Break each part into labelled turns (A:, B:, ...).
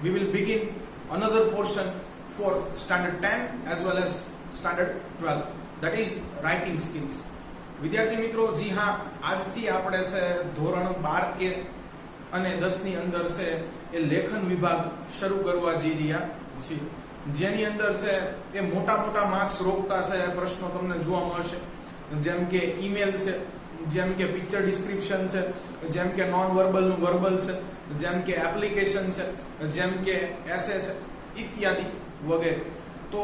A: we will begin another portion for standard 10 as well as standard 12, that is writing skills. વિદ્યાર્થી મિત્રો, જી હા, આજથી આપણે છે ધોરણ 12 કે અને 10 ની અંદર છે એ લેખન વિભાગ શરૂ કરવા જઈ રહ્યા છીએ, જેની અંદર છે એ મોટા મોટા માર્ક્સ રોકતા છે પ્રશ્નો તમને જોવા મળશે, જેમ કે ઈમેલ છે, જેમ કે પિક્ચર ડિસ્ક્રિપ્શન છે, જેમ કે નોન વર્બલ નું વર્બલ છે, જેમ કે એપ્લિકેશન છે, જેમ કે એસે છે, ઇત્યાદિ વગેરે. તો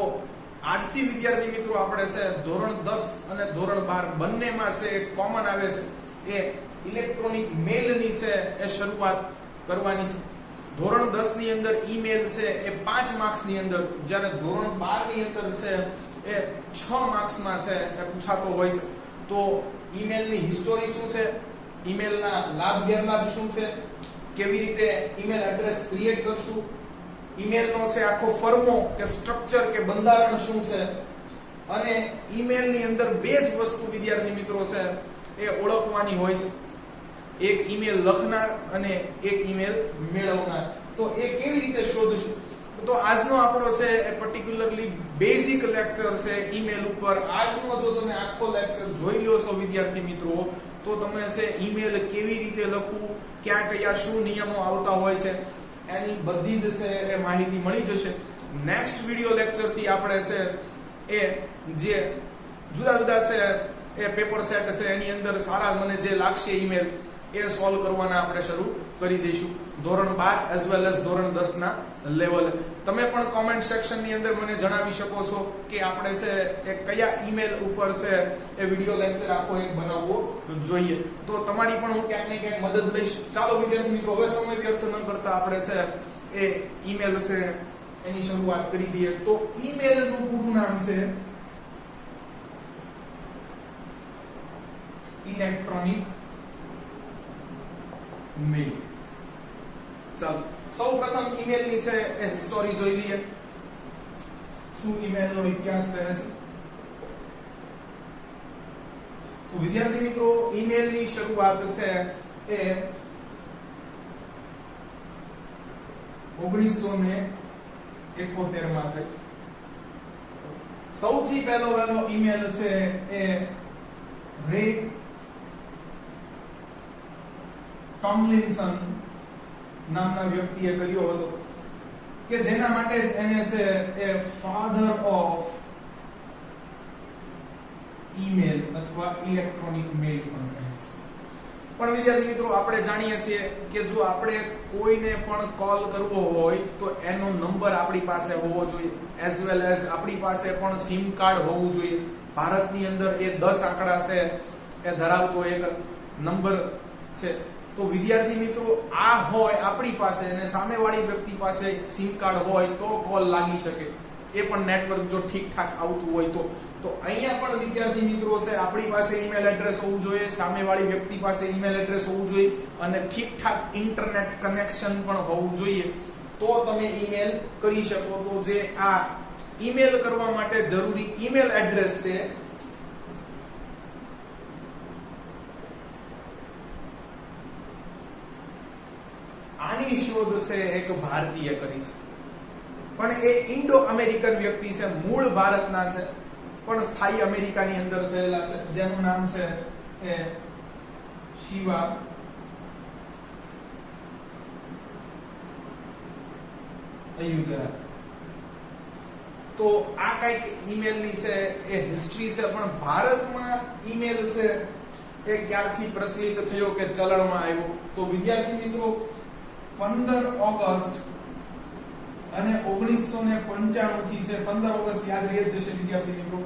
A: આજથી વિદ્યાર્થી મિત્રો આપણે છે ધોરણ 10 અને ધોરણ 12 બંનેમાં છે એક કોમન આવે છે એ ઇલેક્ટ્રોનિક મેલની છે એ શરૂઆત કરવાની છે. ધોરણ 10 ની અંદર ઈમેલ છે એ 5 માર્ક્સ ની અંદર, જ્યારે ધોરણ 12 ની અંદર છે એ 6 માર્ક્સ માં છે એ પૂછાતો હોય છે. તો ઈમેલની હિસ્ટોરી શું છે, ઈમેલના લાભ ગેરલાભ શું છે, કેવી રીતે ઈમેલ એડ્રેસ ક્રિએટ કરશું, ઈમેલનો છે આખો ફર્મો કે સ્ટ્રક્ચર કે બંધારણ શું છે, અને ઈમેલની અંદર બે જ વસ્તુ વિદ્યાર્થી મિત્રો છે એ ઓળખવાની હોય છે, એક ઈમેલ લખનાર અને એક ઈમેલ મેળવનાર. તો એ કેવી રીતે શોધશું? તો આજનો આપણો છે એ પર્ટિક્યુલરલી બેઝિક લેક્ચર છે ઈમેલ ઉપર. આજનો જો તમે આખો લેક્ચર જોઈ લ્યો છો વિદ્યાર્થી મિત્રો, તો તમને છે ઈમેલ કેવી રીતે લખવું, ક્યાં કયા શું નિયમો આવતા હોય છે, એની બધી જ છે એ માહિતી મળી જશે. નેક્સ્ટ વિડિયો લેક્ચર થી આપણે છે એ જે જુદા જુદા છે એ પેપર સેટ છે એની અંદર સારા મને જે લાગશે ઈમેલ એ સોલ્વ કરવાના આપણે શરૂ કરી દઈશું, ધોરણ 12 એઝ વેલ એઝ ધોરણ 10 ના લેવલે. તમે પણ કોમેન્ટ સેક્શન ની અંદર મને જણાવી શકો છો કે આપણે છે એ કયા ઈમેલ ઉપર છે એ વિડિયો લેક્ચર આખો એક બનાવવો જોઈએ. તો તમારી પણ હું ક્યાંક ને ક્યાંક મદદ લઈશ. ચાલો વિદ્યાર્થી મિત્રો, હવે સમય વ્યર્થ ન કરતા આપણે છે એ ઈમેલ છે એની શરૂઆત કરી દઈએ. તો ઈમેલ નું પૂરું નામ છે ઇલેક્ટ્રોનિક મેલ. ચાલો સૌપ્રથમ ઈમેલ ની છે એ હિસ્ટોરી જોઈ લઈએ, શું ઈમેલ નો ઇતિહાસ કહે છે. તો વિદ્યાર્થી મિત્રો, ઈમેલ ની શરૂઆત છે એ 1971 માં થઈ. સૌથી પહેલો ઈમેલ છે એ રે ટોમલિન્સન નામના વ્યક્તિએ કર્યો હતો, કે જેના માટે જ એને છે એ ફાધર ઓફ ઈમેલ અથવા ઇલેક્ટ્રોનિક મેલ પણ કહે છે. પણ વિદ્યાર્થી મિત્રો, આપણે જાણીએ છીએ કે જો આપણે કોઈને પણ કોલ કરવો હોય તો એનો નંબર આપણી પાસે હોવો જોઈએ, એઝ વેલ એઝ આપણી પાસે પણ સિમ કાર્ડ હોવું જોઈએ. ભારતની અંદર એ 10 આંકડા છે એ ધરાવતો એક નંબર છે. તો વિદ્યાર્થી મિત્રો, આ હોય આપણી પાસે અને સામેવાળી વ્યક્તિ પાસે સિમ કાર્ડ હોય તો કોલ લાગી શકે, એ પણ નેટવર્ક જો ઠીકઠાક આવતું હોય તો. તો અહીંયા પણ વિદ્યાર્થી મિત્રો છે આપણી પાસે ઈમેલ એડ્રેસ હોવું જોઈએ, સામેવાળી વ્યક્તિ પાસે ઈમેલ એડ્રેસ હોવું જોઈએ અને ઠીકઠાક ઇન્ટરનેટ કનેક્શન પણ હોવું જોઈએ, તો તમે ઈમેલ કરી શકો. તો જે આ ઈમેલ કરવા માટે જરૂરી ઈમેલ એડ્રેસ છે આની શોધ છે એક ભારતીય કરી છે, પણ એ ઇન્ડો અમેરિકન વ્યક્તિ છે, મૂળ ભારતના છે પણ સ્થાયી અમેરિકાની અંદર થયેલા છે, જેનું નામ છે એ શિવા અયુધરા. તો આ કઈક ઈમેલ ની છે એ હિસ્ટ્રી છે. પણ ભારતમાં ઈમેલ છે એ ક્યારથી પ્રચલિત થયો કે ચલણમાં આવ્યો? તો વિદ્યાર્થી મિત્રો, 15 ઓગસ્ટ અને 1995 થી છે. 15 ઓગસ્ટ યાદ રહી જશે વિદ્યાર્થી મિત્રો,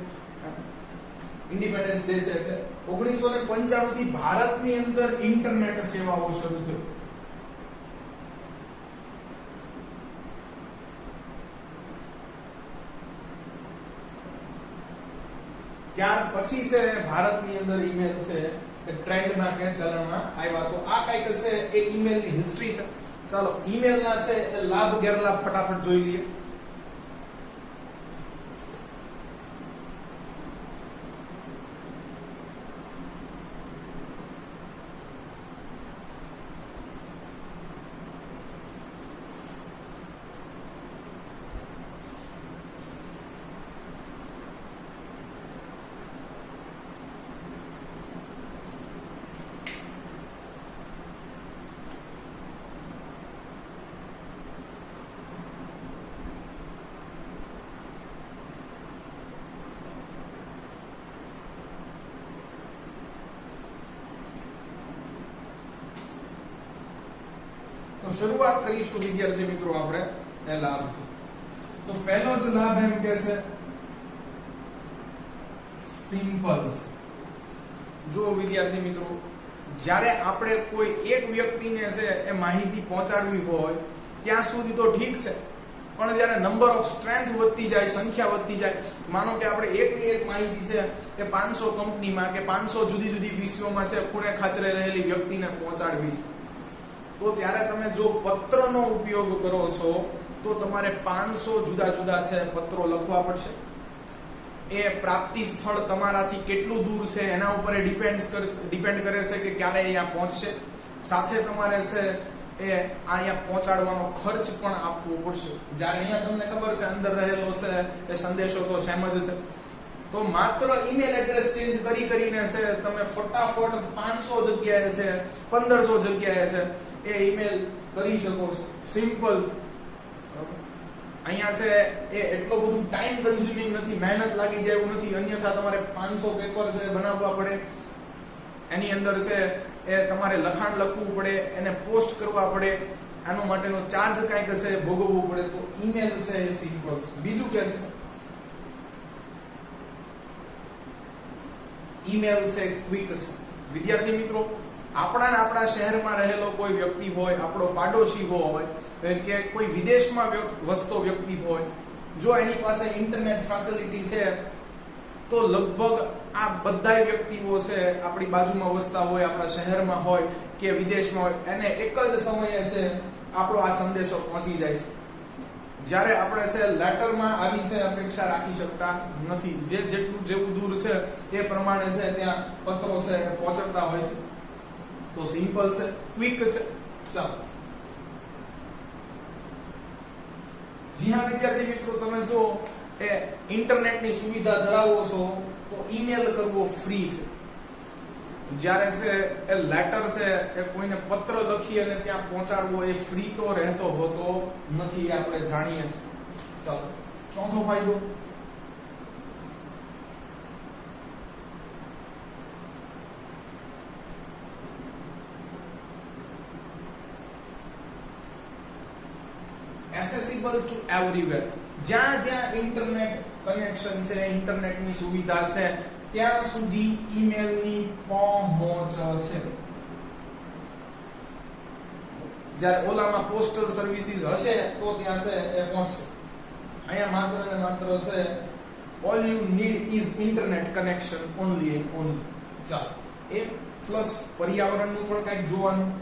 A: ઇન્ડિપેન્ડન્સ ડે છે, એટલે 1995 થી ભારતની અંદર ઇન્ટરનેટ સેવાઓ શરૂ થઈ. ત્યાર પછી છે ભારતની અંદર ઈમેલ છે એ ટ્રેન્ડમાં કે ચલણમાં આવ્યા. તો આ કઈક છે એ ઈમેલની હિસ્ટ્રી છે. ચાલો ઈમેલના છે એ લાભ ગેરલાભ ફટાફટ જોઈ લઈએ. શરૂઆત કરીશું વિદ્યાર્થી મિત્રો આપણે એ લાભથી. તો પહેલો જ લાભ એમ કે છે સિમ્પલ. જો વિદ્યાર્થી મિત્રો, જ્યારે આપણે કોઈ એક વ્યક્તિને છે એ માહિતી પહોંચાડવી હોય ત્યાં સુધી તો ઠીક છે, પણ જ્યારે નંબર ઓફ સ્ટ્રેન્થ વધતી જાય, સંખ્યા વધતી જાય, માનો કે આપણે એકની એક માહિતી છે કે 500 કંપનીમાં કે 500 જુદી જુદી વિષયોમાં છે ખૂણે ખાચરે રહેલી વ્યક્તિને પહોંચાડવી છે, તો ત્યારે તમે જો પત્રનો ઉપયોગ કરો છો તો તમારે 500 જુદા જુદા છે પત્રો લખવા પડશે. એ પ્રાપ્તિ સ્થળ તમારાથી કેટલું દૂર છે એના ઉપર ડિપેન્ડ કરે છે કે ક્યારે અહીંયા પહોંચશે. સાથે તમારે છે એ અહીંયા પહોંચાડવાનો ખર્ચ પણ આપવો પડશે. જ્યારે અહીંયા તમને ખબર છે અંદર રહેલો છે એ સંદેશો તો સેમ જ છે, તો માત્ર ઈમેલ એડ્રેસ ચેન્જ કરીને છે તમે ફટાફટ 500 જગ્યાએ છે 1500 જગ્યાએ છે એ ઈમેલ કરી શકો છો. સિમ્પલ. અહીંયા છે એ એટલો બધું ટાઈમ કન્ઝ્યુમિંગ નથી, મહેનત લાગી જાય એવું નથી. અન્યથા તમારે 500 પેપર છે બનાવવા પડે, એની અંદર છે એ તમારે લખાણ લખવું પડે, એને પોસ્ટ કરવા પડે, આનો માટેનો ચાર્જ કાંઈક છે ભોગવવું પડે. તો ઈમેલ છે એ સિમ્પલ છે. બીજું કે છે ઈમેલ છે ક્વિક છે. વિદ્યાર્થી મિત્રો, આપણા શહેરમાં રહેલો કોઈ વ્યક્તિ હોય, આપણો પાડોશી હોય કે કોઈ વિદેશમાં વસતો વ્યક્તિ હોય, જો એની પાસે ઇન્ટરનેટ ફેસિલિટી છે તો લગભગ આ બધા વ્યક્તિઓ છે આપણી બાજુમાં વસતા હોય, આપણા શહેરમાં હોય કે વિદેશમાં હોય, એને એક જ સમયે છે આપણો આ સંદેશો પહોંચી જાય છે. જ્યારે આપણે છે લેટરમાં આવી છે અપેક્ષા રાખી શકતા નથી. જેવું દૂર છે એ પ્રમાણે છે ત્યાં પત્રો છે પહોંચતા હોય છે. તો સિમ્પલ છે, ક્વિક છે. ચાલો, જી હા વિદ્યાર્થી મિત્રો, તમે જો એ ઇન્ટરનેટની સુવિધા ધરાવો છો તો ઈમેલ કરવો ફ્રી છે. જ્યારે છે એ લેટર છે એ કોઈને પત્ર લખી અને ત્યાં પહોંચાડવો એ ફ્રી તો રહેતો હોતો નથી, આપણે જાણીએ છીએ. ચાલો, ચોથો ફાયદો accessible to everywhere. જ્યાં જ્યાં ઇન્ટરનેટ કનેક્શન છે, ઇન્ટરનેટની સુવિધા છે, ત્યાં સુધી ઈમેલની પહોંચ છે. જ્યારે ઓલામાં પોસ્ટલ સર્વિસીસ હશે તો ત્યાં છે એ પહોંચશે. અહીંયા માત્ર ને માત્ર છે all you need is internet connection only and only. ચાલો, એ પ્લસ પર્યાવરણનું પણ કંઈક જોવાનું.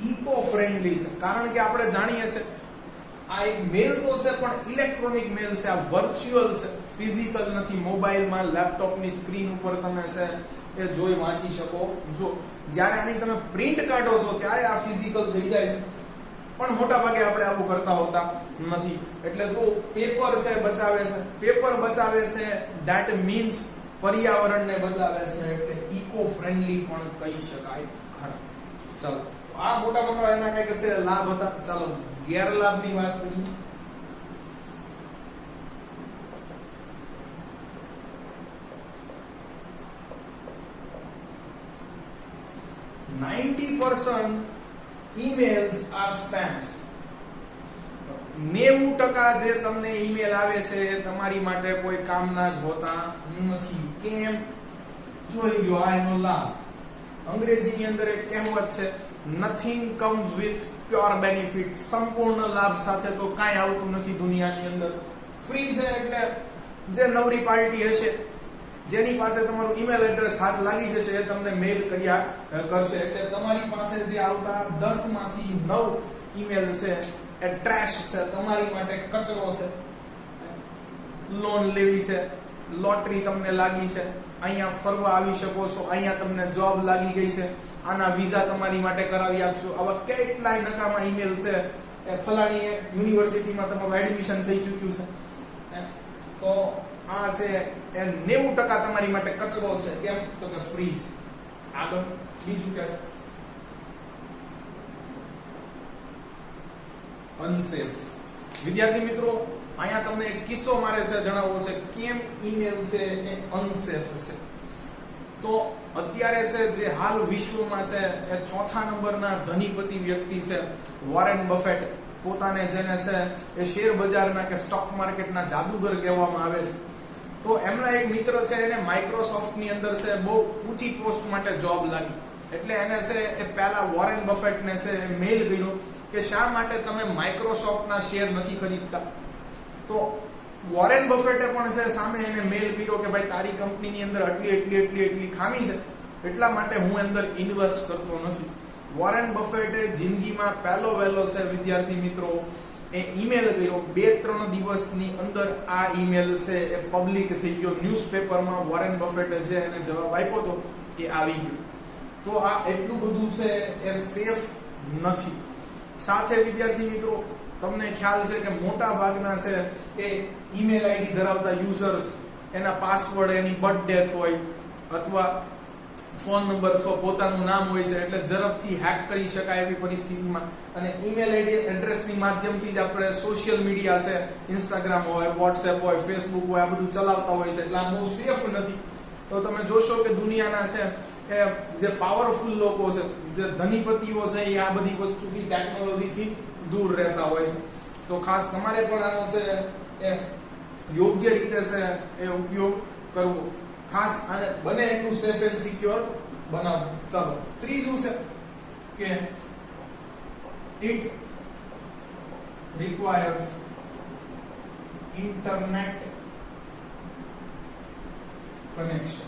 A: ઇકો ફ્રેન્ડલી છે, કારણ કે આપણે જાણીએ છીએ આ એક મેલ તો છે પણ ઇલેક્ટ્રોનિક મેલ છે, આ વર્ચ્યુઅલ છે, ફિઝિકલ નથી. મોબાઈલમાં, લેપટોપની સ્ક્રીન ઉપર તમે છે એ જોઈ વાંચી શકો. જો જ્યારે આની તમે પ્રિન્ટ કાઢો છો ત્યારે આ ફિઝિકલ થઈ જાય છે, પણ મોટા ભાગે આપણે આવું કરતા હોતા નથી. એટલે જો પેપર છે બચાવે છે, પેપર બચાવે છે, ધેટ મીન્સ પર્યાવરણને બચાવે છે, એટલે ઇકો ફ્રેન્ડલી પણ કહી શકાય ખરા. ચાલો, આ મોટા મોટા એના કઈક છે લાભ હતા. ચાલો, ગેરલાભની વાત કરીએ. emails are spams. 90% જે તમને ઈમેલ આવે છે એ તમારી માટે કોઈ કામના જ હોતા નથી. કેમ? જોઈ લો આ એનો લાભ. અંગ્રેજીની અંદર એક કહેવત છે, nothing comes with pure benefit. સંપૂર્ણ લાભ સાથે તો કાંઈ આવતું નથી દુનિયાની અંદર. ફ્રી છે એટલે જે નવરી પાર્ટી હશે, જેની પાસે તમારું ઈમેલ એડ્રેસ હાથ લાગી જશે, એ તમને મેલ કર્યા કરશે. એટલે તમારી પાસે જે આવતા 10 માંથી 9 ઈમેલ છે એ ટ્રેશ છે, તમારી માટે કચરો છે. લોન લેવી છે, લોટરી તમને લાગી છે, અહીંયા ફરવા આવી શકો છો, અહીંયા તમને જોબ લાગી ગઈ છે, આના વિઝા તમારી માટે કરાવી આપશો. આવા કેટલાય નકામા ઈમેલ છે. એ ફલાણી યુનિવર્સિટીમાં તમારું એડમિશન થઈ ચૂક્યું છે, તો આ છે એ 90% તમારી માટે કચરો છે. કેમ? તો કે ફ્રી છે. આગળ બીજું કે છે અનસેફ. વિદ્યાર્થી મિત્રો, અહીંયા તમને એક કિસ્સો મારે છે જણાવવો છે કેમ ઈમેલ છે એ અનસેફ છે. તો અત્યારે છે જે હાલ વિશ્વમાં છે એ ચોથા નંબરના ધનીપતિ વ્યક્તિ છે વોરેન બફેટ, પોતાને જેને છે એ શેર બજારના કે સ્ટોક માર્કેટના જાદુગર કહેવામાં આવે છે. તો એમના એક મિત્ર છે, એને માઇક્રોસોફ્ટની અંદર છે બહુ ઊંચી પોસ્ટ માટે જોબ લાગી. એટલે એને છે એ પહેલા વોરેન બફેટને છે મેલ કર્યો કે શા માટે તમે માઇક્રોસોફ્ટના શેર નથી ખરીદતા. તો વોરેન બફેટે પણ છે સામે એને મેલ કર્યો કે ભાઈ તારી કંપનીની અંદર એટલી ખામી છે, એટલા માટે હું અંદર ઇન્વેસ્ટ કરતો નથી. વોરેન બફેટે જિંદગીમાં પહેલો વહેલો છે વિદ્યાર્થી મિત્રો એ ઈમેલ કર્યો. 2-3 દિવસની અંદર આ ઈમેલ છે એ પબ્લિક થઈ ગયો. ન્યૂઝપેપરમાં વોરેન બફેટે જે એને જવાબ આપ્યો હતો એ આવી ગયો. તો આ એટલું બધું છે એ સેફ નથી. સાથે વિદ્યાર્થી મિત્રો તમને ખ્યાલ છે કે મોટા ભાગના છે એ ઈમેલ આઈડી ધરાવતા યુઝર્સ, એના પાસવર્ડ, એની બર્થ ડેટ હોય અથવા ફોન નંબર અથવા પોતાનું નામ હોય છે, એટલે ઝડપથી હેક કરી શકાય એવી પરિસ્થિતિમાં. અને ઈમેલ આઈડી એડ્રેસની માધ્યમથી જ આપણે સોશિયલ મીડિયા છે, ઇન્સ્ટાગ્રામ હોય, વોટ્સએપ હોય, ફેસબુક હોય, આ બધું ચલાવતા હોય છે. એટલે આ બહુ સેફ નથી. તો તમે જોશો કે દુનિયાના છે એ જે પાવરફુલ લોકો છે, જે ધનીપતિઓ છે, એ આ બધી વસ્તુથી, ટેકનોલોજીથી દૂર રહેતા હોય છે. તો ખાસ તમારે પણ આનો છે એ યોગ્ય રીતે છે એ ઉપયોગ કરવો. ખાસ આને બને એટલું સેફ એન્ડ સિક્યોર બનાવો. ચાલો, ત્રીજું છે કે ઇટ રિક્વાયર્સ ઇન્ટરનેટ કનેક્શન.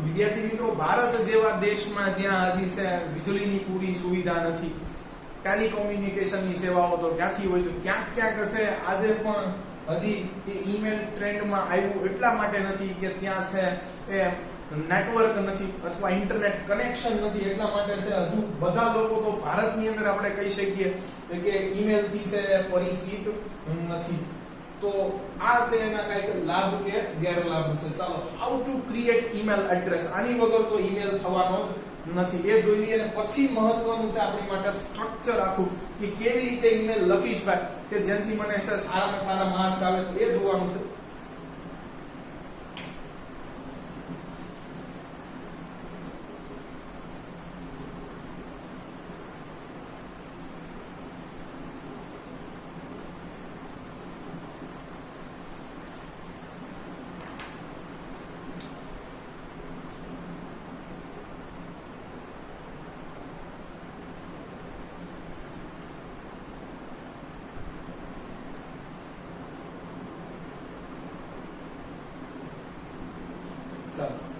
A: વિદ્યાર્થી મિત્રો, ભારત જેવા દેશમાં જ્યાં હજી છે વીજળીની પૂરી સુવિધા નથી, ટેલિકોમ્યુનિકેશનની સેવાઓ તો ક્યાંથી હોય, તો ક્યાંક હશે આજે પણ હજી એ ઈમેલ ટ્રેન્ડમાં આવ્યું એટલા માટે નથી કે ત્યાં છે એ નેટવર્ક નથી અથવા ઇન્ટરનેટ કનેક્શન નથી. એટલા માટે છે હજુ બધા લોકો તો ભારતની અંદર આપણે કહી શકીએ કે ઈમેલ થી છે પરિચિત નથી. તો આ છે એના કઈક લાભ કે ગેરલાભ છે. ચાલો, how to create email address. આની વગર તો ઈમેલ થવાનો જ નથી, એ જોઈ લઈએ. અને પછી મહત્વનું છે આપણી માટે સ્ટ્રક્ચર આખું કે કેવી રીતે ઈમેલ લખીશ ભાઈ કે જેનાથી મને છે સારામાં સારા માર્ક્સ આવે, તો એ જોવાનું છે.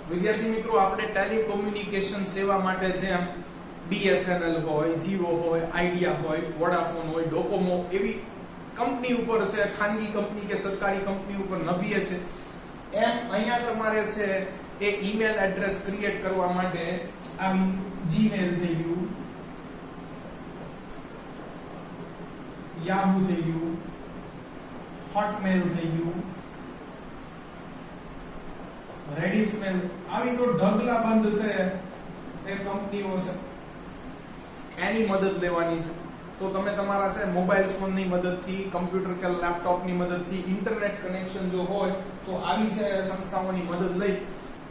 A: વિદ્યાર્થી મિત્રો, આપણે ટેલિકોમ્યુનિકેશન સેવા માટે જેમ BSNL હોય, જીઓ હોય, આઈડિયા હોય, વોડાફોન હોય, ડોકોમો એવી કંપની ઉપર છે, ખાનગી કંપની કે સરકારી કંપની ઉપર નભીએ છે, એમ અહીંયા તમારે છે એ ઈમેલ એડ્રેસ ક્રિએટ કરવા માટે આમ જીમેલ થઈ ગયું, યાહૂ થઈ ગયું, હોટમેલ થઈ ગયું, રેડિફમેલ, આવી તો ઢગલા બંધ છે એ કંપનીઓ છે. એની મદદ લેવાની છે. તો તમે તમારા છે મોબાઈલ ફોનની મદદથી, કમ્પ્યુટર કે લેપટોપની મદદથી, ઇન્ટરનેટ કનેક્શન જો હોય તો આવી છે સંસ્થાઓની મદદ લઈ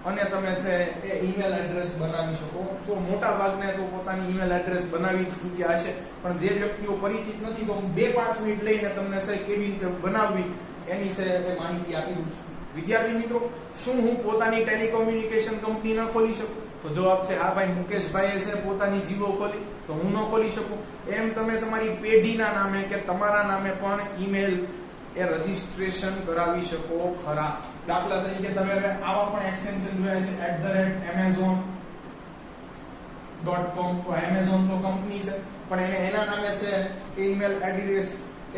A: અને તમે છે એ ઈમેલ એડ્રેસ બનાવી શકો છો. મોટા ભાગને તો પોતાની ઈમેલ એડ્રેસ બનાવી ચૂક્યા હશે, પણ જે વ્યક્તિઓ પરિચિત નથી તો હું 2-5 મિનિટ લઈને તમને છે કેવી રીતે બનાવવી એની છે એ માહિતી આપી દઉં છું. વિદ્યાર્થી મિત્રો, શું હું પોતાની ટેલિકોમ્યુનિકેશન કંપની ન ખોલી શકું? તો જવાબ છે હા ભાઈ. મુકેશભાઈએ છે પોતાની જીઓ ખોલી, તો હું ન ખોલી શકું? એમ તમે તમારી પેઢીના નામે કે તમારા નામે પણ ઈમેલ એ રજીસ્ટ્રેશન કરાવી શકો ખરા. દાખલા તરીકે તમે હવે આવા પણ એક્સટેન્શન જોયા છે @amazon.com. તો એમેઝોન તો કંપની છે, પણ એને એના નામે છે ઈમેલ એડ્રેસ એ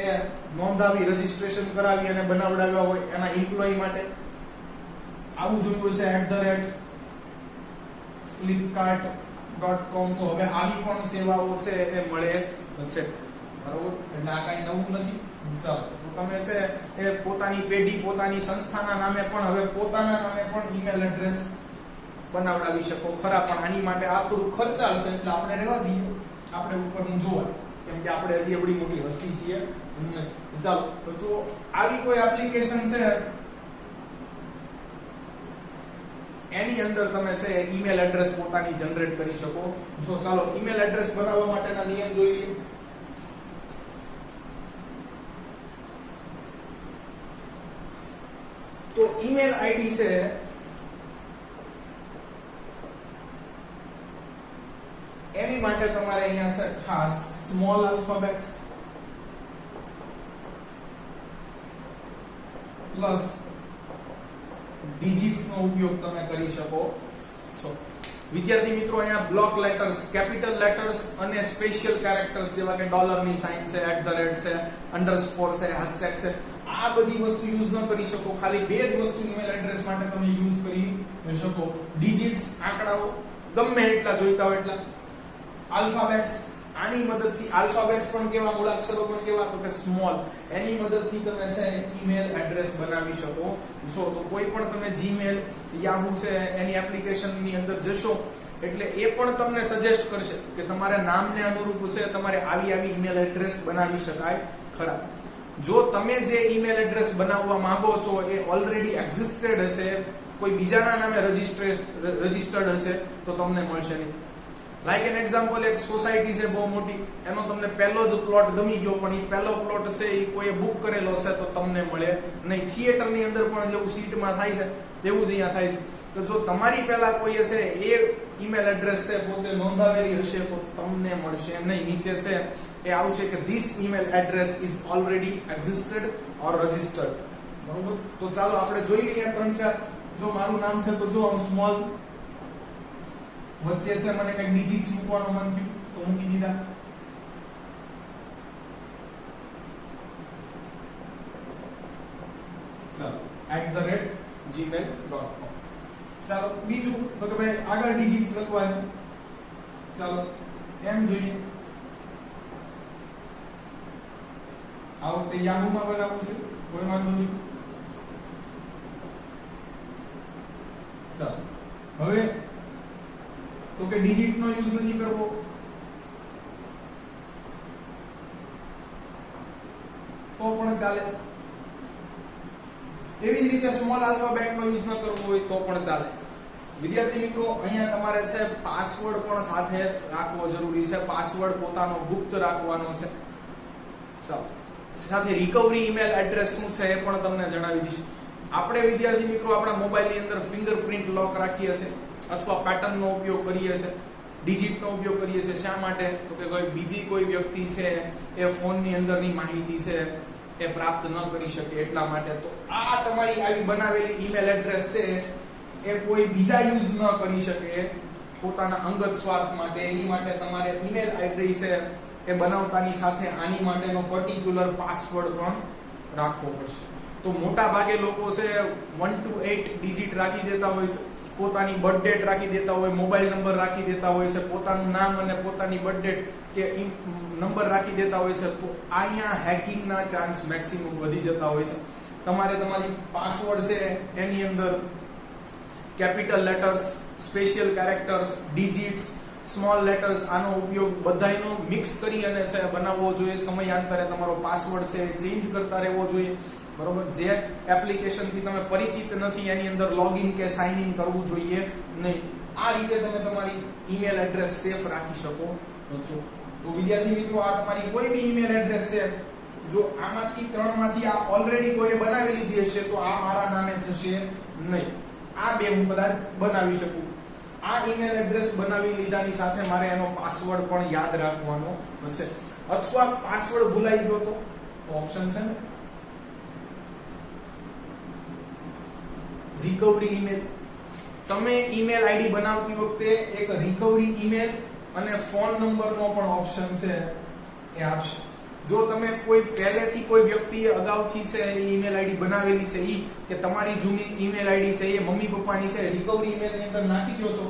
A: નોંધાવી, રજીસ્ટ્રેશન કરાવી અને બનાવડાવ્યા હોય એના એમ્પ્લોયી માટે. આવું જોયું છે @flipkart.com. તો હવે આવી પણ સેવાઓ છે એ મળે છે, બરોબર? એટલે આ કઈ નવું નથી. ચાલો, તો તમે છે એ પોતાની પેઢી, પોતાની સંસ્થાના નામે પણ હવે પોતાના નામે પણ ઈમેલ એડ્રેસ બનાવડાવી શકો ખરા. પણ આની માટે આ થોડું ખર્ચાળ છે, એટલે આપણે રહેવા દઈએ, આપણે ઉપરનું જોવા, કેમ કે આપણે હજી એવડી મોટી વસ્તી છીએ. ચાલો, તો આવી કોઈ એપ્લિકેશન છે એની અંદર તમે છે ઈમેલ એડ્રેસ પોતાની જનરેટ કરી શકો છો. ચાલો ઈમેલ એડ્રેસ બનાવવા માટેના નિયમ જોઈ લઈએ. તો ઈમેલ આઈડી છે એની માટે તમારે અહીંયા છે ખાસ સ્મોલ આલ્ફાબેટ્સ પ્લસ ડિજિટ્સ નો ઉપયોગ તમે કરી શકો છો. વિદ્યાર્થી મિત્રો અહીંયા બ્લોક લેટર્સ, કેપિટલ લેટર્સ અને સ્પેશિયલ કેરેક્ટર્સ જેવા કે ડોલર ની સાઇન છે, @ છે, અંડરસ્કોર છે, હેશટેગ છે, આ બધી વસ્તુ યુઝ ન કરી શકો. ખાલી બે જ વસ્તુ ઈમેલ એડ્રેસ માટે તમે યુઝ કરી શકો. ડિજિટ્સ, આંકડાઓ ગમે એટલા જોઈતા હોય એટલા. આલ્ફાબેટ્સ, આની મદદથી આલ્ફાબેટ્સ પણ કેવા, મૂળાક્ષરો પણ કેવા, તો કે સ્મોલ, એની મદદથી તમે છે ઈમેલ એડ્રેસ બનાવી શકો છો. તો કોઈ પણ તમે જીમેલ, યાહુ છે એની એપ્લિકેશનની અંદર જશો એટલે એ પણ તમને સજેસ્ટ કરશે કે તમારા નામને અનુરૂપ છે તમારે આવી ઈમેલ એડ્રેસ બનાવી શકાય ખરા. જો તમે જે ઈમેલ એડ્રેસ બનાવવા માંગો છો એ ઓલરેડી એક્ઝિસ્ટેડ હશે, કોઈ બીજાના નામે રજિસ્ટર્ડ હશે તો તમને મળશે નહીં. લાઈક એન એક્ઝામ્પલ, એક સોસાયટી છે બહુ મોટી, એનો તમને પહેલો જ પ્લોટ ગમી ગયો પણ એ પહેલો પ્લોટ છે એ કોઈએ બુક કરેલો છે તો તમને મળે નહીં. થિયેટરની અંદર પણ જેવું સીટમાં થાય છે તેવું જ અહીંયા થાય છે. તો જો તમારી પહેલા કોઈએ છે એ ઈમેલ એડ્રેસ છે પોતે નોંધાવેલી હશે તો તમને મળશે નહીં. નીચે છે એ આવશે કે this email address is already existed or registered. બરોબર, તો ચાલો આપણે જોઈ લઈએ 3-4. જો મારું નામ છે તો જો હું સ્મોલ, વચ્ચે છે મને કઈ ડિજિટ્સ મૂકવાનું મન થયું તો મૂકી દીધા. ચાલો @gmail.com. ચાલો બીજું તો કે ભાઈ આગળ ડિજિટ્સ લખવા છે. ચાલો એમ જોઈએ. આ વખતે યાહુ માં બનાવવું છે, કોઈ વાંધો નહીં. ચાલો હવે તો કે ડિજિટ નો યુઝ નથી કરવો. તો પણ ચાલે. એવી જ રીતે સ્મોલ આલ્ફાબેટ નો યુઝ ન કરવો હોય તો પણ ચાલે. વિદ્યાર્થી મિત્રો અહીંયા તમારે છે પાસવર્ડ પણ સાથે રાખવો જરૂરી છે. પાસવર્ડ પોતાનો ગુપ્ત રાખવાનો છે. ચાલો સાથે રિકવરી ઈમેલ એડ્રેસ શું છે એ પણ તમને જણાવી દઈશ. આપણે વિદ્યાર્થી મિત્રો આપણા મોબાઈલની અંદર ફિંગરપ્રિન્ટ લોક રાખીએ છીએ અથવા પેટર્ન નો ઉપયોગ કરીએ છીએ, ડિજિટ નો ઉપયોગ કરીએ છીએ. શા માટે? તો કે કોઈ બીજી કોઈ વ્યક્તિ છે એ ફોન ની અંદરની માહિતી છે એ પ્રાપ્ત ન કરી શકે એટલા માટે. તો આ તમારી આવી બનાવેલી ઈમેલ એડ્રેસ છે એ કોઈ બીજા યુઝ ન કરી શકે પોતાના અંગત સ્વાર્થ માટે. એની માટે તમારે ઈમેલ આઈડી છે એ બનાવતાની સાથે આની માટેનો પર્ટિક્યુલર પાસવર્ડ પણ રાખવો પડશે. તો મોટા ભાગે લોકો છે 1 to 8 ડિજિટ રાખી દેતા હોય છે, પોતાની બર્થ ડેટ રાખી દેતા હોય, મોબાઈલ નંબર રાખી દેતા હોય છે, પોતાનું નામ અને પોતાની બર્થ ડેટ કે નંબર રાખી દેતા હોય છે. તો અહીંયા હેકિંગના ચાન્સ મેક્સિમમ વધી જતા હોય છે. તમારે તમારી પાસવર્ડ છે એની અંદર capital letters, special characters, digits, small letters, આનો ઉપયોગ બધાયનો મિક્સ કરી અને છે બનાવવો જોઈએ. સમયાંતરે તમારો પાસવર્ડ છે ચેન્જ કરતા રહેવો જોઈએ. બરોબર, જે એપ્લિકેશન થી તમે પરિચિત નથી એની અંદર લોગિન કે સાઇન ઇન કરવું જોઈએ નહીં. આ રીતે તમે તમારી ઈમેલ એડ્રેસ સેફ રાખી શકો છો. તો વિદ્યાર્થી મિત્રો આ તમારી કોઈ બી ઈમેલ એડ્રેસ છે, જો આમાંથી ત્રણમાંથી આ ઓલરેડી કોઈએ બનાવી લીધી હશે તો આ મારા નામે થશે નહીં. આ બે હું કદાચ બનાવી શકું. આ ઈમેલ એડ્રેસ બનાવી લીધાની સાથે મારે એનો પાસવર્ડ પણ યાદ રાખવાનો હશે. અથવા પાસવર્ડ ભૂલાઈ ગયો તો ઓપ્શન છે ને રિકવરી ઈમેલ. તમે ઈમેલ આઈડી બનાવતી વખતે એક રિકવરી ઈમેલ અને ફોન નંબરનો પણ ઓપ્શન છે એ આપશે. જો તમે કોઈ પહેલેથી કોઈ વ્યક્તિએ અગાઉથી છે ઈમેલ આઈડી બનાવેલી છે ઈ કે તમારી જૂની ઈમેલ આઈડી છે એ મમ્મી પપ્પાની છે, રિકવરી ઈમેલ ની અંદર નાખી દો છો,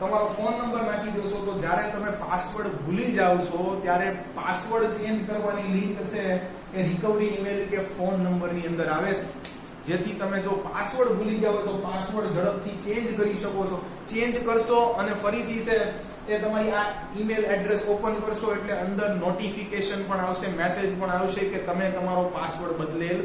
A: તમારો ફોન નંબર નાખી દો છો, તો જ્યારે તમે પાસવર્ડ ભૂલી જાવ છો ત્યારે પાસવર્ડ ચેન્જ કરવાની લિંક છે એ રિકવરી ઈમેલ કે ફોન નંબરની અંદર આવે છે. જેથી તમે જો પાસવર્ડ ભૂલી જાવ તો પાસવર્ડ ઝડપથી ચેન્જ કરી શકો છો. ચેન્જ કરશો અને ફરીથી છે એ તમારી આ ઈમેલ એડ્રેસ ઓપન કરશો એટલે અંદર નોટિફિકેશન પણ આવશે, મેસેજ પણ આવશે કે તમે તમારો પાસવર્ડ બદલેલ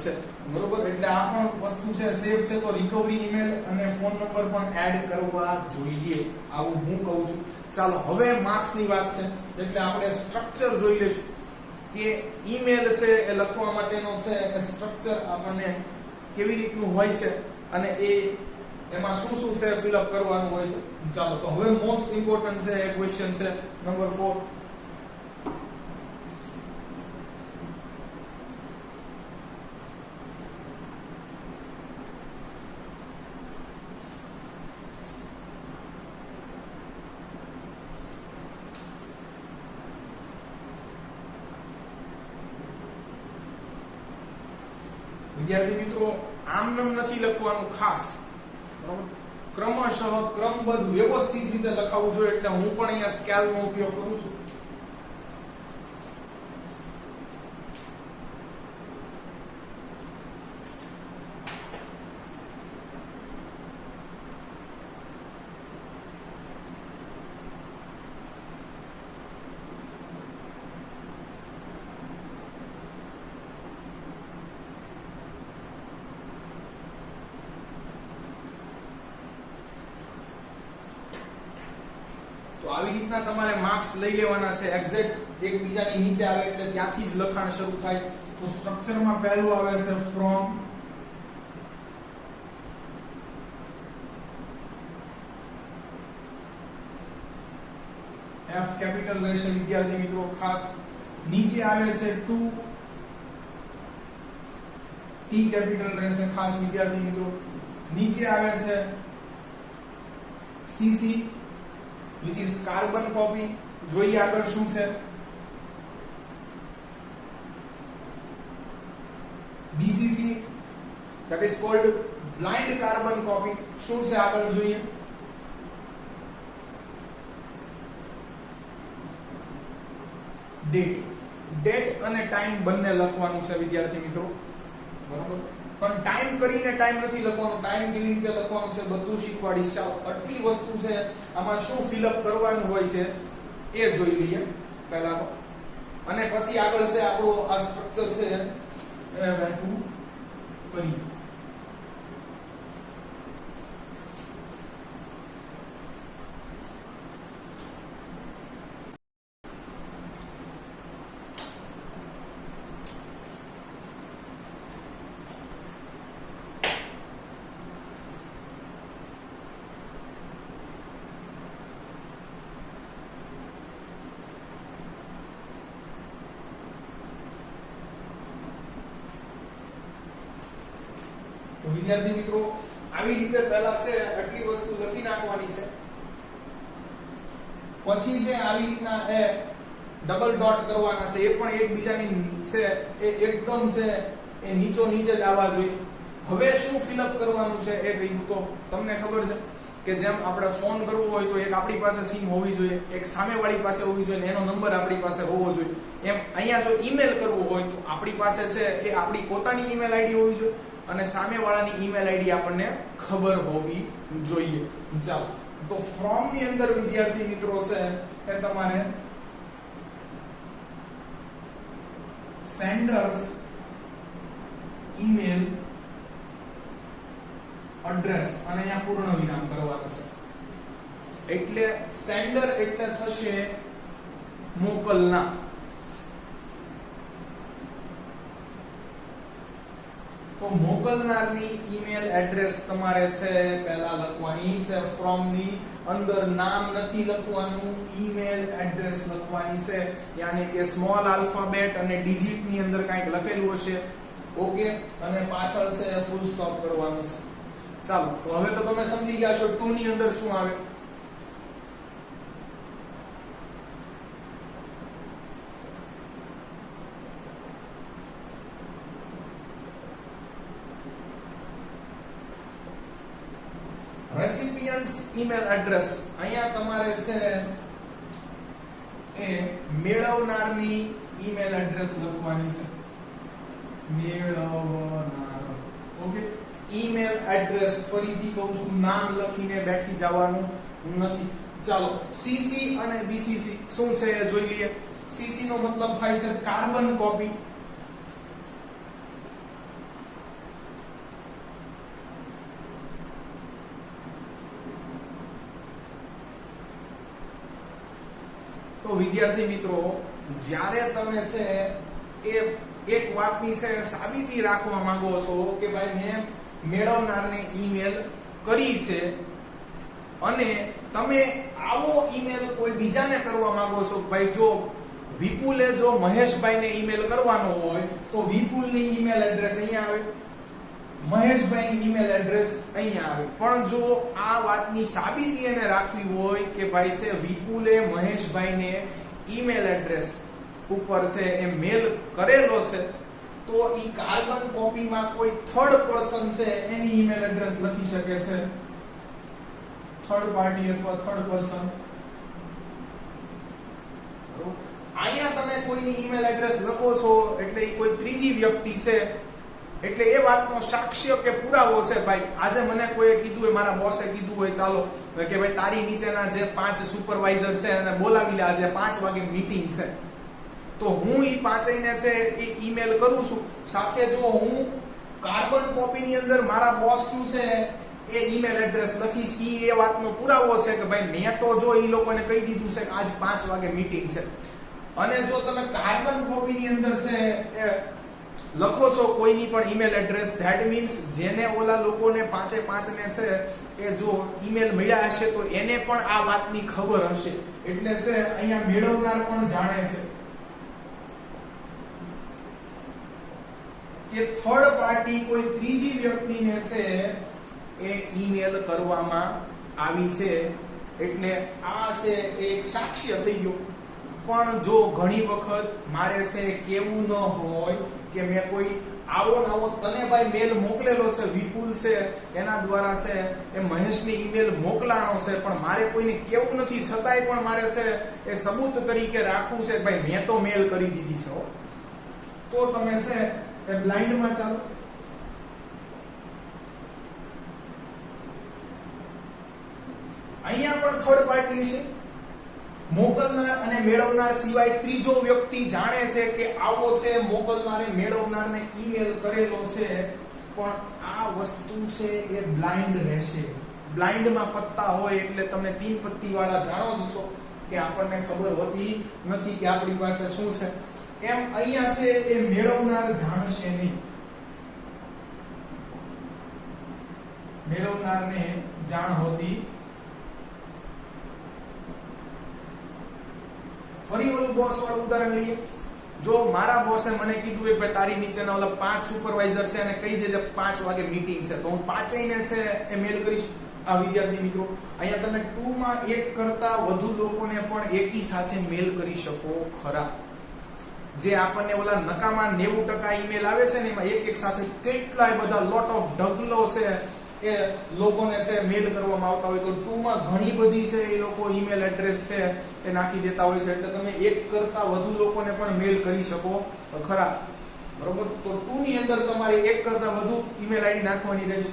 A: છે, બરોબર. એટલે આ પણ વસ્તુ છે સેફ છે. તો રિકવરી ઈમેલ અને ફોન નંબર પણ એડ કરવા જોઈએ, આવું હું કહું છું. ચાલો હવે માર્ક્સ ની વાત છે એટલે આપણે સ્ટ્રક્ચર જોઈ લેશું કે ઈમેલ છે એ લખવા માટેનો છે એ સ્ટ્રક્ચર આપણને કેવી રીતનું હોય છે અને એમાં શું શું છે ફિલઅપ કરવાનું હોય છે. ચાલો તો હવે મોસ્ટ ઇમ્પોર્ટન્ટ છે એ ક્વેશ્ચન છે નંબર 4. વિદ્યાર્થી મિત્રો આમ નામ નથી લખવાનું, ખાસ બરાબર ક્રમશઃ ક્રમબદ્ધ વ્યવસ્થિત રીતે લખાવવું જોઈએ. એટલે હું પણ અહીંયા સ્કેલનો ઉપયોગ કરું છું. તો આવી રીતના તમારે માર્ક્સ લઈ લેવાના છે. એક્ઝેક્ટ એકબીજાની નીચે આવે એટલે ત્યાંથી જ લખાણ શરૂ થાય. તો સ્ટ્રક્ચરમાં પહેલું આવે છે ફ્રોમ, એફ કેપિટલ રહેશે વિદ્યાર્થી મિત્રો ખાસ. નીચે આવે છે ટુ, ટી કેપિટલ રહેશે ખાસ વિદ્યાર્થી મિત્રો. નીચે આવે છે CC which is carbon copy. જોઈએ આગળ શું છે. BCC that is called blind carbon copy. શું છે આગળ જોઈએ. ડેટ અને ટાઈમ બંને લખવાનું છે વિદ્યાર્થી મિત્રો, બરાબર. પણ ટાઈમ કરીને ટાઈમ નથી લખવાનો, ટાઈમ કેવી રીતે લખવાનું છે બધું શીખવાડીશ. ચાલો આટલી વસ્તુ છે, આમાં શું ફિલઅપ કરવાનું હોય છે એ જોઈ લઈએ પહેલા તો, અને પછી આગળ છે આપણો આ સ્ટ્રક્ચર છે એ વહેતું કરી. તો વિદ્યાર્થી મિત્રો આવી રીતે પહેલા છે આટલી વસ્તુ લખી નાખવાની છે. પછી છે આવી રીતના એ ડબલ ડોટ કરવાના છે, એ પણ એકબીજાની છે એ એકદમ છે એ નીચે જ આવવા જોઈએ. હવે શું ફિલઅપ કરવાનું છે એ કહ્યું તો તમને ખબર છે કે જેમ આપણે ફોન કરવો હોય તો એક આપણી પાસે સિમ હોવી જોઈએ, એક સામેવાળી પાસે હોવી જોઈએ, એનો નંબર આપણી પાસે હોવો જોઈએ. એમ અહીંયા જો ઈમેલ કરવો હોય તો આપણી પાસે છે એ આપણી પોતાની ઈમેલ આઈડી હોવી જોઈએ અને સામેવાળાની ઈમેલ આઈડી આપણને ખબર હોવી જોઈએ. ચાલો તો ફ્રોમ ની અંદર વિદ્યાર્થી મિત્રો છે એ તમારે સેન્ડર્સ ઈમેલ એડ્રેસ અને અહીંયા પૂર્ણ વિરામ કરવાનું છે. એટલે સેન્ડર એટલે થશે મોકલનાર, તો મોકલનારની ઈમેલ એડ્રેસ તમારે છે પહેલા લખવાની છે. ફ્રોમ ની અંદર નામ નથી લખવાનું, ઈમેલ એડ્રેસ લખવાની છે, યાની કે સ્મોલ આલ્ફાબેટ અને ડિજિટ ની અંદર કંઈક લખેલું હશે, ઓકે, અને પાછળ છે ફૂલ સ્ટોપ કરવાનું છે. ચાલો તો હવે તો તમે સમજી ગયા છો 2 ની અંદર શું આવે. રેસિપિયન્ટ્સ ઈમેલ એડ્રેસ, અહીંયા તમારે છે એ મેળવનારની ઈમેલ એડ્રેસ લખવાની છે. મેળવનાર, ઓકે. ઈમેલ એડ્રેસ ફરીથી કહું છું, નામ લખીને બેઠી જવાનું નથી. ચાલો સીસી અને બીસીસી શું છે એ જોઈ લઈએ. સીસી નો મતલબ થાય છે કાર્બન કોપી. તો વિદ્યાર્થી મિત્રો, જ્યારે તમે છે એ એક વાતની છે સાબિતી રાખવા માંગો છો કે ભાઈ મેં મેળવનારને ઈમેલ કરી છે અને તમે આવો ઈમેલ કોઈ બીજાને કરવા માંગો છો, ભાઈ જો વિપુલે જો મહેશભાઈને ઈમેલ કરવાનો હોય તો વિપુલની ઈમેલ એડ્રેસ અહીંયા આવે, મહેશભાઈની ઈમેલ એડ્રેસ અહીંયા આવે. પણ જો આ વાતની સાબિતી એને રાખવી હોય કે ભાઈ છે વિપુલે મહેશભાઈને ઈમેલ એડ્રેસ ઉપર છે એ મેલ કરેલો છે, તો ઈ કાર્બન કોપીમાં કોઈ થર્ડ પર્સન છે એની ઈમેલ એડ્રેસ લખી શકે છે, થર્ડ પાર્ટી અથવા થર્ડ પર્સન. અહીંયા તમે કોઈની ઈમેલ એડ્રેસ લખો છો એટલે એ કોઈ ત્રીજી વ્યક્તિ છે, એટલે એ વાતનો સાક્ષ્ય કે પુરાવો છે. ભાઈ આજે મને કોઈએ કીધું હોય, મારા બોસે કીધું હોય ચાલો કે ભાઈ તારી નીચેના જે 5 સુપરવાઇઝર છે એને બોલાવી લે, આજે 5 વાગે મીટિંગ છે, તો હું ઈ પાંચેયને છે એ ઈમેલ કરું છું. સાથે જો હું કાર્બન કોપીની અંદર મારા બોસનું છે એ ઈમેલ એડ્રેસ લખીશ, ઈ એ વાતનો પુરાવો છે કે ભાઈ મેં તો જો ઈ લોકોને કહી દીધું છે કે આજ 5 વાગે મીટિંગ છે. અને જો તમે કાર્બન કોપીની અંદર છે એ લખો છો કોઈની પણ ઈમેલ એડ્રેસ, ધેટ મીન્સ જેને ઓલા લોકોને 5 ને છે એ જો ઈમેલ મળ્યા હશે તો એને પણ આ વાતની ખબર હશે. એટલે છે અહીંયા મેળવનાર પણ જાણે છે કે થર્ડ પાર્ટી કોઈ ત્રીજી વ્યક્તિને છે એ ઈમેલ કરવામાં આવી છે, એટલે આ છે એક સાક્ષ્ય થઈ ગયો. પણ જો ઘણી વખત મારે છે કેવું ન હોય કે મેં કોઈ આવો નવો તને ભાઈ મેલ મોકલેલો છે, વિપુલ છે એના દ્વારા છે એ મહેશની ઈમેલ મોકલાણો છે, પણ મારે કોઈને કેવું નથી, છતાંય પણ મારે છે એ સબૂત તરીકે રાખવું છે ભાઈ મેં તો મેલ કરી દીધી છે, તો તમે છે એ બ્લાઇન્ડમાં ચાલો. અહીંયા પણ થર્ડ પાર્ટી છે, મોકલનાર અને મેળવનાર સિવાય ત્રીજો વ્યક્તિ જાણે છે કે આવો છે મોકલનારે મેળવનારને ઈમેલ કરેલો છે, પણ આ વસ્તુ છે એ બ્લાઇન્ડ રહેશે. બ્લાઇન્ડમાં પત્તા હોય એટલે તમે 3 પત્તી વાળા જાણો જ છો કે આપણને ખબર હોતી નથી કે આપણી પાસે શું છે. એમ અહીંયા છે એ મેળવનાર જાણશે નહીં, મેળવનારને જાણ હોતી. ફરી ઓલું બોસ વાળું ઉદાહરણ લઈએ. જો મારા બોસે મને કીધું કે તારી નીચેના ઓલા 5 સુપરવાઇઝર છે અને કહી દેજે 5 વાગે મીટિંગ છે, તો હું પાંચેયને છે એ મેલ કરીશ. આ વિદ્યાર્થી મિત્રો, અહીંયા તમે 2 માં એક કરતા વધુ લોકોને પણ એકી સાથે મેલ કરી શકો ખરા. જે આપણને ઓલા નકામા 90% ઈમેલ આવે છે ને એમાં એક સાથે કેટલાય બધા લોટ ઓફ ઢગલો છે એ લોકોને છે મેલ કરવામાં આવતા હોય, તો 2 માં ઘણી બધી છે એ લોકો ઈમેલ એડ્રેસ છે એ નાખી દેતા હોય છે, એટલે તમે એક કરતા વધુ લોકોને પણ મેલ કરી શકો ખરા. બરોબર, તો 2 ની અંદર તમારે એક કરતા વધુ ઈમેલ આઈડી નાખવાની રહેશે.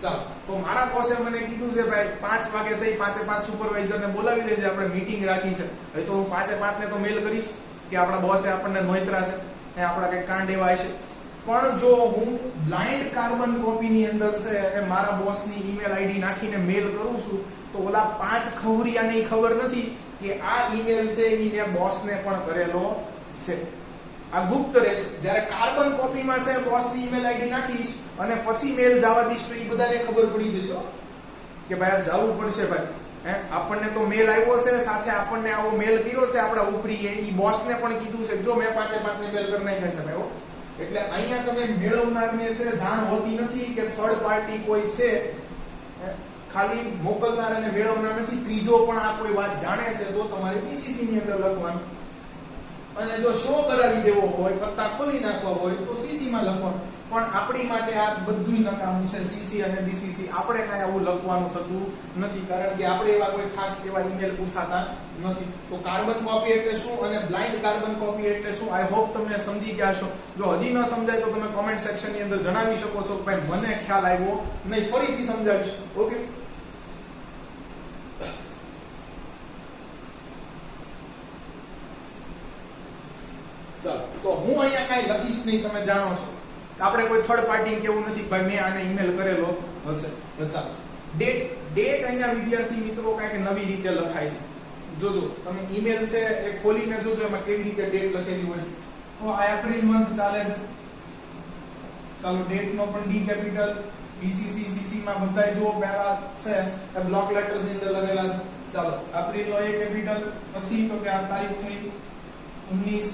A: ચાલો, તો મારા બોસે મને કીધું છે ભાઈ 5 વાગે થઈ 5 સુપરવાઇઝરને બોલાવી લેજે, આપણે મીટિંગ રાખી છે. હવે તો હું 5 ને તો મેલ કરીશ કે આપણા બોસે આપણને નોતરા છે એ આપણા કઈ કાંડ એવા છે. પણ જો હું બ્લાઇન્ડ કાર્બન કોપીની અંદર છે એ મારા બોસની ઈમેલ આઈડી નાખીને મેલ કરું છું, તો ઓલા 5 ખવરિયાને ખબર નથી કે આ ઈમેલ છે એ મેં બોસને પણ કરેલો છે. આ ગુપ્ત રહેશે. જ્યારે કાર્બન કોપીમાં છે બોસની ઈમેલ આઈડી નાખીશ અને પછી મેલ જવા દઈશ તો એ બધાને ખબર પડી જશે કે ભાઈ આ જવું પડશે ભાઈ, આપણને તો મેલ આવ્યો છે, સાથે આપણને આવો મેલ કર્યો છે આપણા ઉપરી, એ બોસને પણ કીધું છે, જો મેં 5 ને મેલ કરી નાખ્યા છે ભાઈ. એટલે અહીંયા તમે મેળવનારને છે જાણ હોતી નથી કે થર્ડ પાર્ટી કોઈ છે, ખાલી મોકલનાર અને મેળવનાર નથી, ત્રીજો પણ આ કોઈ વાત જાણે છે, તો તમારે પીસીસી ની અંદર લખવાનું. અને જો શો કરાવી દેવો હોય, પત્તા ખોલી નાખવા હોય તો સીસી માં લખવાનું. પણ આપણી માટે આ બધું નકામું છે, સીસી અને બીસીસી આપણે કાંઈ આવું લખવાનું થતું નથી, કારણ કે આપણે એવા કોઈ ખાસ એવા ઈમેલ પૂછાતા નથી. તો કાર્બન કોપી એટલે શું અને બ્લાઇન્ડ કાર્બન કોપી એટલે શું, આઈ હોપ તમને સમજી ગયા છો. જો હજી ન સમજાય તો તમે કોમેન્ટ સેક્શન ની અંદર જણાવી શકો છો કે ભાઈ મને ખ્યાલ આવ્યો નહીં, ફરીથી સમજાવીશ. ઓકે, ચાલો તો હું અહીંયા કાંઈ લખીશ નહીં, તમે જાણો છો આપણે કોઈ થર્ડ પાર્ટી કેવું નથી ભાઈ મેં આને ઈમેલ કરેલો હશે. ચાલો ડેટ અહીંયા વિદ્યાર્થી મિત્રો કાંઈક નવી રીતે લખાય છે. જોજો તમે ઈમેલ છે એ ખોલીને જોજો એમાં કેવી રીતે ડેટ લખેલી હોય છે. તો આ એપ્રિલ મંથ ચાલે છે. ચાલો ડેટ નો પણ ડી કેપિટલ, બીસીસી સીસી માં બધાય જો પહેલા છે એ બ્લોક લેટર્સ ની અંદર લખેલા છે. ચાલો એપ્રિલ નો એ કેપિટલ, પછી તો કે આ તારીખ થઈ 19,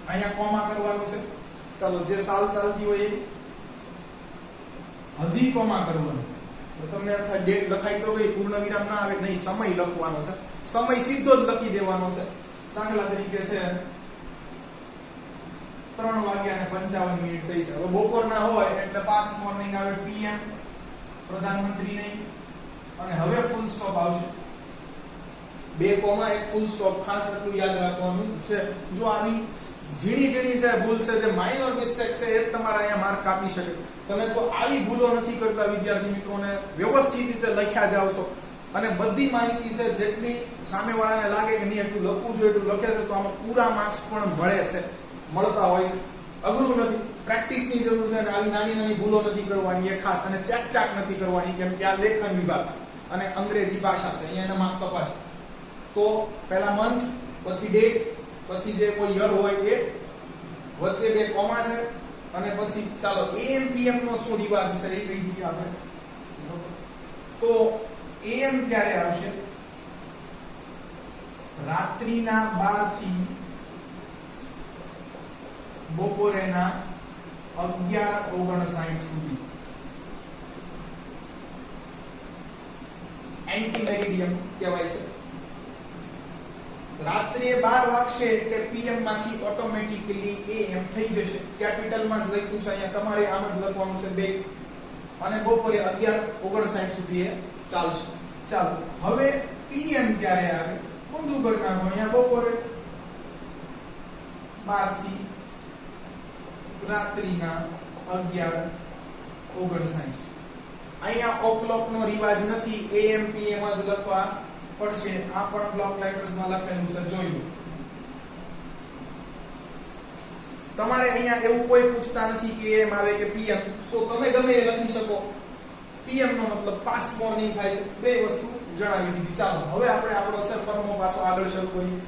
A: અહીંયા કોમા કરવાનું છે. ચાલો જે સાલ ચાલતી હોય એ હજી કોમા કરવાનું. તો તમને એમ થાય ડેટ લખાઈ તો ગઈ, પૂર્ણ વિરામ ના આવે નહીં, સમય લખવાનો છે. સમય સીધો જ લખી દેવાનો છે. દાખલા તરીકે છે 3:55 થઈ છે. હવે બપોરના હોય એટલે પાસ્ટ મોર્નિંગ આવે PM, પ્રધાનમંત્રી નહીં, અને હવે ફૂલ સ્ટોપ આવશે. 2 કોમા 1 ફૂલ સ્ટોપ, ખાસ એટલું યાદ રાખવાનું છે. જો આવી ઝીણી છે ભૂલ છે, જે માઇનર મિસ્ટેક છે એ તમારા અહીંયા માર્ક કાપી શકે. તમે જો આવી ભૂલો નથી કરતા વિદ્યાર્થી મિત્રોને વ્યવસ્થિત રીતે લખ્યા જાવ છો અને બધી માહિતી છે જેટલી સામેવાળાને લાગે કે નહીં એટલું લખવું જોઈએ એટલું લખે છે, તો આમાં પૂરા માર્ક્સ પણ મળતા હોય છે. અઘરું નથી, પ્રેક્ટિસની જરૂર છે અને આવી નાની ભૂલો નથી કરવાની એ ખાસ, અને ચાક નથી કરવાની, કેમ કે આ લેખન વિભાગ છે અને અંગ્રેજી ભાષા છે, અહીંયા એના માર્ક કપાશે. તો પહેલા મંથ, પછી ડેટ, પછી જે કોઈ યર હોય એ, વચ્ચે 2 કોમા છે, અને પછી ચાલો AM PM નો શું રિવાજ છે એ કહી દઈએ આપણે. તો AM ક્યારે આવશે? રાત્રિના 12 થી બપોરેના 11:59 સુધી. એન્ટી મેરિડિયમ કહેવાય છે. રાત્રે 12 વાગશે એટલે PM માંથી ઓટોમેટિકલી AM થઈ જશે. કેપિટલમાં જ લખ્યું છે અહીંયા, તમારે આમ જ લખવાનું છે 2, અને બપોરે 11:59 સુધી એ ચાલશે. ચાલો હવે PM ક્યારે આવે? ઊંધું કરી નાખો. અહીંયા બપોરે 12 થી રાત્રિના 11:59. અહીંયા ઓક્લોક નો રિવાજ નથી, AM PM જ લખવા પડશે. આ પણ બ્લોક લેટર્સ માં લખેલું છે, જોઈ લો. તમારે અહીંયા એવું કોઈ પૂછતા નથી કે AM આવે કે PM, સો તમે ગમે એ લખી શકો. PM નો મતલબ પાસ્ટ મોર્નિંગ થાય છે. 2 વસ્તુ જણાવી દીધી. ચાલો હવે આપણે આપણો છે ફર્મો પાછો આગળ શરૂ કરીએ.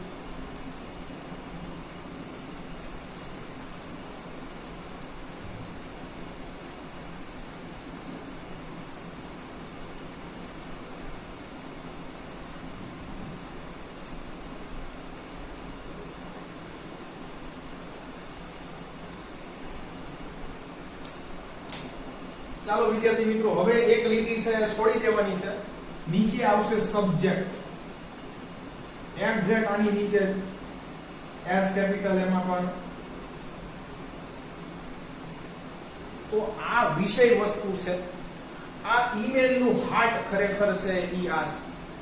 A: ચાલો વિદ્યાર્થી મિત્રો, હવે એક લીટી છે છોડી દેવાની છે. નીચે આવશે સબ્જેક્ટ. એક્ઝેક્ટ આની નીચે S કેપિટલ એમાં પણ. તો આ વિષય વસ્તુ છે. આ ઈમેલ નું હાર્ટ ખરેખર છે ઈ આ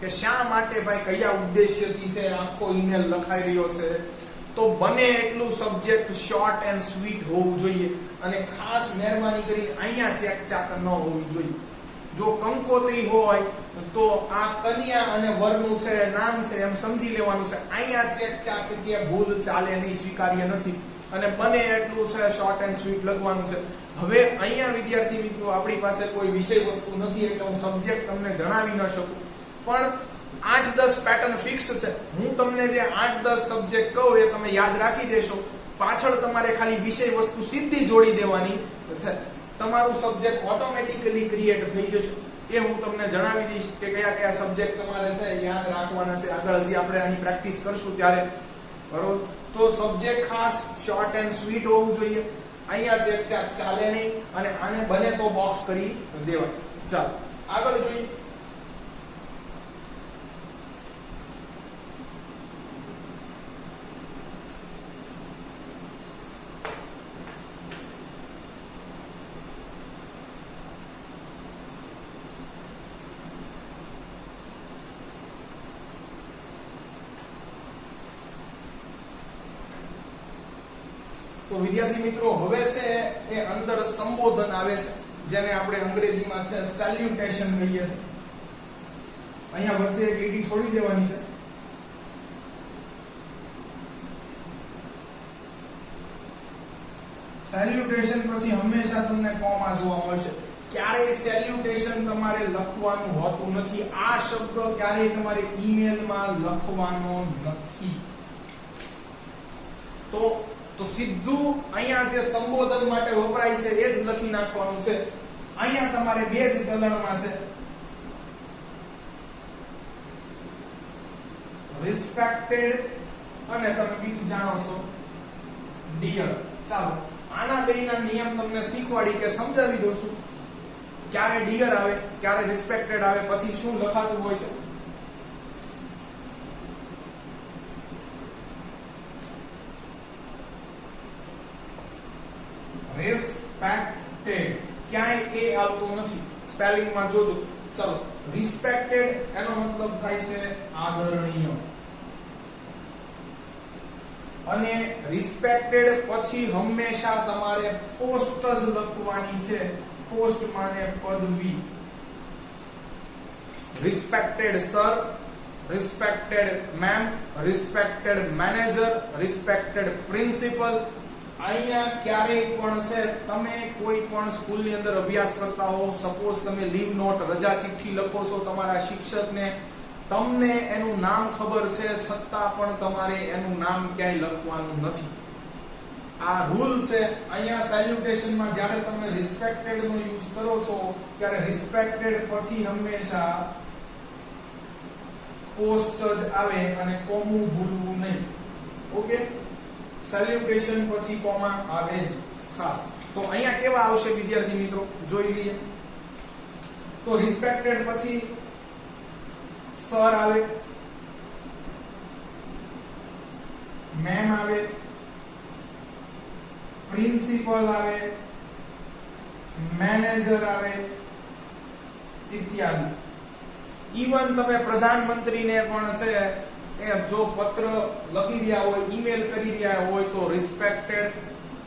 A: કે શા માટે ભાઈ કયા ઉદ્દેશ્યથી છે આખો ઈમેલ લખાઈ રહ્યો છે. તો બને એટલું સબ્જેક્ટ શોર્ટ એન્ડ સ્વીટ હોવું જોઈએ, અને ખાસ મહેરબાની કરી અહીંયા ચાક ન હોવી જોઈએ. જો કંકોત્રી હોય તો આ કન્યા અને વરનું છે નામ છે એમ સમજી લેવાનું છે. અહીંયા ચાક કે ભૂલ ચાલે નહીં, સ્વીકાર્ય નથી, અને બને એટલું છે શોર્ટ એન્ડ સ્વીટ લખવાનું છે. હવે અહીંયા વિદ્યાર્થી મિત્રો આપણી પાસે કોઈ વિષય વસ્તુ નથી એટલે હું સબ્જેક્ટ તમને જણાવી ન શકું, પણ 8-10 પેટર્ન ફિક્સ છે. હું તમને જે 8-10 સબ્જેક્ટ કહું એ તમે યાદ રાખી દેશો. પાછળ તમારે ખાલી વિષય વસ્તુ સીધી જોડી દેવાની છે. તમારું સબ્જેક્ટ ઓટોમેટિકલી ક્રિએટ થઈ જશે. એ હું તમને જણાવી દઈશ કે કયા સબ્જેક્ટ તમારે છે યાદ રાખવાના છે. આગળ હજી આપણે આની પ્રેક્ટિસ કરશું ત્યારે, બરોબર. તો સબ્જેક્ટ ખાસ શોર્ટ એન્ડ સ્વીટ હોવું જોઈએ. અહીંયા ચાલે નહીં, અને આને બને તો બોક્સ કરી દેવાય. ચાલો આગળ જોઈએ. તો વિદ્યાર્થી મિત્રો, હવે છે એ અંદર સંબોધન આવે છે, જેને આપણે અંગ્રેજીમાં છે સેલ્યુટેશન કહીએ છીએ. અહીંયા વચ્ચે એક લીટી છોડી દેવાની છે. સેલ્યુટેશન પછી હંમેશા તમને કોમા જોવા મળશે. ક્યારેય સેલ્યુટેશન તમારે લખવાનું હોતું નથી. આ શબ્દ ક્યારેય તમારે ઈમેલમાં લખવાનો નથી. તો સીધું અહીંયા જે સંબોધન માટે વપરાય છે એ જ લખી નાખવાનું છે. અહીંયા તમારે બે જ ચલણમાં છે, રિસ્પેક્ટેડ અને તમે બીજું જાણો છો ડિયર. ચાલો આના બેના નિયમ તમને શીખવાડી કે સમજાવી દઉં છું. ક્યારે ડિયર આવે, ક્યારે રિસ્પેક્ટેડ આવે, પછી શું લખાતું હોય છે. રિસ્પેક્ટેડ ક્યાંય એ આવતો નથી, સ્પેલિંગમાં જોજો. ચલો રિસ્પેક્ટેડ એનો મતલબ થાય છે આદરણીય, અને રિસ્પેક્ટેડ પછી હંમેશા તમારે પોસ્ટ જ લખવાની છે. પોસ્ટ માને પદવી. Respected sir, respected ma'am, respected manager, respected principal. અહીંયા ક્યારેય પણ છે તમે કોઈ પણ સ્કૂલની અંદર અભ્યાસ કરતા હો, સપોઝ તમે લીવ નોટ રજા ચિઠ્ઠી લખો છો તમારા શિક્ષકને, તમને એનું નામ ખબર છે છતાં પણ તમારે એનું નામ ક્યાંય લખવાનું નથી. આ રૂલ છે. અહીંયા સેલ્યુટેશનમાં જ્યારે તમે રિસ્પેક્ટેડ નો યુઝ કરો છો ત્યારે રિસ્પેક્ટેડ પછી હંમેશા પોસ્ટ જ આવે અને કોમું ભૂલવું નહીં. ઓકે, સેલ્યુટેશન પછી કોમા આવે જ ખાસ. તો અહીંયા કેવા આવશે વિદ્યાર્થી મિત્રો જોઈ લઈએ. તો રિસ્પેક્ટેડ પછી સર આવે, મેમ આવે, પ્રિન્સિપલ આવે, મેનેજર આવે ઇત્યાદિ. ઈવન તમે પ્રધાનમંત્રીને પણ છે એ જો પત્ર લખી રહ્યા હોય, ઈમેલ કરી રહ્યા હોય તો respected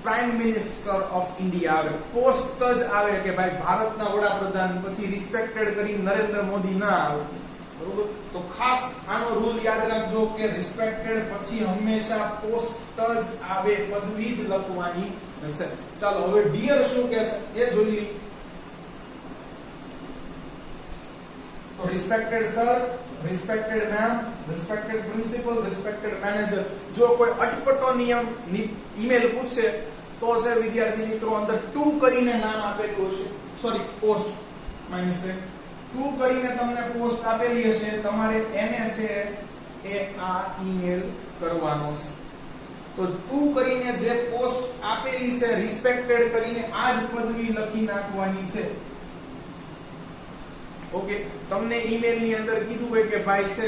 A: prime minister of India આવે. પોસ્ટ જ આવે કે ભાઈ ભારતના વડાપ્રધાન, પછી રિસ્પેક્ટેડ કરી નરેન્દ્ર મોદી ના આવે. બરોબર, તો ખાસ આનો રૂલ યાદ રાખજો કે રિસ્પેક્ટેડ પછી હંમેશા પોસ્ટ જ આવે, પદવી જ લખવાની છે. ચાલો હવે ડિયર શું કહે છે એ જોઈ લઈએ. તો respected sir, respected ma'am, respected principal, respected manager. જો કોઈ અટપટો નિયમ ઈમેલ પૂછશે તો છે વિદ્યાર્થી મિત્રો અંદર ટુ કરીને નામ આપેલું હશે, સોરી પોસ્ટ માઇનસ ટુ કરીને તમને પોસ્ટ આપેલી હશે, તમારે એને છે એ આ ઈમેલ કરવાનો છે. તો ટુ કરીને જે પોસ્ટ આપેલી છે રિસ્પેક્ટેડ કરીને આ જ પદવી લખી નાખવાની છે. ઓકે, તમને ઈમેલ ની અંદર કીધું હોય કે ભાઈ છે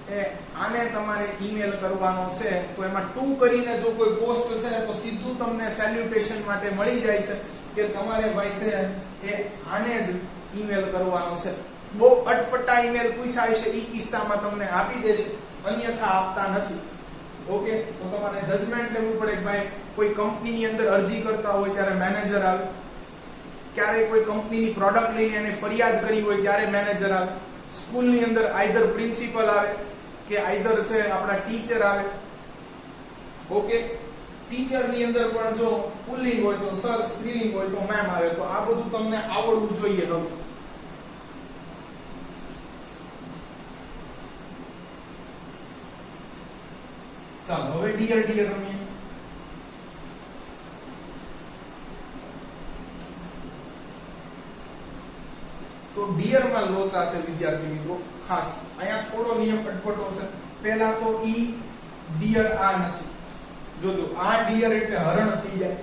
A: એ આને તમારે ઈમેલ કરવાનો છે, તો એમાં ટુ કરીને જો કોઈ પોસ્ટ છે તો સીધું તમને સેલ્યુટેશન માટે મળી જાય છે કે તમારે ભાઈ છે એ આને જ ઈમેલ કરવાનો છે. બહુ અટપટા ઈમેલ પૂછાય છે એ કિસ્સામાં તમને આપી દેશે, અન્યથા આપતા નથી. ઓકે, તો તમારે જજમેન્ટ લેવું પડે કે ભાઈ કોઈ કંપનીની અંદર અરજી કરતા હોય ત્યારે મેનેજર આવે, ક્યારે કોઈ કંપનીની પ્રોડક્ટ લઈને એને ફરિયાદ કરી હોય ત્યારે મેનેજર આવે, સ્કૂલની અંદર આઈધર પ્રિન્સિપલ આવે કે આઈધર છે આપણા ટીચર આવે. ઓકે, ટીચરની અંદર પણ જો પુલ્લિંગ હોય તો સર, સ્ત્રીલિંગ હોય તો મેમ આવે. તો આ બધું તમને આવડવું જોઈએ. ચાલો હવે ડિયર ડિયર રમીએ. તો ડિયર માં લોચા છે વિદ્યાર્થી મિત્રો ખાસ. અહીંયા થોડો નિયમ અટપટો છે. પહેલા તો ઈ ડિયર આ નથી. જોજો આ ડિયર એટલે હરણ થઈ જાય,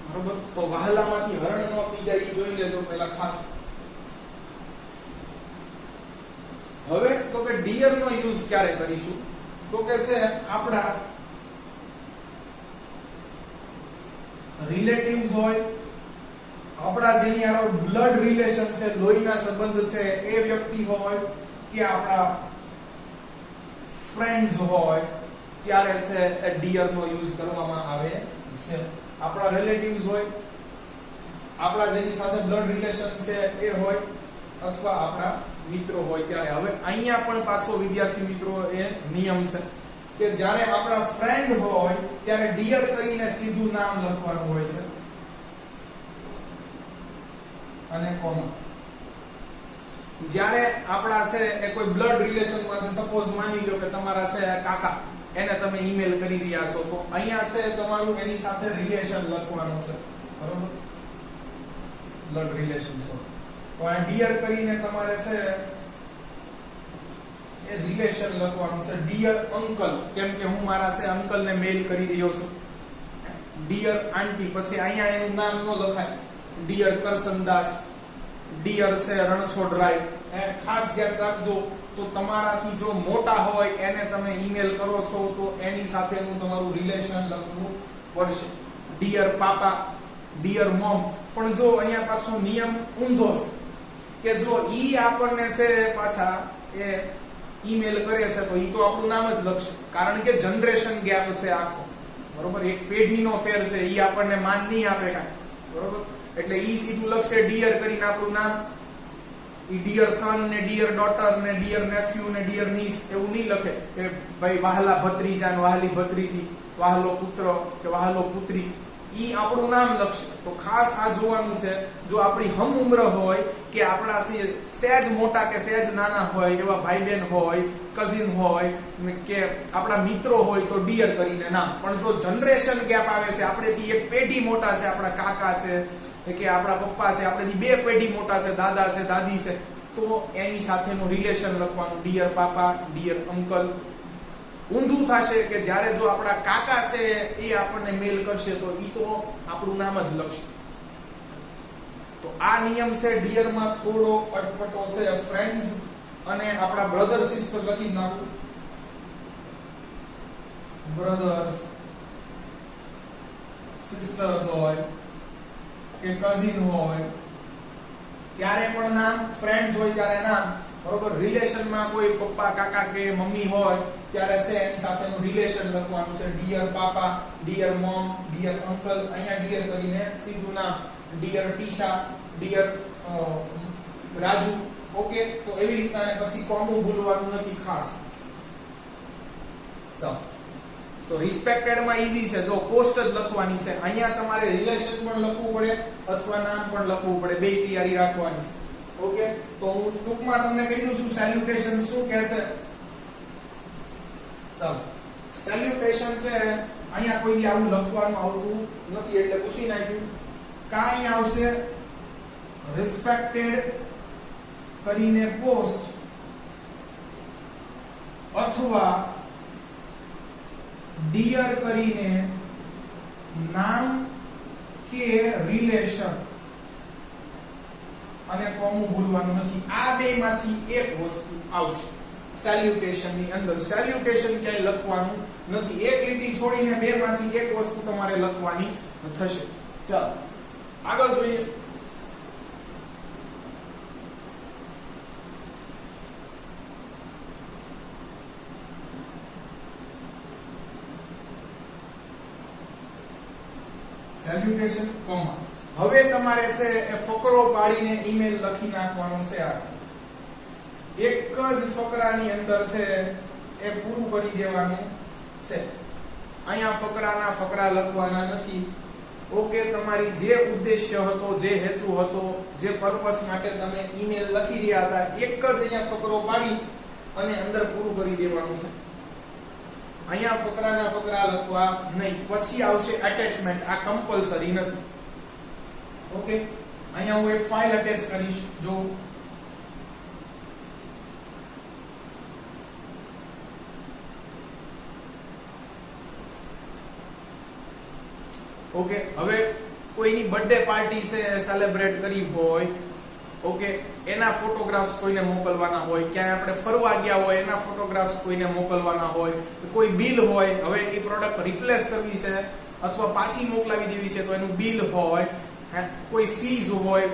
A: બરોબર? તો વહાલામાંથી હરણ ન થઈ જાય એ જોઈ લેજો પહેલા ખાસ. હવે તો કે ડિયર નો યુઝ ક્યારે કરીશું? તો કે છે આપણા રિલેટિવ્સ હોય, આપણા જેની આરો બ્લડ રિલેશન છે, લોહીના સંબંધ છે એ વ્યક્તિ હોય, કે આપણા ફ્રેન્ડ્સ હોય, ત્યારે છે એ ડિયર નો યુઝ કરવામાં આવે છે. આપણા રિલેટિવ્સ હોય, આપણા જેની સાથે બ્લડ રિલેશન છે એ હોય, અથવા આપણા મિત્રો હોય ત્યારે. હવે અહીંયા પણ પાછો વિદ્યાર્થી મિત્રો એ નિયમ છે કે જ્યારે આપણા ફ્રેન્ડ હોય ત્યારે ડિયર કરીને સીધું નામ લખવાનું હોય છે અને કોમા. જ્યારે આપણા છે એ કોઈ બ્લડ રિલેશનમાં છે, સપોઝ માની લો કે તમારા છે કાકા, એને તમે ઈમેલ કરી રહ્યા છો, તો અહીંયા છે તમારું એની સાથે રિલેશન લખવાનું છે, બરોબર, બ્લડ રિલેશન છે. તો આ ડિયર કરીને તમારે છે એ રિલેશન લખવાનું છે. ડિયર અંકલ, કેમ કે હું મારા છે અંકલ ને મેલ કરી રહ્યો છું. ડિયર આંટી, પછી અહીંયા એનું નામ ન લખાય, ડિયર કરસનદાસ, ડિયર છે રણછોડરાય. ખાસ ધ્યાન રાખજો, તો તમારાથી જો મોટા હોય એને તમે ઈમેલ કરો છો તો એની સાથેનું તમારું રિલેશન લખવું પડશે. Dear papa, dear mom. પણ જો અહીંયા પાછો નિયમ ઊંધો છે કે જો ઈ આપણને છે પાછા એ ઈમેલ કરે છે તો ઈ તો આપણું નામ જ લખશે, કારણ કે જનરેશન ગેપ છે આખો, બરોબર, એક પેઢીનો ફેર છે, ઈ આપણને માન નહીં આપે કાંઈ, બરોબર. એટલે ઈ સીધું લખશે ડિયર કરીને આપણું નામ. ઈ ડિયર સન ને ડિયર ડોટર ને ડિયર નેફ્યુ ને ડિયર નીસ એવું નહીં લખે કે ભાઈ વહાલા ભત્રીજા ને વહાલી ભત્રીજી, વહાલો પુત્ર કે વહાલો પુત્રી. ઈ આપણું નામ લખશે. તો ખાસ આ જોવાનું છે, જો આપણી હમ ઉમ્ર હોય કે આપણાથી સહેજ મોટા કે સહેજ નાના હોય એવા ભાઈ બહેન હોય, કઝિન હોય કે આપણા મિત્રો હોય તો ડિયર કરીને નામ. પણ જો જનરેશન ગેપ આવે છે, આપણેથી એક પેઢી મોટા છે, આપણા કાકા છે કે આપણા પપ્પા છે, આપણેથી બે પેઢી મોટા છે, દાદા છે, દાદી છે, તો એની સાથેનું રિલેશન લખવાનું, ડિયર પાપા, ડિયર અંકલ. ઊંધું થશે કે જ્યારે જો આપણા કાકા છે એ આપણને મેલ કરશે તો ઈ તો આપણું નામ જ લખશે. તો આ નિયમ છે ડિયર માં થોડો અટપટો છે. ફ્રેન્ડ્સ અને આપણા બ્રધર સિસ્ટર લખી નાખું, બ્રધર્સ સિસ્ટર્સ હોય કે કઝિન હોય ત્યારે પણ નામ, ફ્રેન્ડ્સ હોય ત્યારે નામ, બરોબર. રિલેશનમાં કોઈ પપ્પા કાકા કે મમ્મી હોય ત્યારે છે એની સાથેનું રિલેશન લખવાનું છે. Dear papa, dear mom, dear uncle. અહીંયા ડિયર કરીને સીધું નામ, dear Tisha, dear Raju. Okay, તો એવી રીતના પછી કોમું ભૂલવાનું નથી ખાસ. ચાલો, તો રિસ્પેક્ટેડ માં ઈઝી છે, જો પોસ્ટ જ લખવાની છે. અહીંયા તમારે રિલેશન પણ લખવું પડે અથવા નામ પણ લખવું પડે, બે તૈયારી રાખવાની છે. ઓકે, તો હું ટૂંકમાં તમને કહી દઉં છું સેલ્યુટેશન શું કહે છે. ચાલો, સેલ્યુટેશન છે અહીંયા કોઈ આવું લખવાનું આવતું નથી એટલે પૂછી નાખ્યું. કાંઈ આવશે રિસ્પેક્ટેડ કરીને પોસ્ટ અથવા ડિયર કરીને નામ કે રિલેશન અને કોમું ભૂલવાનું નથી. આ બે માંથી એક વસ્તુ આવશે સેલ્યુટેશન ની અંદર. સેલ્યુટેશન ક્યાંય લખવાનું નથી, એક લીટી છોડીને બે માંથી એક વસ્તુ તમારે લખવાની થશે. ચાલો આગળ જોઈએ. સેલ્યુટેશન કોમા. હવે તમારે છે એ ફકરો પાડીને ઈમેલ લખી નાખવાનો છે. આ એક જ ફકરાની અંદર છે એ પૂરું કરી દેવાનું છે. અહીંયા ફકરાના ફકરા લખવાના નથી. ઓકે, તમારી જે ઉદ્દેશ્ય હતો, જે હેતુ હતો, જે પર્પસ માટે તમે ઈમેલ લખી રહ્યા હતા, એક જ અહીંયા ફકરો પાડી અને અંદર પૂરું કરી દેવાનું છે. અહીંયા ફકરાના ફકરા લખવા નહીં. પછી આવશે અટેચમેન્ટ. આ કમ્પલસરી નથી. ઓકે, અહીંયા હું એક ફાઇલ અટેચ કરીશ. જો ઓકે, હવે કોઈની બર્થડે પાર્ટી છે સેલિબ્રેટ કરી હોય, ઓકે, એના ફોટોગ્રાફ્સ કોઈને મોકલવાના હોય, ક્યાંય આપણે ફરવા ગયા હોય એના ફોટોગ્રાફ્સ કોઈને મોકલવાના હોય, કોઈ બિલ હોય, હવે એ પ્રોડક્ટ રિપ્લેસ કરવી છે અથવા પાછી મોકલાવી દેવી છે તો એનું બિલ હોય, કોઈ ફીઝ હોય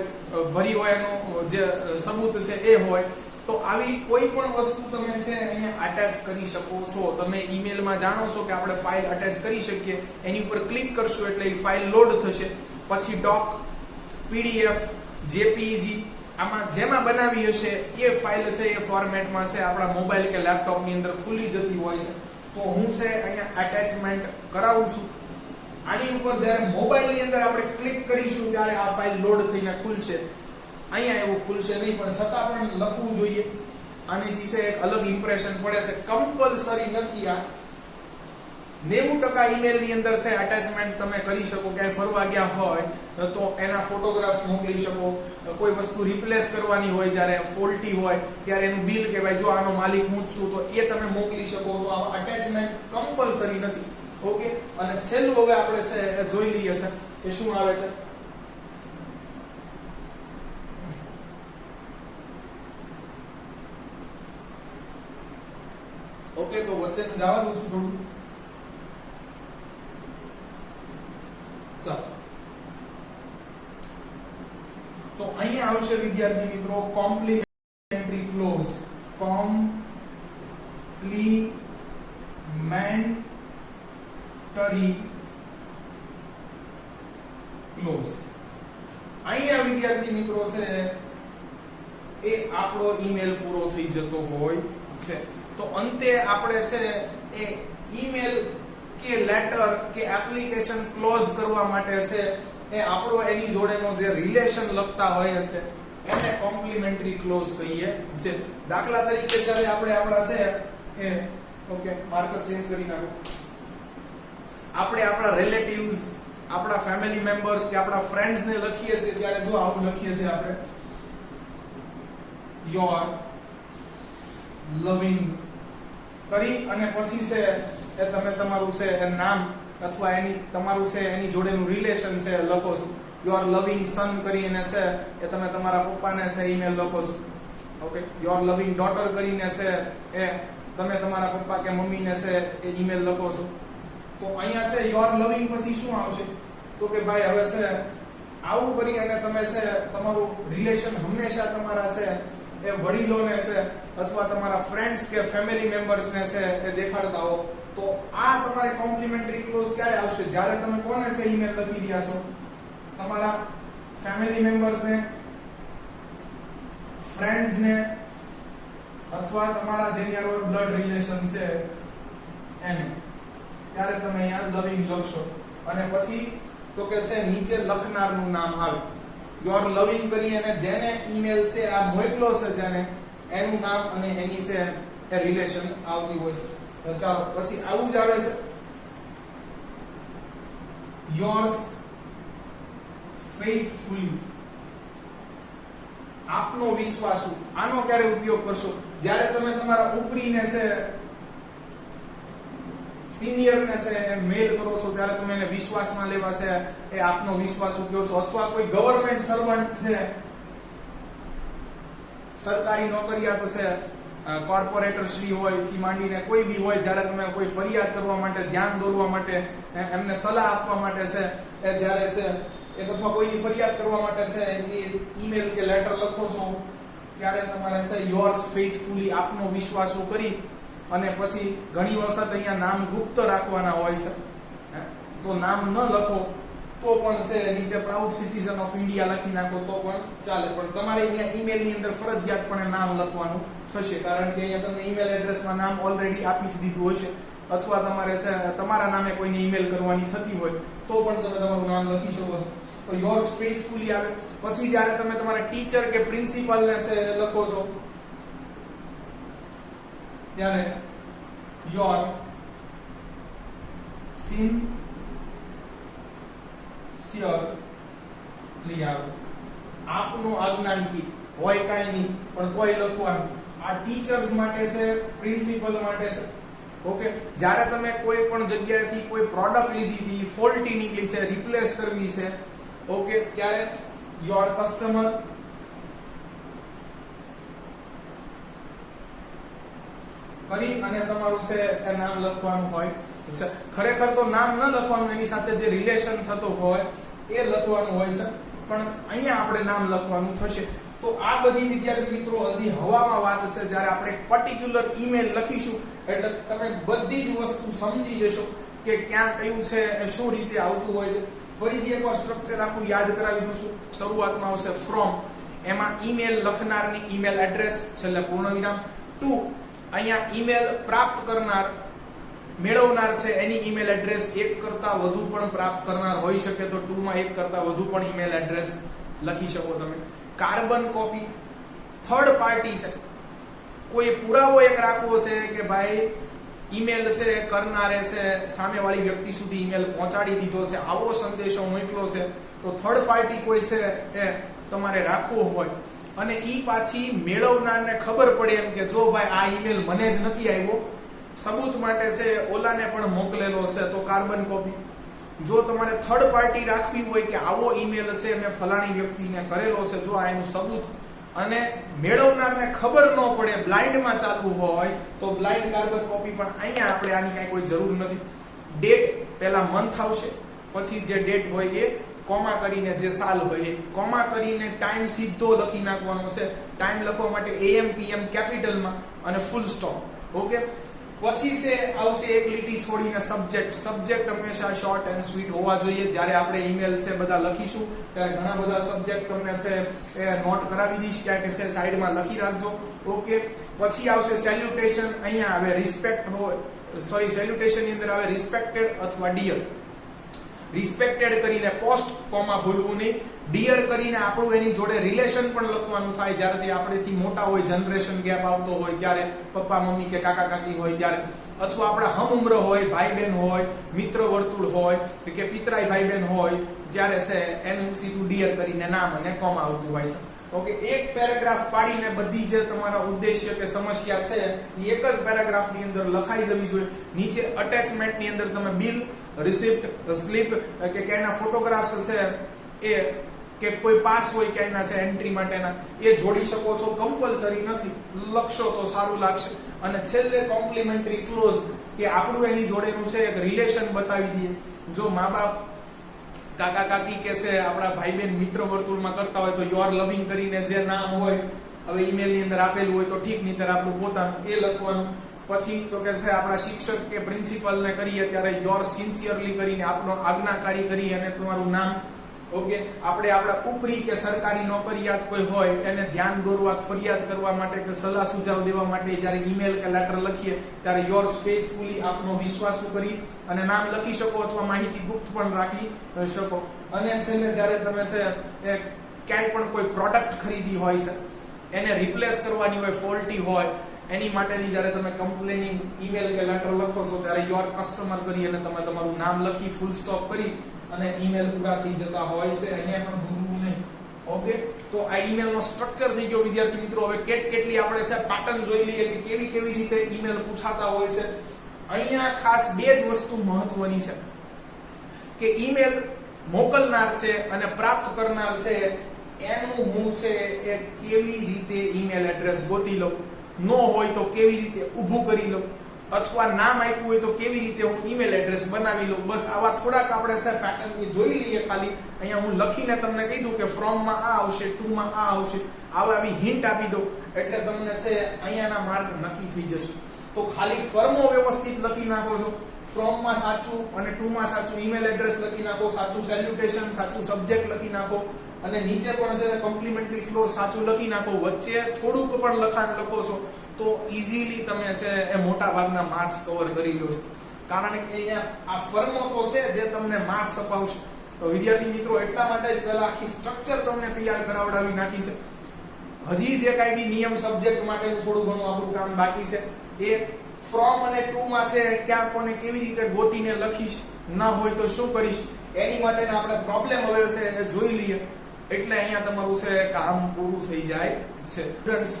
A: ભરી હોય એનો જે સબૂત છે એ હોય, તો આવી કોઈ પણ વસ્તુ તમે છે અહીંયા અટેચ કરી શકો છો. તમે ઈમેલમાં જાણો છો કે આપણે ફાઇલ અટેચ કરી શકીએ. એની ઉપર ક્લિક કરશો એટલે એ ફાઇલ લોડ થશે. પછી ડોક, પીડીએફ, જેપીઈજી, આમાં જેમાં બનાવી હશે એ ફાઇલ છે એ ફોર્મેટમાં છે આપણા મોબાઈલ કે લેપટોપની અંદર ખુલી જતી હોય છે. તો હું છે અહીંયા એટેચમેન્ટ કરાવું છું. આની ઉપર જ્યારે મોબાઈલની અંદર આપણે ક્લિક કરીશું ત્યારે આ ફાઇલ લોડ થઈને ખુલશે. અહીંયા એવું ખુલશે નહીં, પણ છતાં પણ લખવું જોઈએ. આનીથી છે એક અલગ ઇમ્પ્રેશન પડે છે. કમ્પલસરી નથી આ. 90% ઈમેલની અંદર છે એટેચમેન્ટ તમે કરી શકો. ક્યાંય ફરવા ગયા હોય તો એના ફોટોગ્રાફ્સ મોકલી શકો. કોઈ વસ્તુ રિપ્લેસ કરવાની હોય, જ્યારે ફોલ્ટી હોય ત્યારે એનું બિલ કે ભાઈ જો આનો માલિક હું જ છું તો એ તમે મોકલી શકો. તો આ અટેચમેન્ટ કમ્પલસરી નથી. ઓકે, અને છેલ્લું હવે આપણે છે જોઈ લઈએ છે કે શું આવે છે. ઓકે, તો વચ્ચે જવા દઉં છું થોડું. ચાલો, તો અહીંયા આવશે વિદ્યાર્થી મિત્રો કોમ્પ્લિમેન્ટરી ક્લોઝ. Complimentary close. અહીંયા વિદ્યાર્થી મિત્રો છે એ આપણો ઈમેલ પૂરો થઈ જતો હોય છે. તો અંતે આપણે છે એ ઈમેલ કે લેટર કે એપ્લિકેશન ક્લોઝ કરવા માટે છે એ આપણો એની જોડેનો જે રિલેશન લખતા હોય છે એને કોમ્પ્લિમેન્ટરી ક્લોઝ કહીએ છે. દાખલા તરીકે જ્યારે આપણે આપણા છે એ ઓકે માર્કર ચેન્જ કરી નાખો. આપણે આપણા રિલેટિવ્સ, આપણા ફેમિલી મેમ્બર્સ કે આપણા ફ્રેન્ડ્સ ને લખીએ છીએ ત્યારે જો આવું લખીએ છીએ આપણે, યોર લવિંગ કરી અને પછી છે એ તમે તમારું છે એ નામ અથવા એની તમારું છે એની જોડેનું રિલેશન છે લખો છો. યોર લવિંગ સન કરીને છે એ તમે તમારા પપ્પાને છે ઈમેલ લખો છો. ઓકે, યોર લવિંગ ડોટર કરીને છે એ તમે તમારા પપ્પા કે મમ્મીને છે એ ઈમેલ લખો છો. તો અહીંયા છે યોર લવિંગ પછી શું આવશે તો કે ભાઈ હવે છે આવું કરી અને તમે છે તમારું રિલેશન હંમેશા તમારા છે એ વડીલોને છે અથવા તમારા ફ્રેન્ડ્સ કે ફેમિલી મેમ્બર્સ ને છે એ દેખાડતા હો. તો આ તમારે કોમ્પ્લિમેન્ટરી ક્લોઝ ક્યારે આવશે? જ્યારે તમે કોને છે ઈમેલ લખી રહ્યા છો? તમારા ફેમિલી મેમ્બર્સ ને, ફ્રેન્ડ્સ ને અથવા તમારા જેની હારે બ્લડ રિલેશન છે એને. ત્યારે તમે અહીંયા લવિંગ લખશો અને પછી તો કે છે નીચે લખનારનું નામ આવે. યોર લવિંગ કરી અને જેને ઈમેલ છે આ મોકલો છે જેને એનું નામ અને એની છે એ રિલેશન આવતી હોય છે. ચાલો પછી આવું જ આવે છે યોર્સ ફેithfully. આપનો વિશ્વાસુ. આનો ક્યારે ઉપયોગ કરશો? જ્યારે તમે તમારા ઉપરીને છે સિનિયર ને છે મેલ કરો છો ત્યારે તમે એને વિશ્વાસમાં લેવા છે એ આપનો વિશ્વાસુ કહો છો. અથવા કોઈ ગવર્નમેન્ટ સર્વન્ટ છે, સરકારી નોકરિયાત છે, કોર્પોરેટર શ્રી હોય થી માંડીને કોઈ બી હોય, જ્યારે તમે કોઈ ફરિયાદ કરવા માટે, ધ્યાન દોરવા માટે, એમને સલાહ આપવા માટે છે એ જ્યારે છે એક અથવા કોઈની ફરિયાદ કરવા માટે છે એ ઈમેલ કે લેટર લખો છો ત્યારે તમારે છે યોર્સ ફેithfully આપનો વિશ્વાસુ કરી અને પછી ઘણી વખત અહીંયા નામ ગુપ્ત રાખવાના હોય છે. તો નામ ન લખો તો પણ છે નીચે પ્રાઉડ સિટીઝન ઓફ ઇન્ડિયા લખી નાખો તો પણ ચાલે. પણ તમારે અહીંયા ઈમેલની અંદર ફરજિયાતપણે નામ લખવાનું થશે, કારણ કે અહીંયા તમને ઈમેલ એડ્રેસમાં નામ ઓલરેડી આપી જ દીધું હશે. અથવા તમારે છે તમારા નામે કોઈને ઈમેલ કરવાની થતી હોય તો પણ તમે તમારું નામ લખી શકો છો. તો યોર્સ ફેithfully આવે. પછી જ્યારે તમે તમારા ટીચર કે પ્રિન્સિપલને છે લખો છો ત્યારે યોર સિન્સિયરલી આવે. આપનું આજ્ઞાનથી હોય કાંઈ નહીં પણ તોય લખવાનું. આ ટીચર્સ માટે છે, પ્રિન્સિપલ માટે છે. ઓકે, જ્યારે તમે કોઈ પણ જગ્યાએથી કોઈ પ્રોડક્ટ લીધી હતી, ફોલ્ટી નીકળી છે, રિપ્લેસ કરવી છે, ઓકે, ત્યારે યોર કસ્ટમર કરી અને તમારું છે એ નામ લખવાનું હોય. ખરેખર તો નામ ન લખવાનું, એની સાથે જે રિલેશન થતો હોય એ લખવાનું હોય છે, પણ અહીંયા આપણે નામ લખવાનું થશે. તો આ બધી વિદ્યાર્થી મિત્રો હજી હવામાં વાત છે. જ્યારે આપણે પર્ટિક્યુલર ઈમેલ લખીશું એટલે તમે બધી જ વસ્તુ સમજી જશો કે ક્યાં કયું છે એ શું રીતે આવતું હોય છે. ફરીથી એકવાર સ્ટ્રક્ચર આખું યાદ કરાવી દઉં છું. શરૂઆતમાં આવશે ફ્રોમ, એમાં ઈમેલ લખનારની ઈમેલ એડ્રેસ, છેલ્લે પૂર્ણ વિરામ. ટુ, અહીંયા ઈમેલ પ્રાપ્ત કરનાર મેળવનાર છે એની ઈમેલ એડ્રેસ એક કરતા વધુ પણ પ્રાપ્ત કરનાર હોઈ શકે તો 2 માં એક કરતા વધુ પણ ઈમેલ એડ્રેસ લખી શકો તમે. કાર્બન કોપી થર્ડ પાર્ટી છે, કોઈ પુરાવો એક રાખવો છે કે ભાઈ ઈમેલ છે કરનારે છે સામેવાળી વ્યક્તિ સુધી ઈમેલ પહોંચાડી દીધો છે, આવો સંદેશો મોકલ્યો છે, તો થર્ડ પાર્ટી કોઈ છે એ તમારે રાખવો હોય અને ઈ પાછી મેળવનારને ખબર પડે એમ કે જો ભાઈ આ ઈમેલ મને જ નથી આવ્યો, સબૂત માટે છે ઓલાને પણ મોકલેલો છે, તો કાર્બન કોપી. જો તમારે થર્ડ પાર્ટી રાખવી હોય કે આવો ઈમેલ છે મેં ફલાણી વ્યક્તિને કરેલો છે, જો આ એનું સબૂત અને મેળવનારને ખબર ન પડે, બ્લાઇન્ડમાં ચાલવું હોય તો બ્લાઇન્ડ કાર્બન કોપી. પણ અહીંયા આપણે આની કઈ કોઈ જરૂર નથી. ડેટ પહેલા મંથ આવશે, પછી જે ડેટ હોય એ કોમા કરીને, જે સાલ હોય એ કોમા કરીને ટાઈમ સીધો લખી નાખવાનો છે. ટાઈમ લખવા માટે AM PM કેપિટલમાં અને ફૂલ સ્ટોપ. ઓકે, પછી છે આવશે એક લીટી છોડીને સબ્જેક્ટ. સબ્જેક્ટ હંમેશા શોર્ટ એન્ડ સ્વીટ હોવા જોઈએ. જ્યારે આપણે ઈમેલ છે બધા લખીશું ત્યારે ઘણા બધા સબ્જેક્ટ તમને છે એ નોટ કરાવી દઈશ, ક્યાંક છે સાઈડમાં લખી રાખજો. ઓકે, પછી આવશે સેલ્યુટેશન. અહીંયા આવે રિસ્પેક્ટ હોય, સોરી સેલ્યુટેશન ની અંદર આવે રિસ્પેક્ટેડ અથવા ડિયર. રિસ્પેક્ટેડ કરીને પોસ્ટ કોમા ભૂલવું નહીં. ડિયર કરીને આપણું એની જોડે રિલેશન પણ લખવાનું થાય. જ્યારે આપણેથી મોટા હોય, જનરેશન ગેપ આવતો હોય ત્યારે, પપ્પા મમ્મી કે કાકા કાકી હોય ત્યારે, અથવા આપણા હમ ઉમ્ર હોય, ભાઈ બહેન હોય, મિત્ર વર્તુળ હોય કે પિતરાઈ ભાઈ બહેન હોય, ત્યારે છે એનું સીધું ડિયર કરીને નામ અને કોમા આવતું હોય છે. ઓકે, એક પેરેગ્રાફ પાડીને બધી જે તમારા ઉદ્દેશ્ય કે સમસ્યા છે એ એક જ પેરેગ્રાફ ની અંદર લખાઈ જવી જોઈએ. નીચે અટેચમેન્ટ ની અંદર તમે બિલ, રિસિપ્ટ, સ્લીપ કે એના ફોટોગ્રાફ્સ છે એ કે કોઈ પાસ હોય કે એના છે એન્ટ્રી માટેના એ જોડી શકો છો. કમ્પલસરી નથી, લખશો તો સારું લાગશે. અને છેલ્લે કોમ્પ્લિમેન્ટરી ક્લોઝ કે આપણું એની જોડેનું છે એક રિલેશન બતાવી દઈએ. જો મા બાપ, કાકા કાકી કે છે આપણા ભાઈ બહેન મિત્ર વર્તુળમાં કરતા હોય તો યોર લવિંગ કરીને જે નામ હોય હવે ઈમેલ ની અંદર આપેલું હોય તો ઠીક, નહીંતર આપણું પોતાનું એ લખવાનું. પછી તો કે છે આપણા શિક્ષક કે પ્રિન્સિપલ ને કરીએ ત્યારે યોર સિન્સિયરલી કરીને આપણો આજ્ઞાકારી કરી અને તમારું નામ. ઓકે, આપણે આપણા ઉપરી કે સરકારી નોકરિયાત કોઈ હોય એને ધ્યાન દોરવા, ફરિયાદ કરવા માટે કે સલાહ સુઝાવ દેવા માટે જ્યારે ઈમેલ કે લેટર લખીએ ત્યારે યોર્સ ફેથફુલી આપનો વિશ્વાસુ કરી અને નામ લખી શકો અથવા માહિતી ગુપ્ત પણ રાખી શકો. અને છેલ્લે જ્યારે તમે છે ક્યાંય પણ કોઈ પ્રોડક્ટ ખરીદી હોય છે એને રિપ્લેસ કરવાની હોય, ફોલ્ટી હોય, એની માટેની જ્યારે તમે કમ્પ્લેનિંગ ઈમેલ કે લેટર લખો છો ત્યારે યોર કસ્ટમર કરી અને તમે તમારું નામ લખી ફૂલ સ્ટોપ કરી અને ઈમેલ પૂરા થઈ જતા હોય છે. અહીંયા પણ ભૂલવું નહીં. ઓકે, તો આ ઈમેલ નો સ્ટ્રક્ચર થઈ ગયો વિદ્યાર્થી મિત્રો. હવે કેટલી આપણે છે પેટર્ન જોઈ લઈએ કે કેવી રીતે ઈમેલ પૂછાતા હોય છે. અહીંયા ખાસ બે જ વસ્તુ મહત્વની છે કે ઈમેલ મોકલનાર છે અને પ્રાપ્ત કરનાર છે એનું હું છે એ કેવી રીતે ઈમેલ એડ્રેસ ગોતી લઉં, નો હોય તો કેવી રીતે ઊભું કરી લઉં, અથવા નામ આપ્યું હોય તો કેવી રીતે હું ઈમેલ એડ્રેસ બનાવી લઉં. બસ આવા થોડાક આપણે છે પેટર્ન જોઈ લઈએ. ખાલી અહીંયા હું લખીને તમને કહી દઉં કે ફ્રોમ માં આ આવશે, ટુ માં આ આવશે, આવી હિન્ટ આપી દઉં એટલે તમને છે અહીંયાના માર્ક નક્કી થઈ જશે. તો ખાલી ફર્મો વ્યવસ્થિત લખી નાખો છો. ફ્રોમ માં સાચું અને ટુ માં સાચું ઈમેલ એડ્રેસ લખી નાખો, સાચું સેલ્યુટેશન, સાચું સબ્જેક્ટ લખી નાખો અને નીચે પણ છે કોમ્પ્લિમેન્ટરી ક્લોઝ સાચું લખી નાખો. વચ્ચે થોડુંક પણ લખાણ લખો છો તો ઈઝીલી તમે છે એ મોટા ભાગના માર્ક્સ કવર કરી લો છો. કારણ કે અહીંયા આ ફર્મો તો છે જે તમને માર્ક્સ અપાવશે. તો વિદ્યાર્થી મિત્રો એટલા માટે જ પહેલા આખી સ્ટ્રક્ચર તમને તૈયાર કરાવડાવી નાખી છે. હજી જે કાંઈ બી નિયમ સબ્જેક્ટ માટેનું થોડું ઘણું આપણું કામ બાકી છે. એ ફ્રોમ અને ટુ માં છે ક્યાં કોને કેવી રીતે ગોતીને લખીશ, ના હોય તો શું કરીશ, એની માટેના આપણે પ્રોબ્લેમ હવે છે એ જોઈ લઈએ એટલે અહીંયા તમારું છે કામ પૂરું થઈ જાય છે. Students,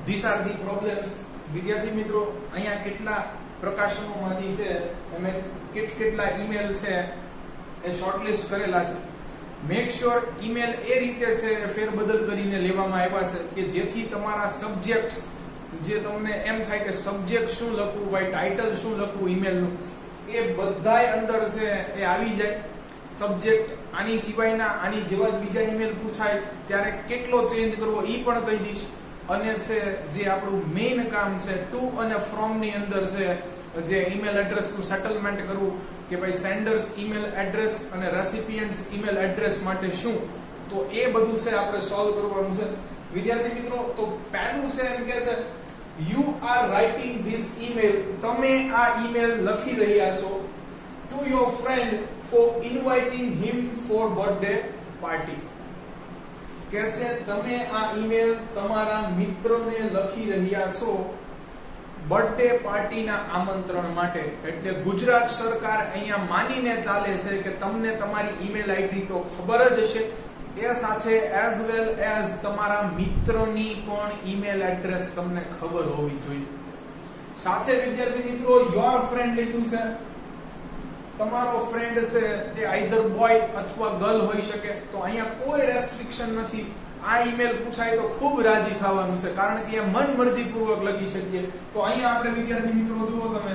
A: this are the problems. વિદ્યાર્થી મિત્રો, અહીંયા કેટલા પ્રકાશનોમાંથી છે મેં કેટલા ઈમેલ છે એ શોર્ટલિસ્ટ કરેલા છે. મેક શ્યોર ઈમેલ એ રીતે છે ફેરબદલ કરીને લેવામાં આવ્યા છે કે જેથી તમારા સબ્જેક્ટ્સ જે તમને એમ થાય કે સબ્જેક્ટ શું લખવું ભાઈ, ટાઇટલ શું લખવું ઈમેલનું, એ બધાય અંદર છે એ આવી જાય. સબ્જેક્ટ આની સિવાયના આની જેવા જ બીજા ઈમેલ પૂછાય ત્યારે કેટલો ચેન્જ કરવો એ પણ કહી દઈશ. અને છે જે આપણું મેઇન કામ છે ટુ અને ફ્રોમ ની અંદર છે જે ઈમેલ એડ્રેસ નું સેટલમેન્ટ કરવું કે ભાઈ સેન્ડર્સ ઈમેલ એડ્રેસ અને રેસિપિયન્ટ્સ ઈમેલ એડ્રેસ માટે શું, તો એ બધું છે આપણે સોલ્વ કરવાનું છે. વિદ્યાર્થી મિત્રો, તો પહેલું છે એમ કે છે you are writing this email, તમે આ ઈમેલ લખી રહ્યા છો to your friend four inviting him four birthday party. કે છે તમે આ ઈમેલ તમારા મિત્રને લખી રહ્યા છો બર્થડે પાર્ટીના આમંત્રણ માટે. એટલે ગુજરાત સરકાર અહીંયા માનીને ચાલે છે કે તમને તમારી ઈમેલ આઈડી તો ખબર જ હશે, તે સાથે એઝ વેલ એઝ તમારા મિત્રની પણ ઈમેલ એડ્રેસ તમને ખબર હોવી જોઈએ. સાથે વિદ્યાર્થી મિત્રો યોર ફ્રેન્ડ લખ્યું છે, તમારો ફ્રેન્ડ છે તે આઈધર બોય અથવા ગર્લ હોઈ શકે. તો અહીંયા કોઈ રેસ્ટ્રિક્શન નથી. આ ઈમેલ પૂછાય તો ખૂબ રાજી થવાનું છે, કારણ કે મન મરજી પૂર્વક લખી શકીએ. તો અહીંયા આપણે વિદ્યાર્થી મિત્રો જુઓ તમે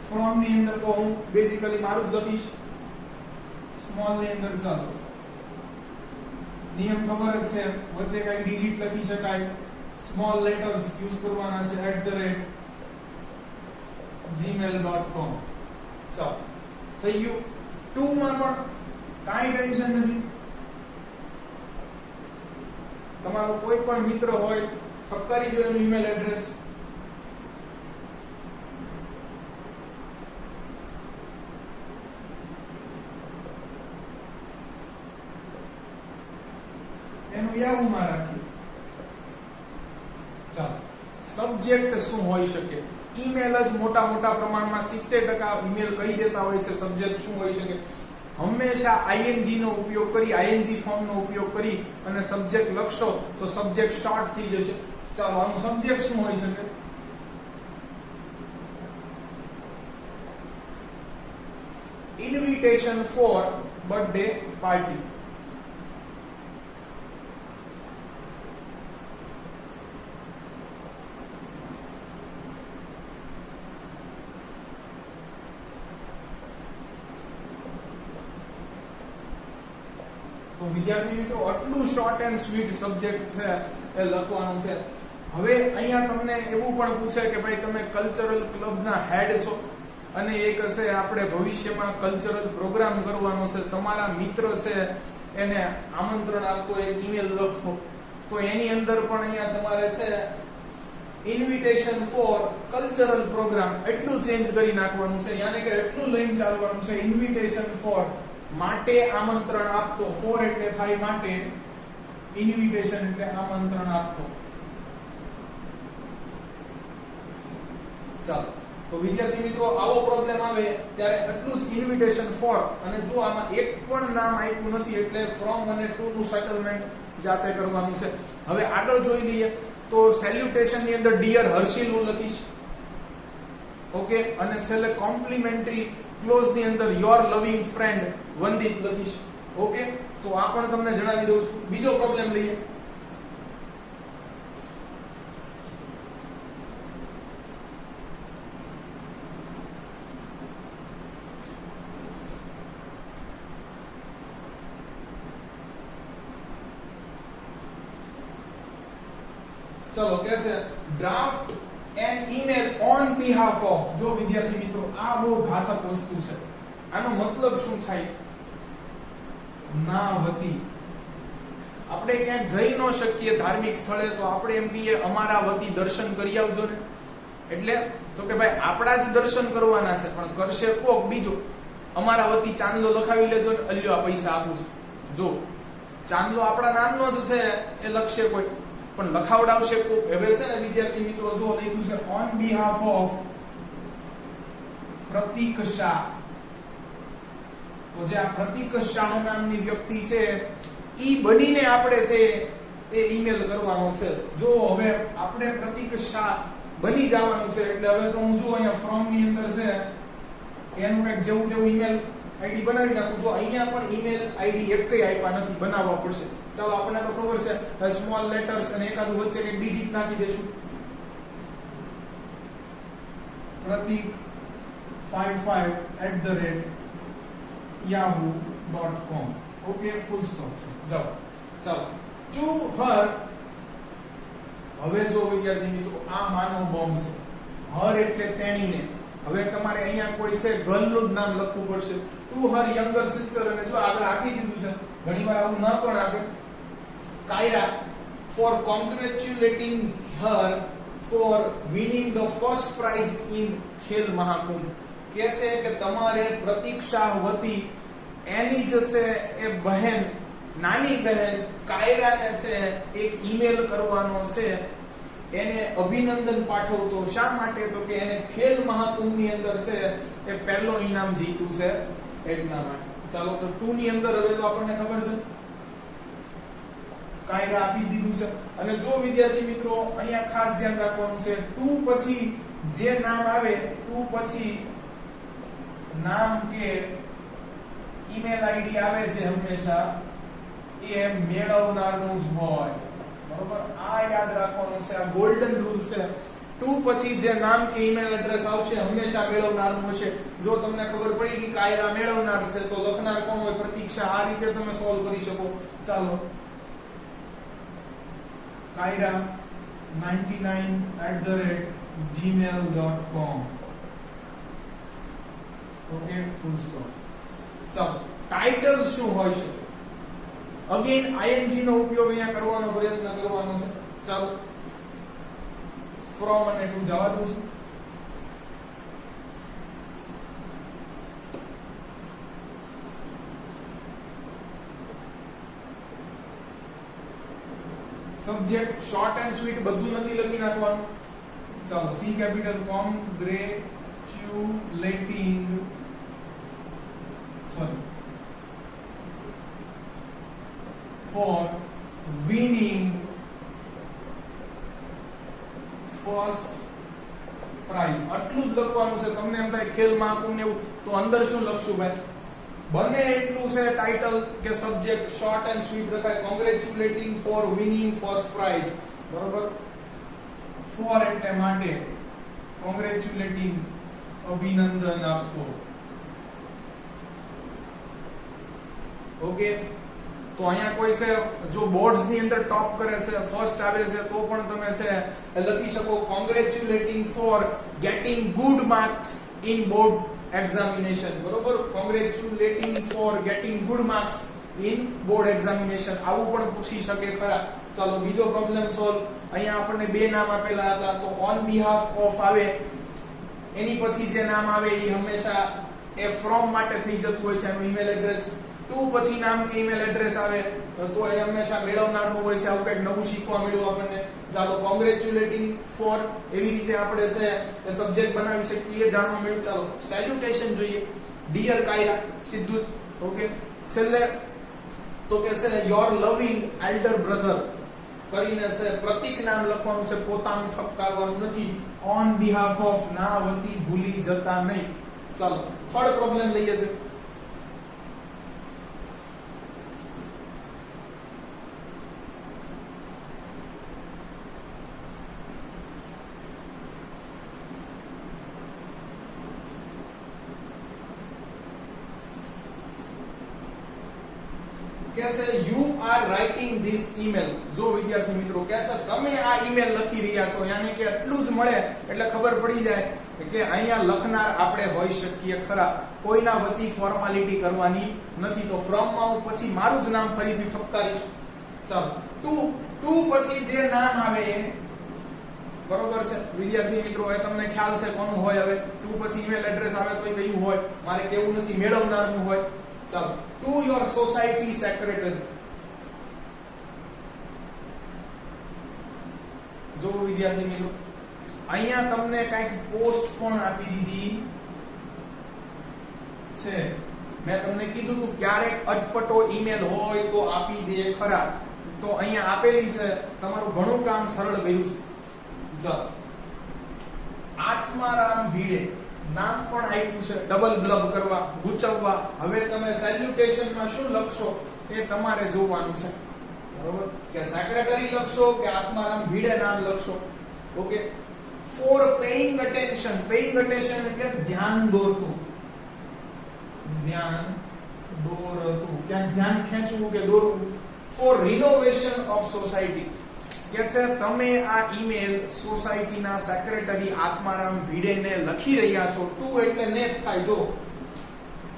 A: ફ્રોમ ની અંદર તો હું બેઝિકલી મારું જ લખીશ, સ્મોલ ની અંદર ચાલો નિયમ ખબર જ છે, વચ્ચે કઈ ડિજિટ લખી શકાય, સ્મોલ લેટર્સ યુઝ કરવાના છે @gmail.com. ચાલો થઈ ગયું. 2 માં પણ કાઈ ટેન્શન નથી. તમારો કોઈ પણ મિત્ર હોય ફક્કરી દો એનું ઈમેલ એડ્રેસ. એનું યાહૂ માં રાખીએ. ચાલો સબ્જેક્ટ શું હોઈ શકે? ઈમેલ જ મોટા પ્રમાણમાં 70% ઈમેલ કહી દેતા હોય છે સબ્જેક્ટ શું હોઈ શકે. હંમેશા ing નો ઉપયોગ કરી, ing ફોર્મ નો ઉપયોગ કરી અને સબ્જેક્ટ લખશો તો સબ્જેક્ટ શોર્ટ થઈ જશે. ચાલો આનું સબ્જેક્ટ શું હોઈ શકે? Invitation four birthday party. તો વિદ્યાર્થી મિત્રો આટલું શોર્ટ એન્ડ સ્વીટ સબ્જેક્ટ છે એ લખવાનું છે. હવે અહીંયા તમને એવું પણ પૂછે કે ભાઈ તમે કલ્ચરલ ક્લબના હેડ છો અને એક છે આપણે ભવિષ્યમાં કલ્ચરલ પ્રોગ્રામ કરવાનો છે, તમારા મિત્ર છે એને આમંત્રણ આપતો એક ઈમેલ લખો. તો એની અંદર પણ અહીંયા તમારે છે ઇન્વિટેશન ફોર કલ્ચરલ પ્રોગ્રામ એટલું ચેન્જ કરી નાખવાનું છે, યાને કે એટલું લઈને ચાલવાનું છે. ઇન્વિટેશન ફોર માટે આમંત્રણ આપતો, ફોર એટલે થાય માટે, ઇન્વિટેશન એટલે આમંત્રણ આપતો. ચાલો તો વિદ્યાર્થી મિત્રો આવો પ્રોબ્લેમ આવે ત્યારે એટલું જ ઇન્વિટેશન ફોર, અને જો આમાં એક પણ નામ આપ્યું નથી એટલે ફ્રોમ અને ટુ નું સેટલમેન્ટ જાતે કરવાનું છે. હવે આગળ જોઈ લઈએ તો સેલ્યુટેશન ની અંદર ડિયર હર્ષિલ હું લખીશ, ઓકે, અને છેલ્લે કોમ્પ્લિમેન્ટરી ક્લોઝ ની અંદર યોર લવિંગ ફ્રેન્ડ વંદિત લખીશ, ઓકે. તો આ પણ તમને જણાવી દઉં છું. બીજો પ્રોબ્લેમ લઈએ. ચલો કે છે draft an email on behalf of. જો વિદ્યાર્થી મિત્રો આ બહુ ઘાતક વસ્તુ છે. આનો મતલબ શું થાય? ના વતી. આપણે ક્યાંક જઈ ન શકીએ ધાર્મિક સ્થળે તો આપણે એમ કહીએ અમારા વતી દર્શન કરી આવજો ને. એટલે તો કે ભાઈ આપણા જ દર્શન કરવાના છે પણ કરશે કોક બીજો. અમારા વતી ચાંદલો લખાવી લેજો ને, અલ્યો આ પૈસા આપું છું. જો ચાંદલો આપણા નામનો જ છે એ લખશે કોઈ, પણ લખાવડાવશે કોક. હવે છે ને વિદ્યાર્થી મિત્રો જો લખ્યું છે ઓન બિહાફ ઓફ પ્રતીક શાહ. તો જે આ પ્રતીક શાહ નામની વ્યક્તિ છે ઈ બનીને આપણે છે એ ઈમેલ કરવાનો છે. જો હવે આપણે પ્રતીક શાહ બની જવાનું છે એટલે હવે તો હું જો અહીંયા ફ્રોમ ની અંદર છે એનું કઈક જેવું તેવું ઈમેલ આઈડી બનાવી નાખું. જો અહીંયા પણ ઈમેલ આઈડી એકય આપ્યા નથી, બનાવવા પડશે. ચાલો આપણને તો ખબર છે સ્મોલ લેટર્સ અને એકાદું વચ્ચે એક ડિજિટ નાખી દેશું. પ્રતીક 55@yahoo.com. ઓકે, ફૂલ સ્ટોપ છે. જાઓ ચાલો ટુ હર. હવે જો વિદ્યાર્થી મિત્રો આ માનવ બોમ્બ છે. હર એટલે તેણીને. હવે તમારે અહીંયા કોઈ છે ગર્લ નું નામ લખવું પડશે. ટુ હર યંગર સિસ્ટર, અને જો આગળ આપી દીધું છે, ઘણીવાર આવું ન પણ આપે. કાયરા four કોંગ્રેચ્યુલેટિંગ her for winning the first prize in Khel Mahakumbh. કે છે કે તમારે પ્રતીક્ષાવતી એની જે છે એ બહેન, નાની બહેન કાયરાને છે એક ઈમેલ કરવાનો છે, એને અભિનંદન પાઠવતો. શા માટે? તો કે એને ખેલ મહાકુંભની અંદર છે એ પહેલો ઇનામ જીત્યું છે એટલા માટે. ચાલો તો 2 ની અંદર હવે તો આપણને ખબર છે કાયરા આપી દીધું છે. અને જો વિદ્યાર્થી મિત્રો અહીંયા ખાસ ધ્યાન રાખવાનું છે, 2 પછી જે નામ આવે, 2 પછી નામ કે ઈમેલ આઈડી આવે છે હંમેશા એ મેળવનારનું જ હોય. બરોબર? આ યાદ રાખવાનું છે, આ ગોલ્ડન રૂલ છે. 2 પછી જે નામ કે ઈમેલ એડ્રેસ આવશે હંમેશા મેળવનારનું હશે. જો તમને ખબર પડી કે કાયરા મેળવનાર છે તો લખનાર કોણ હોય? પ્રતીક્ષા. આ રીતે તમે સોલ્વ કરી શકો. ચાલો, કાયરા 99@gmail.com. Okay, full stop. ચાલો, ટાઇટલ શું હોય છે? અગેન આઈએનજી નો ઉપયોગ અહીંયા કરવાનો પ્રયત્ન કરવાનો છે. ચાલો, ફ્રોમ અને ટુ જવા દઉં છું. સબ્જેક્ટ શોર્ટ એન્ડ સ્વીટ બધું નથી લખી નાખવાનું. ચાલો, C capital congratulating for winning first prize. આટલું જ લખવાનું છે. તમને એમ થાય ખેલ મહાકુંભ ને એવું, તો અંદર શું લખશું ભાઈ? બને એટલું છે ટાઇટલ કે સબ્જેક્ટ શોર્ટ એન્ડ સ્વીટ રખાય. કોંગ્રેચ્યુલેટિંગ ફોર વિનિંગ ફર્સ્ટ પ્રાઇઝ. બરોબર? ફોર એટલે માટે, કોંગ્રેચ્યુલેટિંગ અભિનંદન આપતો. ઓકે, તો અહીંયા કોઈ છે જો બોર્ડ્સ ની અંદર ટોપ કરે છે, ફર્સ્ટ આવે છે, તો પણ તમે છે લખી શકો congratulating for getting good marks in board examination. બરોબર? Congratulating for getting good marks in board examination. આવું પણ પૂછી શકે ખરા. ચાલો, બીજો પ્રોબ્લેમ સોલ્વ. અહીંયા આપણને બે નામ આપેલા હતા, તો ઓન બિહાફ ઓફ આવે, એની પછી જે નામ આવે એ હંમેશા એ ફ્રોમ માટે થઈ જતું હોય છે, એનું ઈમેલ એડ્રેસ. 2 પછી નામ કે ઈમેલ એડ્રેસ આવે તો એ હંમેશા મેળવનારનું હોય છે. આવું કંઈક નવું શીખવા મળ્યું આપણને. ચાલો, કોંગ્રેચ્યુલેટિંગ ફોર એવી રીતે આપણે છે એ સબ્જેક્ટ બનાવી શકીએ, જાણવા મળ્યું. ચાલો, સેલ્યુટેશન જોઈએ. ડિયર કાયરા, સીધું જ. ઓકે, છેલ્લે તો કે છે યોર લવિંગ એલ્ડર બ્રધર કરીને છે પ્રતીક નામ લખવાનું છે, પોતાનું ઠપકારવાનું નથી. ઓન બિહાફ ઓફ ના વતી ભૂલી જતા નહીં. ચાલો, થર્ડ પ્રોબ્લેમ લઈએ છે. कैसे you are writing this email. જો વિદ્યાર્થી મિત્રો કહેશે તમે આ ઈમેલ લખી રહ્યા છો, યાની કે એટલું જ મળે એટલે ખબર પડી જાય કે અહીંયા લખનાર આપણે હોઈ શકીએ ખરા. કોઈના વતી ફોર્માલિટી કરવાની નથી. તો ફ્રોમ માં હું પછી મારું જ નામ ફરીથી ઠપકારીશ. ચાલો, 2 પછી જે નામ આવે એ બરોબર છે વિદ્યાર્થી મિત્રો. એ તમને ખ્યાલ છે કોનું હોય. હવે 2 પછી ઈમેલ એડ્રેસ આવે તો કયું હોય? મારે કેવું નથી, મેળવનારનું હોય. ચાલો, to your society secretary. જો વિદ્યાર્થી મિત્રો અહીંયા તમને કંઈક પોસ્ટ પણ આપી દીધી છે. મેં તમને કીધું હતું ક્યારેક અટપટો ઈમેલ હોય તો આપી દે ખરા. તો અહીંયા આપેલી છે, તમારું ઘણું કામ સરળ કર્યું છે. ચાલો, આત્મારામ ભીડે નામ પણ આપ્યું છે, ડબલ બ્લબ કરવા, ગુચવવા. હવે તમે સેલ્યુટેશન માં શું લખશો એ તમારે જોવાનું છે. બરોબર? કે સેક્રેટરી લખશો કે આત્મારામ ભીડે નામ લખશો. Okay, for paying attention. Paying attention એટલે ધ્યાન દોરતું. ધ્યાન દોરતું, ક્યાં ધ્યાન ખેંચવું કે દોરવું. For renovation of society. કે છે તમે આ ઈમેલ સોસાયટીના સેક્રેટરી આત્મારામ ભીડેને લખી રહ્યા છો. 2 એટલે ને થાય. જો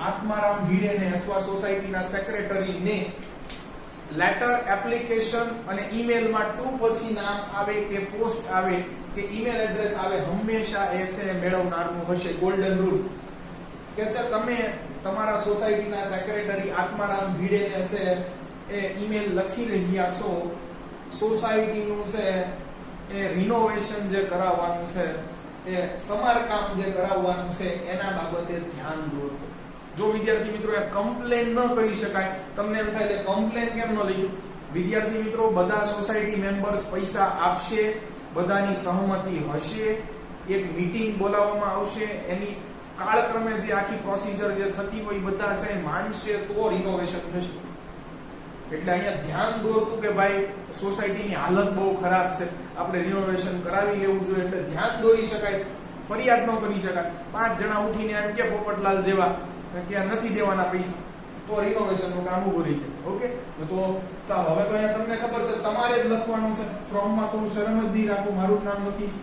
A: આત્મારામ ભીડેને અથવા સોસાયટીના સેક્રેટરીને લેટર, એપ્લિકેશન અને ઈમેલમાં ટુ પછી નામ આવે કે પોસ્ટ આવે કે ઈમેલ એડ્રેસ આવે હંમેશા એ છે મેળવનારનું હશે. ગોલ્ડન રૂલ કે છે તમે તમારા સોસાયટીના સેક્રેટરી આત્મારામ ભીડેને છે એ ઈમેલ લખી રહ્યા છો, સોસાયટીનું છે એ રિનોવેશન જે કરાવવાનું છે, એ સમારકામ જે કરાવવાનું છે એના બાબતે ધ્યાન દોરતો. જો વિદ્યાર્થી મિત્રો એ કમ્પ્લેન ન કરી શકાય, તમને એમ થાય કે કમ્પ્લેન કેમ ન લખ્યું? વિદ્યાર્થી મિત્રો બધા સોસાયટી મેમ્બર્સ પૈસા આપશે, બધાની સહમતિ હશે, એક મીટિંગ બોલાવવામાં આવશે, એની કાળક્રમે જે આખી પ્રોસિજર જે થતી હોય બધા છે માનશે તો રિનોવેશન થશે. એટલે અહીંયા ધ્યાન દોરતું કે ભાઈ સોસાયટીની હાલત બહુ ખરાબ છે, આપણે રિનોવેશન કરાવી લેવું જોઈએ. એટલે ધ્યાન દોરી શકાય, ફરિયાદ ન કરી શકાય. 5 જણા ઉઠીને એમ કે પોપટલાલ જેવા કે નથી દેવાના પૈસા તો રિનોવેશન નું કામ ઉભું રહી જાય. ઓકે, તો ચાલો હવે તો અહીંયા તમને ખબર છે તમારે જ લખવાનું છે. ફોર્મમાં તો હું શરમ જ નહીં રાખું, મારું નામ લખીશ.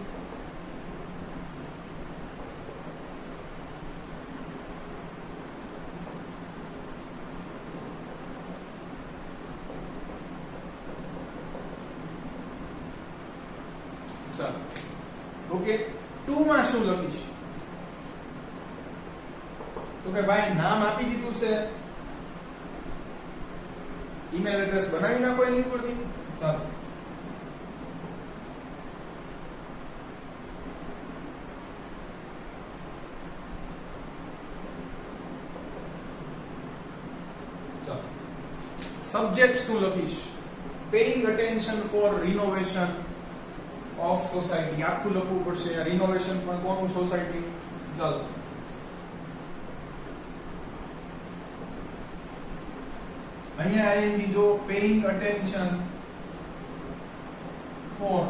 A: ચાલો ઓકે, 2 માં શું લખીશ? તો કે ભાઈ નામ આપી દીધું છે, ઈમેલ એડ્રેસ બનાવી નાખો એની ઉપરથી. ચાલો સબ્જેક્ટ શું લખીશ? Paying attention for renovation of society. આખું લખવું પડશે. રિનોવેશન પણ કોનું? સોસાયટી. ચાલો અહીંયા આવીને જો પેઇંગ અટેન્શન ફોર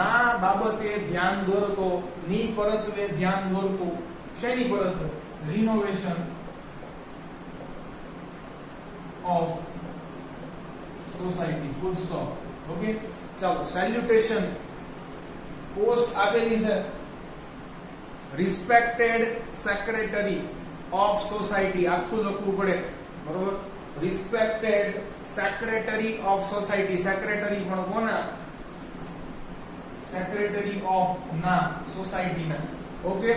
A: ના બાબતે ધ્યાન દોરતો, ની પરત્વે ધ્યાન દોરતો. શેની પરત્વે? Renovation of society. Full stop. Okay, ચાલો સેલ્યુટેશન પોસ્ટ આપેલી છે. Respected secretary of society. આખું લખવું પડે, બરોબર? Respected secretary of society. Secretary પણ કોના? સેક્રેટરી ઓફ ના સોસાયટીના. ઓકે,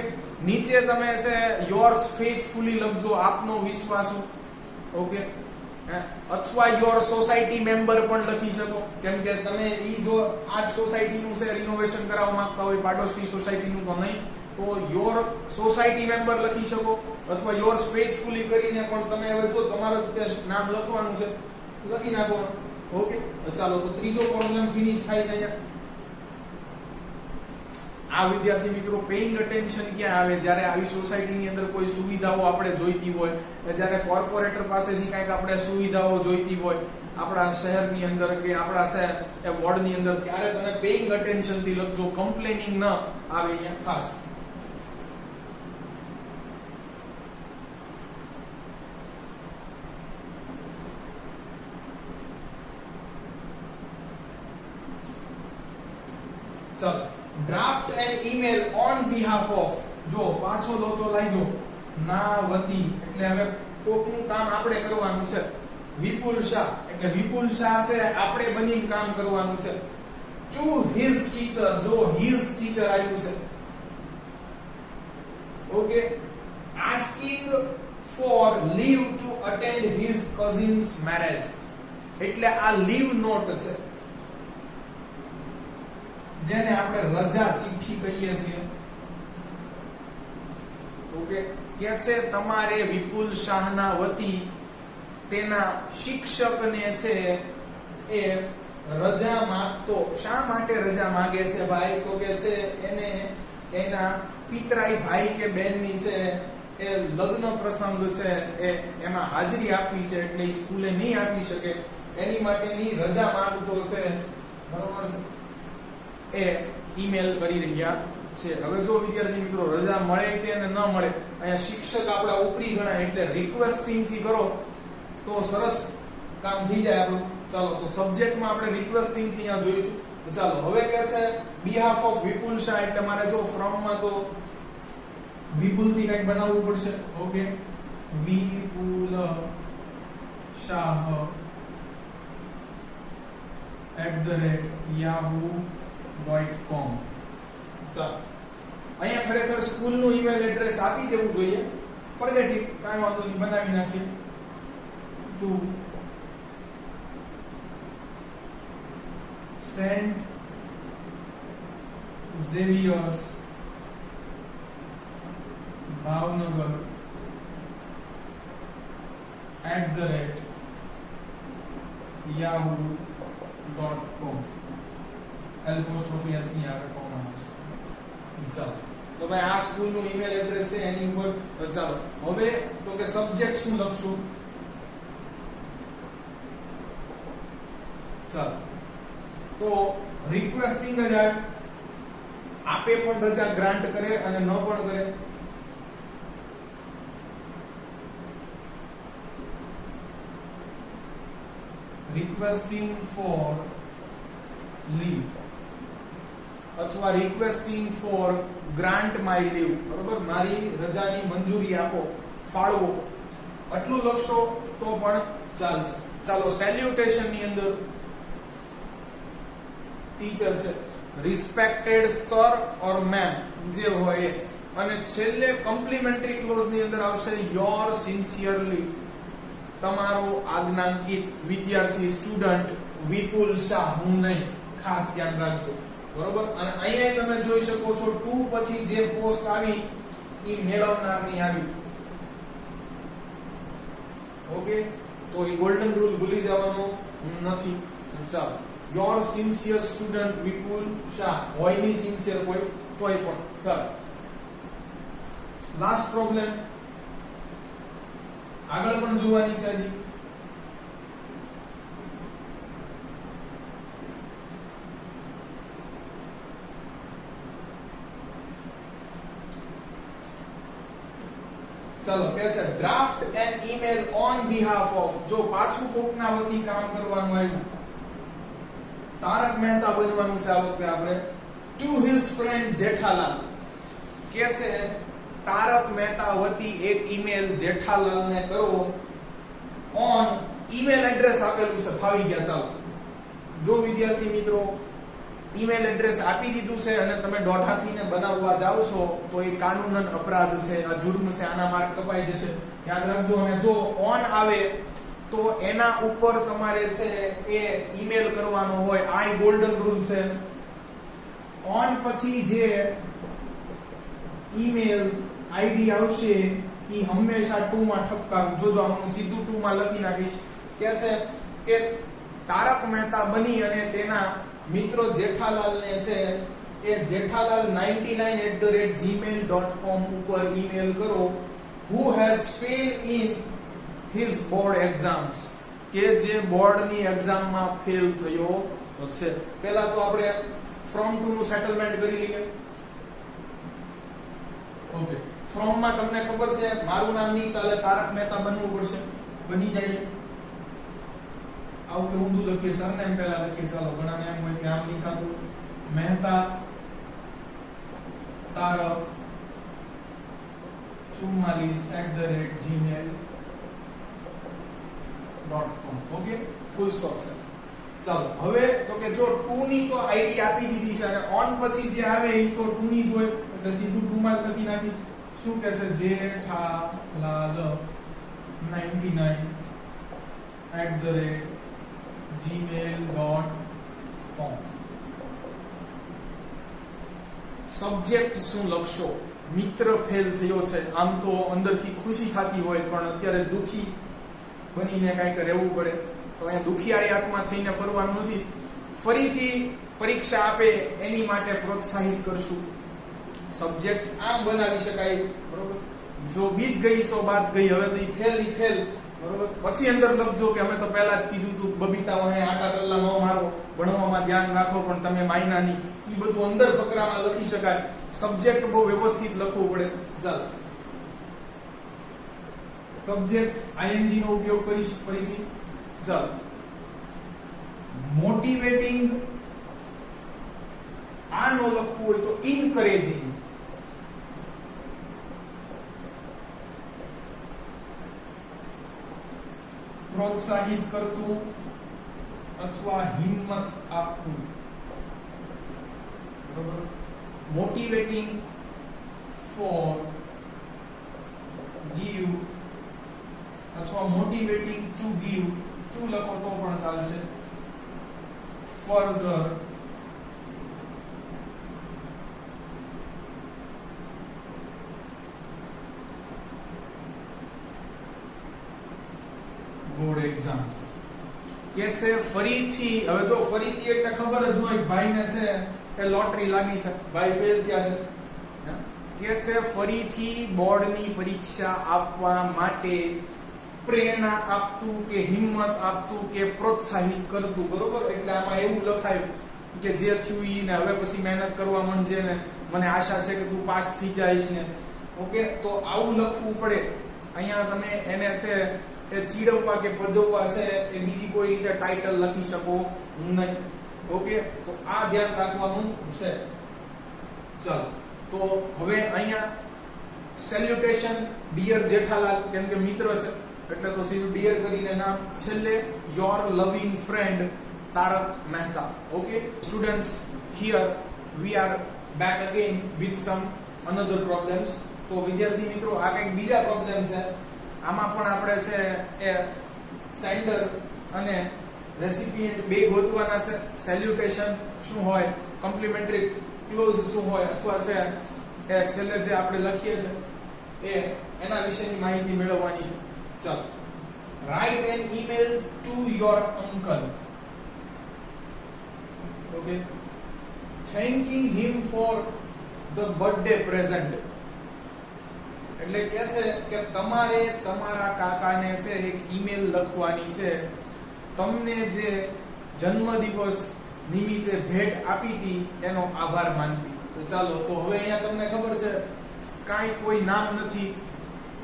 A: નીચે તમે છે યોર્સ ફેથફુલી લખજો, આપનો વિશ્વાસુ. ઓકે, અથવા યોર સોસાયટી મેમ્બર પણ લખી શકો, કેમ કે તમે ઈ જો આ સોસાયટીનું છે રિનોવેશન કરાવવા માંગતા હોય, પાડોશની સોસાયટીનું તો નહીં, તો યોર સોસાયટી મેમ્બર લખી શકો, અથવા યોર્સ ફેથફુલી કરીને પણ તમે હવે જો તમારું નામ લખવાનું છે લખી નાખો. ઓકે, ચાલો તો ત્રીજો પ્રોબ્લેમ ફિનિશ થાય છે અહીંયા. આ વિદ્યાર્થી મિત્રો પેઇંગ અટેન્શન ક્યાં આવે? જ્યારે આવી સોસાયટીની અંદર કોઈ સુવિધાઓ આપણે જોઈતી હોય, જ્યારે કોર્પોરેટર પાસેથી કંઈક આપણે સુવિધાઓ જોઈતી હોય આપણા શહેરની અંદર કે આપણા શહેર એ વોર્ડની અંદર, ત્યારે તમે પેઇંગ અટેન્શન થી લખજો, કમ્પ્લેનિંગ ન આવે અહીંયા ખાસ. ચાલો draft and email on behalf of. જો પાછો લોચો લાગ્યો ના વતી, એટલે હવે કોકનું કામ આપણે કરવાનું છે. વિપુલ શાહ, એટલે વિપુલ શાહ છે આપણે બનીને કામ કરવાનું છે. ટુ હિઝ ટીચર, જો હિઝ ટીચર આવ્યું છે. Okay, asking for leave to attend his cousin's marriage. એટલે આ લીવ નોટ છે, જેને આપણે રજા ચિઠ્ઠી કહીએ છીએ. ઓકે, કે છે તમારે વિપુલ શાહના વતી તેના શિક્ષકને છે એ રજા માંગતો. શા માટે રજા માંગે છે ભાઈ? તો કે છે એને એના પિતરાઈ ભાઈ કે બહેનની છે એ લગ્ન પ્રસંગ છે એ એમાં હાજરી આપવી છે, એટલે સ્કૂલે નહીં આપી શકે, એની માટેની રજા માંગતો છે. બરોબર છે? એ ઈમેલ કરી રહ્યા છે. હવે જો વિદ્યાર્થી મિત્રો રજા મળે કે ન મળે, અહીંયા શિક્ષક આપણા ઉપરી ગણાય, એટલે રિક્વેસ્ટિંગ થી કરો તો સરસ કામ થઈ જાય આપણું. ચાલો તો સબ્જેક્ટમાં આપણે રિક્વેસ્ટિંગ થી અહીંયા જોઈશું. તો ચાલો હવે કે છે બિહાફ ઓફ વિપુલ શાહ, એટલે મારે જો ફ્રોમ માં તો વિપુલ થી કંઈક બનાવવું પડશે. ઓકે, વિપુલ શાહ yahoo.com. ચાલો અહીંયા ખરેખર સ્કૂલનું ઈમેલ એડ્રેસ આપી દેવું જોઈએ. ફોરગેટ ઇટ, કાંઈ વાંધો નહીં, બનાવી નાખીએ. To Saint Xavier's Bhavnagar @yahoo.com. એલ્ફોસ્ટ્રોફિયસ ની આવે કોમન આવશે. ચાલો તો ભાઈ આ સ્કૂલનું ઈમેલ એડ્રેસ છે એની ઉપર. ચાલો હવે તો કે સબ્જેક્ટ શું લખશું? ચાલો તો રિક્વેસ્ટિંગ જ આવે. આપે પણ રજા ગ્રાન્ટ કરે અને ન પણ કરે. રિક્વેસ્ટિંગ ફોર લીવ અથવા requesting for grant my leave. બરોબર, મારી રજાની મંજૂરી આપો, ફાળવો, આટલું લખશો તો પણ ચાલશે. ચાલો સેલ્યુટેશન ની અંદર ટીચર છે, રિસ્પેક્ટેડ સર ઓર મેમ જે હોય, અને છેલ્લે કોમ્પ્લિમેન્ટરી ક્લોઝ ની અંદર આવશે યોર સિન્સિયરલી, તમારો આજ્ઞાંકિત વિદ્યાર્થી સ્ટુડન્ટ વિપુલ શાહ, હું નહીં, ખાસ ધ્યાન રાખજો. બરોબર, અને અહીંયા તમે જોઈ શકો છો ટુ પછી જે પોસ્ટ આવી એ મેળવનારની આવી. ઓકે, તો એ ગોલ્ડન રૂલ ભૂલી જવાનો નથી. ચાલો, યોર સિન્સિયર સ્ટુડન્ટ વિપુલ શાહ, હોય ની સિન્સિયર કોઈ તોય પણ. ચાલો લાસ્ટ પ્રોબ્લેમ આગળ પણ જોવાની છે હજી. ચલો કે છે draft an email on behalf of. જો પાછું કોકના વતી કામ કરવાનું આવ્યું, તારક મહેતા બનવાનું છે આ વખતે આપણે. ટુ હિઝ ફ્રેન્ડ જેઠાલાલ, કે છે તારક મહેતા વતી એક ઈમેલ જેઠાલાલને કરો. ઓન ઈમેલ એડ્રેસ આપેલું છે, ફાવી ગયા. ચાલો જો વિદ્યાર્થી મિત્રો ઈમેલ એડ્રેસ આપી દીધું છે અને તમે દોઢાથી ને બનાવવા જાવ છો તો એ કાનૂનન અપરાધ છે, આ જુર્મ છે, આના માર્ક કપાઈ જશે, યાદ રાખજો. અને જો ઓન આવે તો એના ઉપર તમારે છે એ ઈમેલ કરવાનો હોય. આ ગોલ્ડન રૂલ છે. ઓન પછી જે ઈમેલ આઈડી આવશે એ હંમેશા 2 માં ઠપકારું. જોજો હું સીધું 2 માં લખી નાખીશ. કે છે કે તારક મહેતા બની અને તેના મિત્રો જેઠાલાલને છે એ જેઠાલાલ99@gmail.com ઉપર ઈમેલ કરો. who has failed in his board exams, કે જે બોર્ડની એક્ઝામમાં ફેલ થયો છે. પહેલા તો આપણે ફ્રોમ ટુ નું સેટલમેન્ટ કરી લઈએ. ઓકે, ફ્રોમ માં તમને ખબર છે મારું નામ નહીં ચાલે, તારક મહેતા બનવું પડશે, બની જાય. આવું કે ઊંધું લખીએ, સરનેમ પહેલા લખીએ. ચાલો ઘણાને એમ હોય કે આમ લખાતું Mehta Tarak 44@gmail.com. Okay, full stop છે. ચાલો હવે તો કે જો 2 ની તો આઈડી આપી દીધી છે અને ઓન પછી જે આવે એ તો 2 ની જ હોય, એટલે સીધું 2 માં લખી નાખીશ. શું કહે છે? જેઠાલાલ 99@gmail.com. સબ્જેક્ટ શું લખશો? મિત્ર ફેલ થયો છે. આમ તો અંદરથી ખુશી થતી હોય પણ અત્યારે દુખી બનીને કંઈક રહેવું પડે. તો અહીંયા દુખિયારી આત્મા થઈને ફરવાનું નથી. ફરીથી પરીક્ષા આપે એની માટે પ્રોત્સાહિત કરશું. સબ્જેક્ટ આમ બનાવી શકાય. બરોબર, જો બીત ગઈ સો બાત ગઈ. હવે તો ઈ ફેલ. બરોબર, પછી અંદર લખજો કે અમે તો પહેલા જ કીધું તું બબીતા વહે આટા કલ્લા ન મારો, ભણવામાં ધ્યાન રાખો પણ તમે માયના નહીં. ઈ બધું અંદર ફકરામાં લખી શકાય. સબ્જેક્ટ બહુ વ્યવસ્થિત લખવું પડે. ચાલો સબ્જેક્ટ આઈએનજી નો ઉપયોગ કરીશ ફરીથી. ચાલો મોટિવેટિંગ આ નો લખવું હોય તો ઇનકરેજિંગ. પ્રોત્સાહિત કરતું અથવા હિંમત આપતું, બરોબર, મોટિવેટિંગ ફોર ગીવ અથવા મોટિવેટિંગ ટુ ગીવ, ટુ લખો તો પણ ચાલશે, ફર્ધર બોર્ડ એક્ઝામ્સ. કે છે ફરીથી, હવે જો ફરીથી એટલે ખબર જ હોય ભાઈને છે એ લોટરી લાગી છે, ભાઈ ફેલ થયા છે, કે છે ફરીથી બોર્ડની પરીક્ષા આપવા માટે પ્રેરણા આપતું કે હિંમત આપતું કે પ્રોત્સાહિત કરતું, બરોબર. એટલે આમાં એવું લખાયું કે જે થયું ઈ ને હવે પછી મહેનત કરવા માંડજે ને મને આશા છે કે તું પાસ થઈ જઈશ ને, ઓકે. તો આવું લખવું પડે. અહીંયા તમે એને છે એ ચીડવવા કે પજવવા છે એ બીજી કોઈ રીતે ટાઇટલ લખી શકો નહીં, ઓકે. તો આ ધ્યાન રાખવાનું છે. ચલો, તો હવે અહીંયા સેલ્યુટેશન ડિયર જેઠાલાલ, કેમ કે મિત્ર છે એટલે તો સીધું ડિયર કરીને નામ, છેલ્લે your loving friend Tarak Mehta, okay. Students, here we are back again with some another problems. તો વિદ્યાર્થી મિત્રો, આ કંઈક બીજા પ્રોબ્લેમ છે. આમાં પણ આપણે છે એ સેન્ડર અને રેસિપિયન્ટ બે ગોતવાના છે. સેલ્યુટેશન શું હોય, કોમ્પ્લિમેન્ટરી ક્લોઝ શું હોય, અથવા છે એ છેલ્લે જે આપણે લખીએ છે એ એના વિશેની માહિતી મેળવવાની છે. ચલો, write an email to your uncle, okay, થેન્કિંગ him for the birthday present. એટલે કે છે કે તમારે તમારા કાકાને છે એક ઈમેલ લખવાની છે, તમને જે જન્મદિવસ નિમિત્તે ભેટ આપી હતી એનો આભાર માનતી. તો ચાલો, તો હવે અહીંયા તમને ખબર છે કાંઈ કોઈ નામ નથી,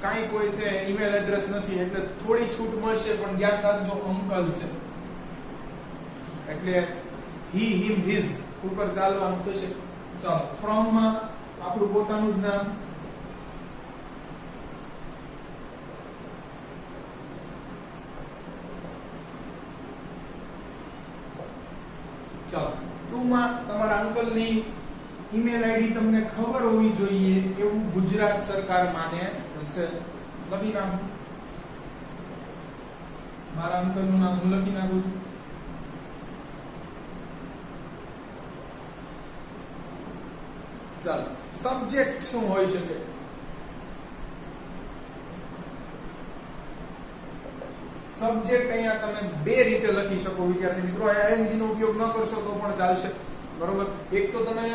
A: કાંઈ કોઈ છે ઈમેલ એડ્રેસ નથી, એટલે થોડી છૂટ મળશે, પણ ધ્યાન રાખજો અંકલ છે એટલે હી હિમ હિઝ ઉપર ચાલવાનું થશે. ચાલો, ફ્રોમ માં આપણું પોતાનું જ નામ, ચાલો, ટુ માં તમારા અંકલની ઈમેલ આઈડી તમને ખબર હોવી જોઈએ એવું ગુજરાત સરકાર માને છે. લખી નાખું, મારા અંકલનું નામ હું લખી નાખું છું. ચાલો, સબ્જેક્ટ શું હોઈ શકે? સબ્જેક્ટ અહીંયા તમે બે રીતે લખી શકો વિદ્યાર્થી મિત્રો. આઈએનજી નો ઉપયોગ ન કરશો તો પણ ચાલશે, બરોબર. એક તો તમે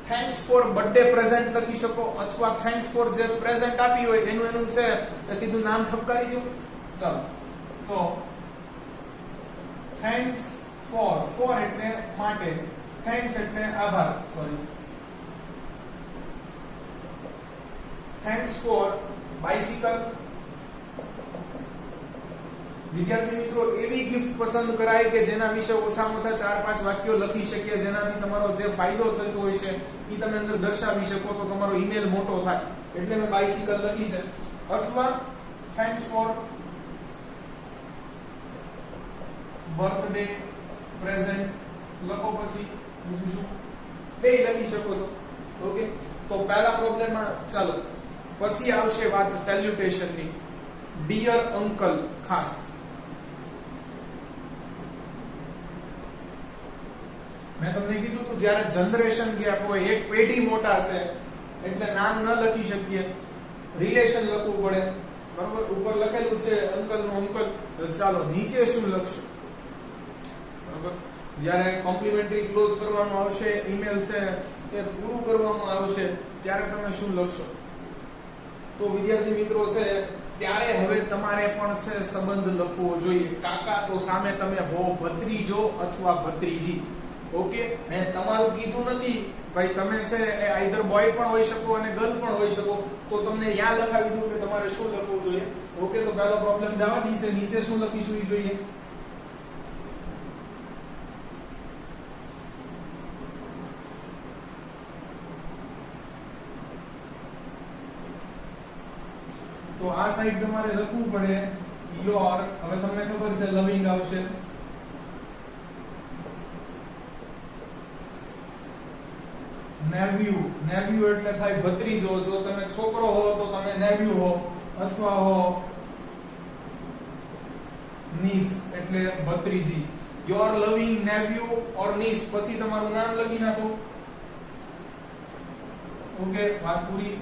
A: થેન્ક્સ ફોર બર્થડે પ્રેઝન્ટ લખી શકો, અથવા થેન્ક્સ ફોર જે પ્રેઝન્ટ આપી હોય એનું છે એ સીધું નામ ઠપકારી દો. ચાલો, તો થેન્ક્સ ફોર એટલે માટે, થેન્ક્સ એટલે આભાર, સોરી, થેન્ક્સ ફોર બાઇસિકલ. વિદ્યાર્થી મિત્રો, એવી ગિફ્ટ પસંદ કરાય કે જેના વિશે ઓછામાં ઓછા 4-5 વાક્યો લખી શકીએ, જેનાથી તમારો જે ફાયદો થતો હોય છે એ તમે અંદર દર્શાવી શકો, તો તમારો ઈમેલ મોટો થાય. એટલે મેં બાઇસિકલ લખી છે. અથવા થેન્ક્સ ફોર બર્થડે પ્રેઝન્ટ લખો, પછી બીજું શું બે લખી શકો છો, ઓકે. તો પહેલા પ્રોબ્લેમમાં ચાલો, પછી આવશે વાત સેલ્યુટેશનની. ડિયર અંકલ, ખાસ મેં તમને કીધું તું, જ્યારે જનરેશન ગેપ હોય, એક પેઢી મોટા છે એટલે નામ ન લખી શકીએ, રિલેશન લખવું પડે, બરોબર. ઉપર લખેલું છે અંકલ નું અંકલ, ચાલો નીચે શું લખશું, બરોબર. જ્યારે કોમ્પ્લિમેન્ટરી ક્લોઝ કરવાનું આવશે, ઈમેલ છે એ પૂરું કરવામાં આવશે, ત્યારે તમે શું લખશો? તો વિદ્યાર્થી મિત્રો છે ત્યારે હવે તમારે પણ છે સંબંધ લખવો જોઈએ. કાકા તો સામે તમે હો ભત્રીજો અથવા ભત્રીજી, ઓકે. મેં તમારું કીધું નથી ભાઈ, તમે છે એ આઈધર બોય પણ હોઈ શકો અને ગર્લ પણ હોઈ શકો, તો તમને યાદ લખાવી દઉં કે તમારે શું લખવું જોઈએ, ઓકે. તો પહેલો પ્રોબ્લેમ જવા દીશે, નીચે શું લખીશું એ જોઈએ. તો આ સાઈડ તમારે લખવું પડે યોર. હવે તમને ખબર છે લવિંગ આવશે, નેવ્યુ, નેવ્યુ એટલે થાય ભત્રીજો. જો તમે છોકરો હો તો તમે નેવ્યુ હો, અથવા હો નીસ એટલે ભત્રીજી. યોર લવિંગ નેવ્યુ ઓર નીસ, પછી તમારું નામ લખી નાખો. ઓકે, વાત પૂરી.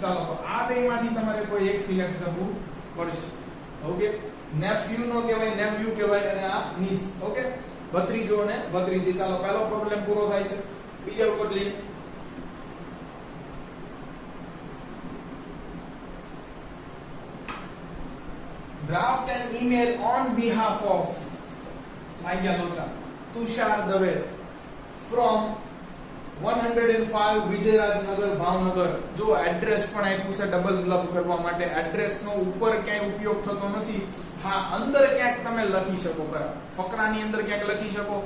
A: ચાલો, તો આ બેમાંથી તમારે કોઈ એક સિલેક્ટ કરવું પડશે. ઓકે, નેફ્યુ નો કહેવાય, નેવ્યુ કહેવાય, અને આ નીસ. ઓકે, ભત્રીજો અને ભત્રીજી. ચાલો, પહેલો પ્રોબ્લેમ પૂરો થાય છે. બીજા ઉપર જઈએ. Draft an email on behalf of Tushar Dave from 105 Vijayrajnagar Bhavnagar. જો એડ્રેસ પણ આપ્યું છે ડબલ ક્લબ કરવા માટે, એડ્રેસ નો ઉપર ક્યાંય ઉપયોગ થતો નથી. હા, અંદર ક્યાંક તમે લખી શકો, ખરા ફકરાની અંદર ક્યાંક લખી શકો.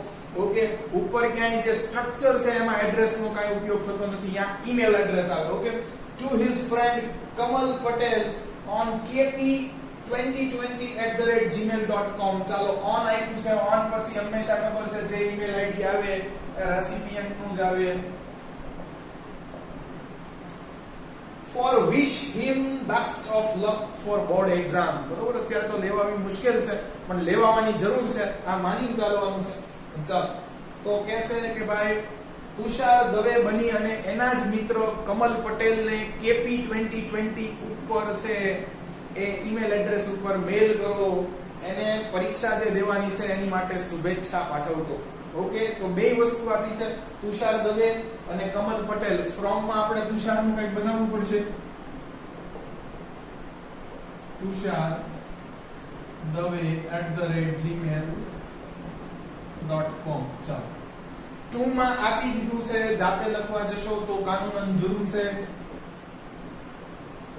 A: ઓકે, ઉપર ક્યાંય જે સ્ટ્રક્ચર છે એમાં એડ્રેસ નો કાંઈ ઉપયોગ થતો નથી. ત્યાં ઈમેલ એડ્રેસ આવે. Okay, to his friend Kamal Patel on kp2020@gmail.com. ચાલો, ઓન આપ્યું છે. ઓન પછી હંમેશા ખબર છે જે ઈમેલ આઈડી આવે રેસિપિયન્ટ નું જ આવે. for wish him best of luck for board exam. બરોબર, અત્યારે તો લેવાવી મુશ્કેલ છે, પણ લેવાની જરૂર છે. આ માની ચાલવાનું છે. ચાલો, તો કહે છે કે ભાઈ તુષાર દવે બની અને એના જ મિત્ર કમલ પટેલને KP2020 ઉપર છે એ ઈમેલ એડ્રેસ ઉપર મેલ કરો. એને પરીક્ષા જે દેવાની છે એની માટે શુભેચ્છા પાઠવતો. ઓકે, તો બે વસ્તુ આપી છે, તુષાર દવે અને કમલ પટેલ. ફ્રોમ માં આપણે તુષાર નું કંઈક બનાવવું પડશે. તુષાર dave@gmail.com. ચાલો, ટુ માં આપી દીધું છે. જાતે લખવા જશો તો કાનૂનન જરૂર છે.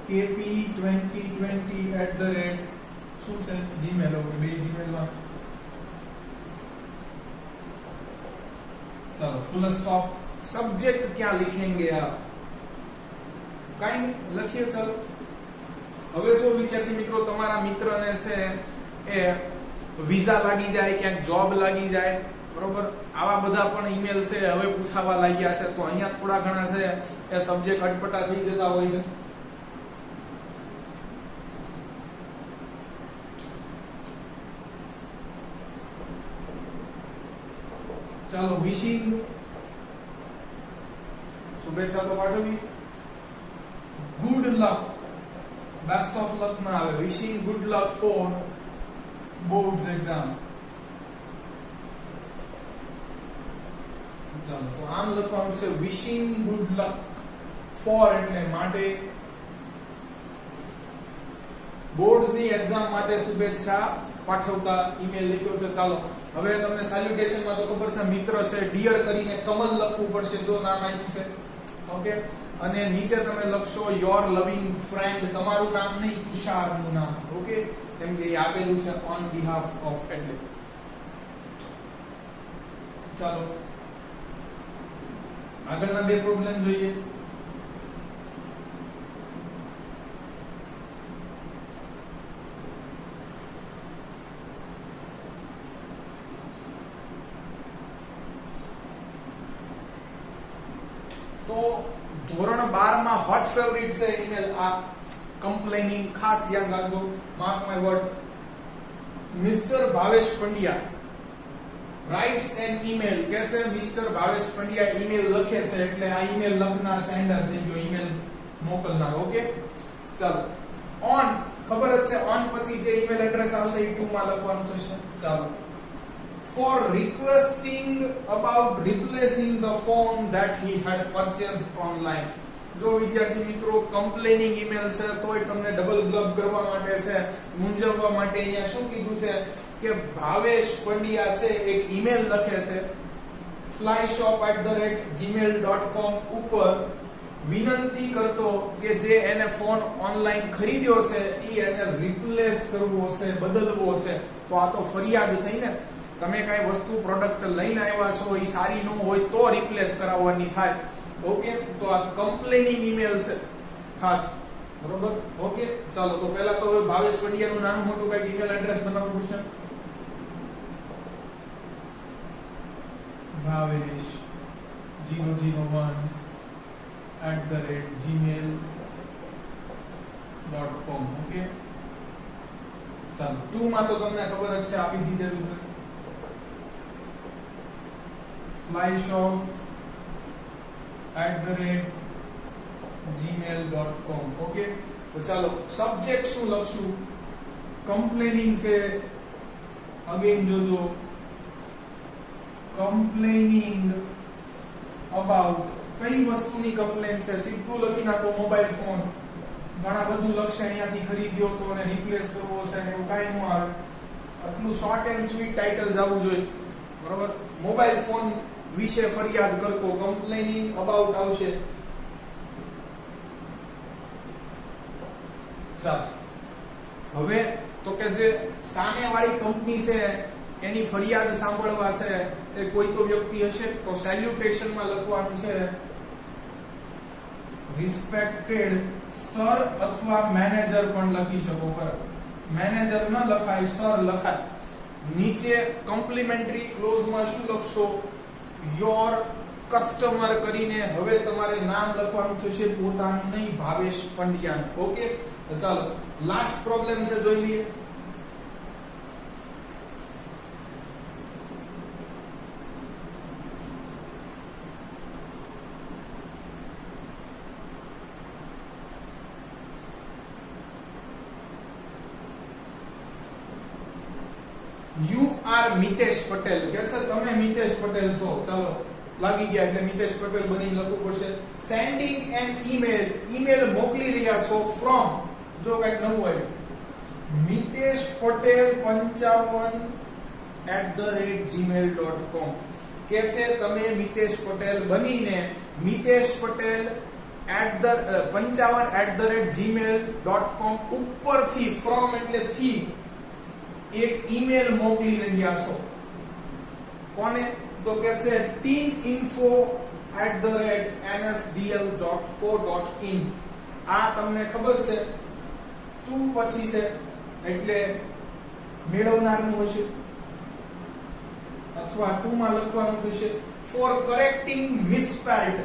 A: kp2020 શું છે gmail. ઓકે, બે gmail માં. चलो, फुल स्टॉप. सब्जेक्ट क्या लिखेंगे आप? कहीं लखिए. चलो, હવે જો વિદ્યાર્થી મિત્રો તમારા મિત્રને છે એ વિઝા લાગી જાય, ક્યાંક જોબ લાગી જાય, બરોબર, આવા બધા પણ ઈમેલ છે હવે પૂછાવા લાગ્યા છે, તો અહીંયા થોડા ઘણા છે એ સબ્જેક્ટ અટપટા થઈ જતા હોય છે. ચાલો, વિશિંગ શુભેચ્છા તો પાઠવી. Good luck, best of luck માં આવે. Wishing good luck four boards exam. ચાલો, તો આમ લખવાનું છે વિશિંગ ગુડ લક ફોર એટલે માટે, બોર્ડ્સ ની એક્ઝામ માટે શુભેચ્છા પાઠવતા ઈમેલ લખ્યો છે. ચાલો, હવે તમને સેલ્યુટેશન માં તો ખબર છે મિત્ર છે ડિયર કરીને કમલ લખવું પડશે જો નામ આપ્યું છે. ઓકે, અને નીચે તમે લખશો યોર લવિંગ ફ્રેન્ડ, તમારું નામ નહીં, તુષાર નું નામ. ઓકે, કેમ કે એ આપેલું છે ઓન બિહાફ ઓફ એટલે. ચાલો, આગળના બે પ્રોબ્લેમ જોઈએ. તો ધોરણ 12 માં હોટ ફેવરિટ છે ઈમેલ આ કમ્પ્લેનિંગ. ખાસ ધ્યાન રાખજો, mark my word. Mister Bhavesh Pandya writes an email. કે છે મિસ્ટર ભાવેશ પંડ્યા ઈમેલ લખે છે એટલે આ ઈમેલ લખનાર સેન્ડર થઈ ગયો, ઈમેલ મોકલનાર. ઓકે, ચાલો, ઓન ખબર જ છે, ઓન પછી જે ઈમેલ એડ્રેસ આવશે એ 2 માં લખવાનું થશે. ચાલો, for requesting about replacing the phone that he had purchased online. જો વિદ્યાર્થી મિત્રો કમ્પ્લેનિંગ ઈમેલ છે તોય તમને ડબલ ક્લબ કરવા માટે છે, મૂંઝવવા માટે અહીંયા શું કીધું છે કે ભાવેશ પંડ્યા છે એક ઈમેલ લખે છે flyshop@gmail.com ઉપર વિનંતી કરતો કે જે એને ફોન ઓનલાઈન ખરીદ્યો છે એ એને રિપ્લેસ કરવો છે, બદલવો છે. તો આ તો ફરિયાદ થઈ ને. તમે કઈ વસ્તુ પ્રોડક્ટ લઈને આવ્યા છો એ સારી ન હોય તો રિપ્લેસ કરાવવાની થાય. ઓકે, તો આ કમ્પ્લેનિંગ ઈમેલ છે ખાસ, બરોબર. ઓકે, ચાલો, તો પહેલા તો ભાવેશ પંડ્યાનું નાનું મોટું કઈક ઈમેલ એડ્રેસ બનાવવું પડશે. ભાવેશ 001 @gmail.com. ઓકે, ચાલો 2 માં તો તમને ખબર જ છે, આપી દીધેલું છે flyshop@gmail.com. ઓકે, તો ચાલો સબ્જેક્ટ શું લખશું? કમ્પ્લેનિંગ છે. અગેન જોજો, કમ્પ્લેનિંગ અબાઉટ. કઈ વસ્તુની કમ્પ્લેન છે? સીધું લખી નાખો મોબાઈલ ફોન. ઘણા બધું લખશે અહીંયાથી ખરીદ્યો તો અને રિપ્લેસ કરવો છે ને એવું કાંઈ ન આવે. આટલું શોર્ટ એન્ડ સ્વીટ ટાઇટલ જવું જોઈએ, બરોબર? મોબાઈલ ફોન વિશે ફરિયાદ કરતો, કમ્પ્લેનિંગ અબાઉટ આવશે. ચાલો હવે તો કે જે સામેવાળી કંપની છે એની ફરિયાદ સાંભળવા છે એ કોઈ તો વ્યક્તિ હશે, તો સેલ્યુટેશન માં લખવાનું છે રિસ્પેક્ટેડ સર અથવા મેનેજર પણ લખી શકો. પર મેનેજર ન લખાય, સર લખાય. નીચે કોમ્પ્લિમેન્ટરી ક્લોઝમાં શું લખશો? યોર કસ્ટમર કરીને હવે તમારે નામ લખવાનું થશે, પોતાનું નહીં, ભાવેશ પંડ્યા. ઓકે, ચાલો લાસ્ટ પ્રોબ્લેમ છે, જોઈ લઈએ. You are Mitesh Patel. કે છે તમે મિતેશ પટેલ છો? ચાલો લાગી ગયા એટલે મિતેશ પટેલ બની લખવું પડશે. Sending an email. ઈમેલ મોકલી રહ્યા છો ફ્રોમ, જો કંઈક નવું હોય, મિતેશ પટેલ 55@gmail.com. કે છે તમે મિતેશ પટેલ બનીને મિતેશ પટેલ @55@gmail.com ઉપરથી ફ્રોમ એટલે થી એક ઈમેલ મોકલી રહ્યા છો. કોને? તો કે છે teaminfo@nsdl.co.in. આ તમને ખબર છે 2 પછી છે એટલે મેળવનારનું હશે, અથવા 2 માં લખવાનું થશે for correcting misspelled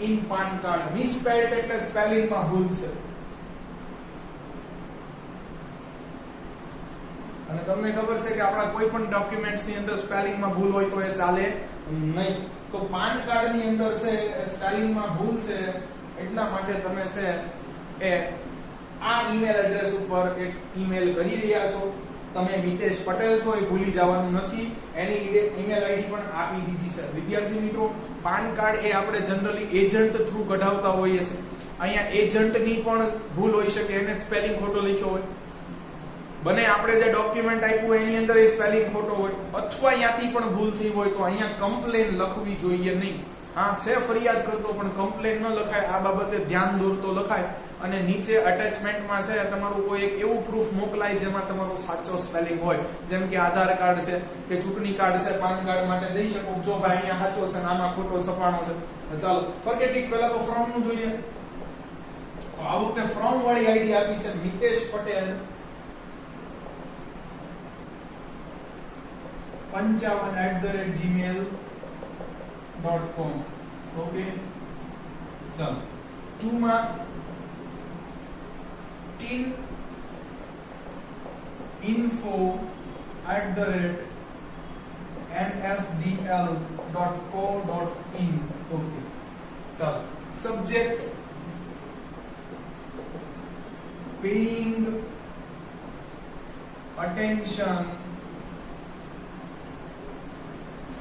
A: in PAN card. Misspelled એટલે સ્પેલિંગ માં ભૂલ છે. અને તમને ખબર છે કે આપણા કોઈ પણ ડોક્યુમેન્ટ્સ ની અંદર સ્પેલિંગ માં ભૂલ હોય તો એ ચાલે નહીં. તો પાન કાર્ડ ની અંદર છે સ્પેલિંગ માં ભૂલ છે, એટલા માટે તમે છે એ આ ઈમેલ એડ્રેસ ઉપર એક ઈમેલ કરી રહ્યા છો. તમે મિતેશ પટેલ છો એ ભૂલી જવાનું નથી. એની ઈમેલ આઈડી પણ આપી દીધી છે. વિદ્યાર્થી મિત્રો, પાન કાર્ડ એ આપણે જનરલી એજન્ટ થ્રુ કઢાવતા હોઈએ છે. અહીંયા એજન્ટ ની પણ ભૂલ હોઈ શકે, એને સ્પેલિંગ ખોટો લખ્યો હોય. બને આપણે જે ડોક્યુમેન્ટ આપ્યું એની અંદર એ સ્પેલિંગ ખોટો હોય, અથવા અહીંયાથી પણ ભૂલ થઈ હોય, તો અહીંયા કમ્પ્લેન લખવી જોઈએ નહીં. હા છે ફરિયાદ કરતો, પણ કમ્પ્લેન ન લખાય. આ બાબતે ધ્યાન દોરતો લખાય. અને નીચે અટેચમેન્ટમાં છે તમારું કોઈ એક એવું પ્રૂફ મોકલાય જેમાં તમારો સાચો સ્પેલિંગ હોય, જેમ કે આધાર કાર્ડ છે કે ચૂંટણી કાર્ડ છે, પાન કાર્ડ માટે દઈ શકો. જો ભાઈ અહીંયા સાચો છે ને આમાં ખોટો છપાણો છે. ચાલો ફોર્ગેટિંગ પહેલા તો ફ્રોમ નું જોઈએ. તો આ વખતે ફ્રોમ વાળી આઈડી આપી છે મિતેશ પટેલ 55@gmail.com. ઓકે, ચાલો 2 માં teaminfo@nsdl.co.in. ઓકે, ચાલો subject paying attention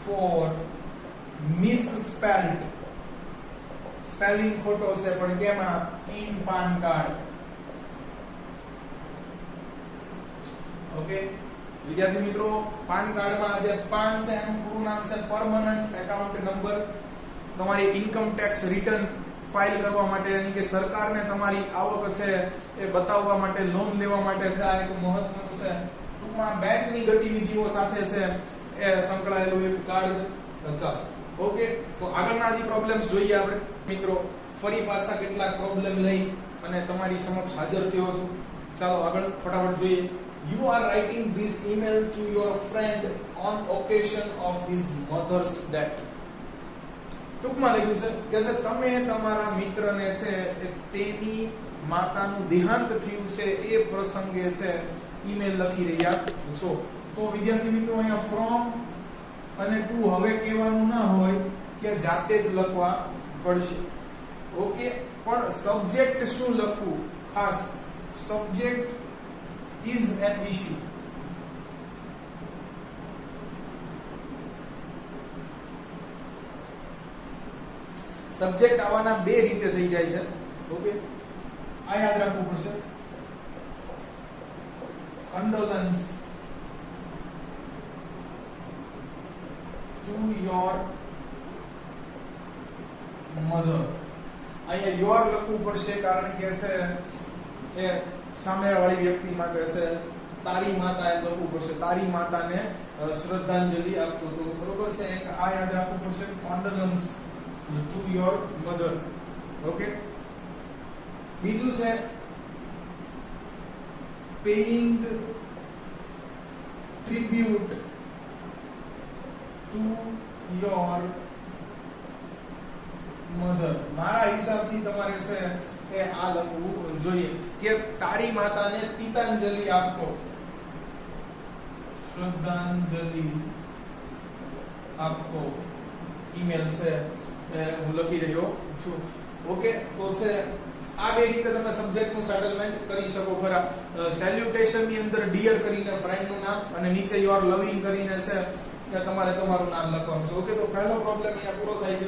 A: for misspelled. Spelling ખોટો છે પણ કેમાં? In PAN card. ઓકે વિદ્યાર્થી મિત્રો, પાન કાર્ડમાં જે પાન છે એનું પૂરું નામ છે પરમનન્ટ એકાઉન્ટ નંબર. તમારી ઇન્કમ ટેક્સ રિટર્ન ફાઇલ કરવા માટે, એટલે કે સરકારને તમારી આવક છે એ બતાવવા માટે, લોન લેવા માટે છે. આ એક મહત્વનું છે. ટૂંકમાં બેંકની ગતિવિધિઓ સાથે છે એ સંકળાયેલું એક કાર્ડ છે. ચાલો ઓકે, તો આગળના જે પ્રોબ્લેમ્સ જોઈએ આપણે મિત્રો. ફરી પાછા કેટલાક પ્રોબ્લેમ લઈ અને તમારી સમક્ષ હાજર થયો છું. ચાલો આગળ ફટાફટ જોઈએ. You are writing this email to your friend on occasion of his mother's death. ટૂંકમાં લખ્યું છે કે તમે તમારા મિત્રને છે તેની માતાનું દેહાંત થયું છે એ પ્રસંગે છે ઈમેલ લખી રહ્યા છો. તો વિદ્યાર્થી મિત્રો અહીંયા ફ્રોમ અને ટુ હવે કહેવાનું ના હોય કે જાતે જ લખવા પડશે. ઓકે, પણ સબ્જેક્ટ શું લખવું, ખાસ subject is an issue. Subject આવવાના બે રીતે થઈ જાય છે. ઓકે, આ યાદ રાખવું પડશે. condolence to your mother. અહીંયા યોર લખવું પડશે કારણ કે છે એ સામેવાળી વ્યક્તિ માટે છે તારી માતા એમ લખવું પડશે. તારી માતાને શ્રદ્ધાંજલિ આપતો તો બરોબર છે. એક આ યાદ રાખવું પડશે, condolence to your mother. Okay, બીજું છે paying tribute to your mother. મારા હિસાબથી તમારે છે એ આ લખવું જોઈએ કે તારી માતાને તિતાંજલિ આપતો, શ્રદ્ધાંજલિ આપતો ઈમેલ છે હું લખી રહ્યો છું. ઓકે, તો છે આ બે રીતે તમે સબ્જેક્ટ નું સેટલમેન્ટ કરી શકો ખરા. સેલ્યુટેશન ની અંદર ડિયર કરીને ફ્રેન્ડ નું નામ અને નીચે યોર લવિંગ કરીને છે કે તમારે તમારું નામ લખવાનું છે. ઓકે, તો પહેલો પ્રોબ્લેમ અહીંયા પૂરો થાય છે.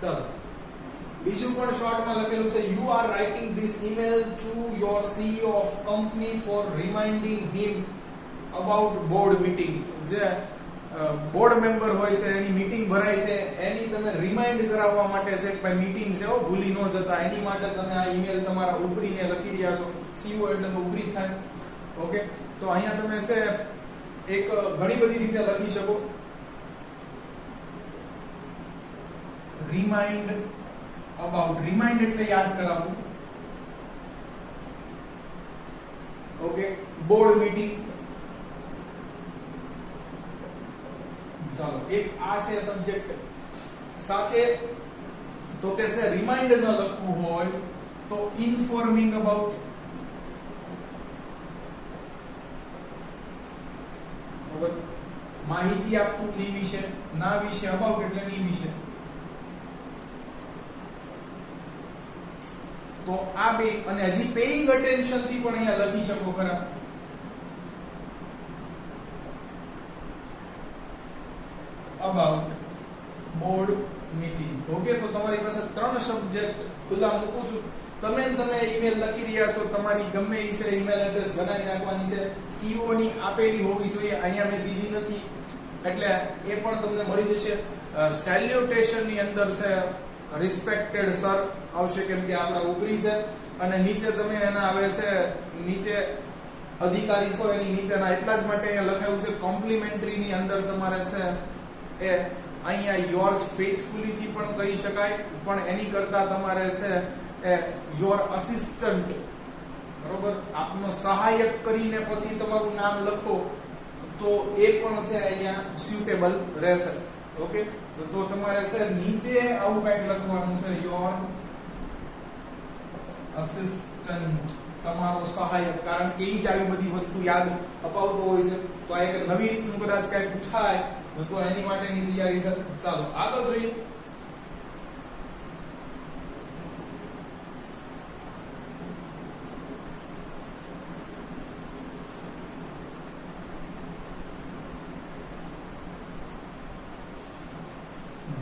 A: ચાલો, બીજું પણ શોર્ટમાં લખેલું છે, you are writing this email to your CEO of company four રિમાઇન્ડિંગ him about board meeting. જે બોર્ડ મેમ્બર હોય છે એની મીટિંગ ભરાય છે એની તમે રિમાઇન્ડ કરાવવા માટે છે કે ભાઈ મીટિંગ છે ભૂલી ન જતા, એની માટે તમે આ ઈમેલ તમારા ઉપરીને લખી રહ્યા છો. CEO એટલે તો ઉપરી થાય. ઓકે, તો અહીંયા તમે છે એક ઘણી બધી રીતે લખી શકો. રિમાઇન્ડ અબાઉટ, રિમાઇન્ડ એટલે યાદ કરાવવું. Okay, board meeting. ચાલો, એક આ છે સબ્જેક્ટ સાથે. તો કે છે રિમાઇન્ડ ન લખવું હોય તો ઇન્ફોર્મિંગ અબાઉટ. માહિતી આપતું ની વિશે, ના વિશે, અબાઉટ એટલે ની વિશે. તો આ બે, અને હજી પેઇંગ અટેન્શન થી પણ અહીંયા લખી શકો ખરા. About board meeting. ઓકે, તો તમારી પાસે ત્રણ સબ્જેક્ટ ખુલ્લા મૂકું છું. તમે ઈમેલ લખી રહ્યા છો, તમારી ગમે એ છે ઈમેલ એડ્રેસ બનાવી નાખવાની છે. CEO ની આપેલી હોવી જોઈએ, અહીંયા મેં દીધી નથી એટલે એ પણ તમને મળી જશે. સેલ્યુટેશન ની અંદર છે રિસ્પેક્ટેડ સર આવશે કેમ કે આપણા ઉપરી છે, અને નીચે તમે એના આવે છે નીચે અધિકારી છો એની નીચેના, એટલા જ માટે અહીંયા લખાયું છે. કોમ્પ્લિમેન્ટરી ની અંદર તમારે છે એ અહીંયા યોર્સ ફેથફુલી થી પણ કરી શકાય, પણ એની કરતા તમારે છે એ યોર અસિસ્ટન્ટ, બરોબર, આપનો સહાયક કરીને પછી તમારું નામ લખો તો એ પણ છે અહીંયા સ્યુટેબલ રહેશે. ઓકે, તો તમારે છે નીચે આવું કંઈક લખવાનું છે, યોર અસિસ્ટન્ટ, તમારો સહાયક, કારણ કે એ જ આવી બધી વસ્તુ યાદ અપાવતો હોય છે. તો આ એક નવી રીતનું કદાચ કંઈક પૂછાય તો એની માટેની તૈયારી છે. ચાલો આગળ જોઈએ.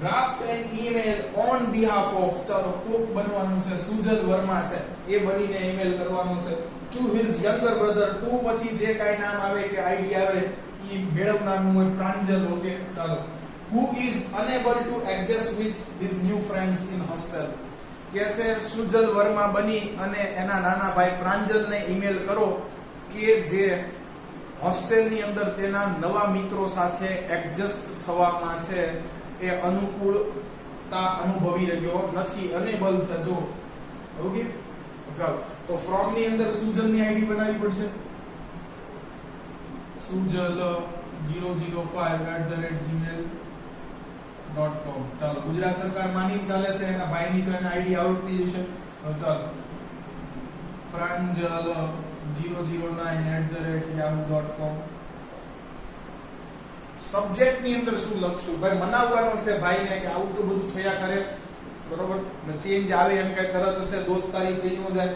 A: Draft an email on behalf of, ચાલો કોક બનવાનું છે, સુજલ વર્મા છે એ બનીને ઈમેલ કરવાનો છે. To his younger brother, to પછી જે કાઈ નામ આવે કે આઈડી આવે ઈ મેળવનારનું હોય, પ્રાંજલ. ઓકે, ચાલો. Who is enable two adjust with his new friends in hostel, કે છે સુજલ વર્મા બની અને એના નાના ભાઈ પ્રાંજલને ઈમેલ કરો કે જે હોસ્ટેલની અંદર તેના નવા મિત્રો સાથે એડજસ્ટ થવામાં છે એ અનુકૂળતા અનુભવી રહ્યો નથી, અનેબલ થજો. ઓકે, ચાલો તો ફ્રોમ ની અંદર સુજલ ની આઈડી બનાવવી પડશે, sujal005@gmail.com. ચાલો ગુજરાત સરકાર માની ચાલે છે, એના ભાઈની તો એને આઈડી આવડતી હશે. તો ચાલો pranjal009@yahoo.com. સબ્જેક્ટ ની અંદર શું લખશું? ભાઈ મનાવવાનું છે ભાઈને કે આવું તો બધું થયા કરે, બરોબર, ચેન્જ આવે એમ કઈ તરત હશે દોસ્તારી થઈ ન જાય,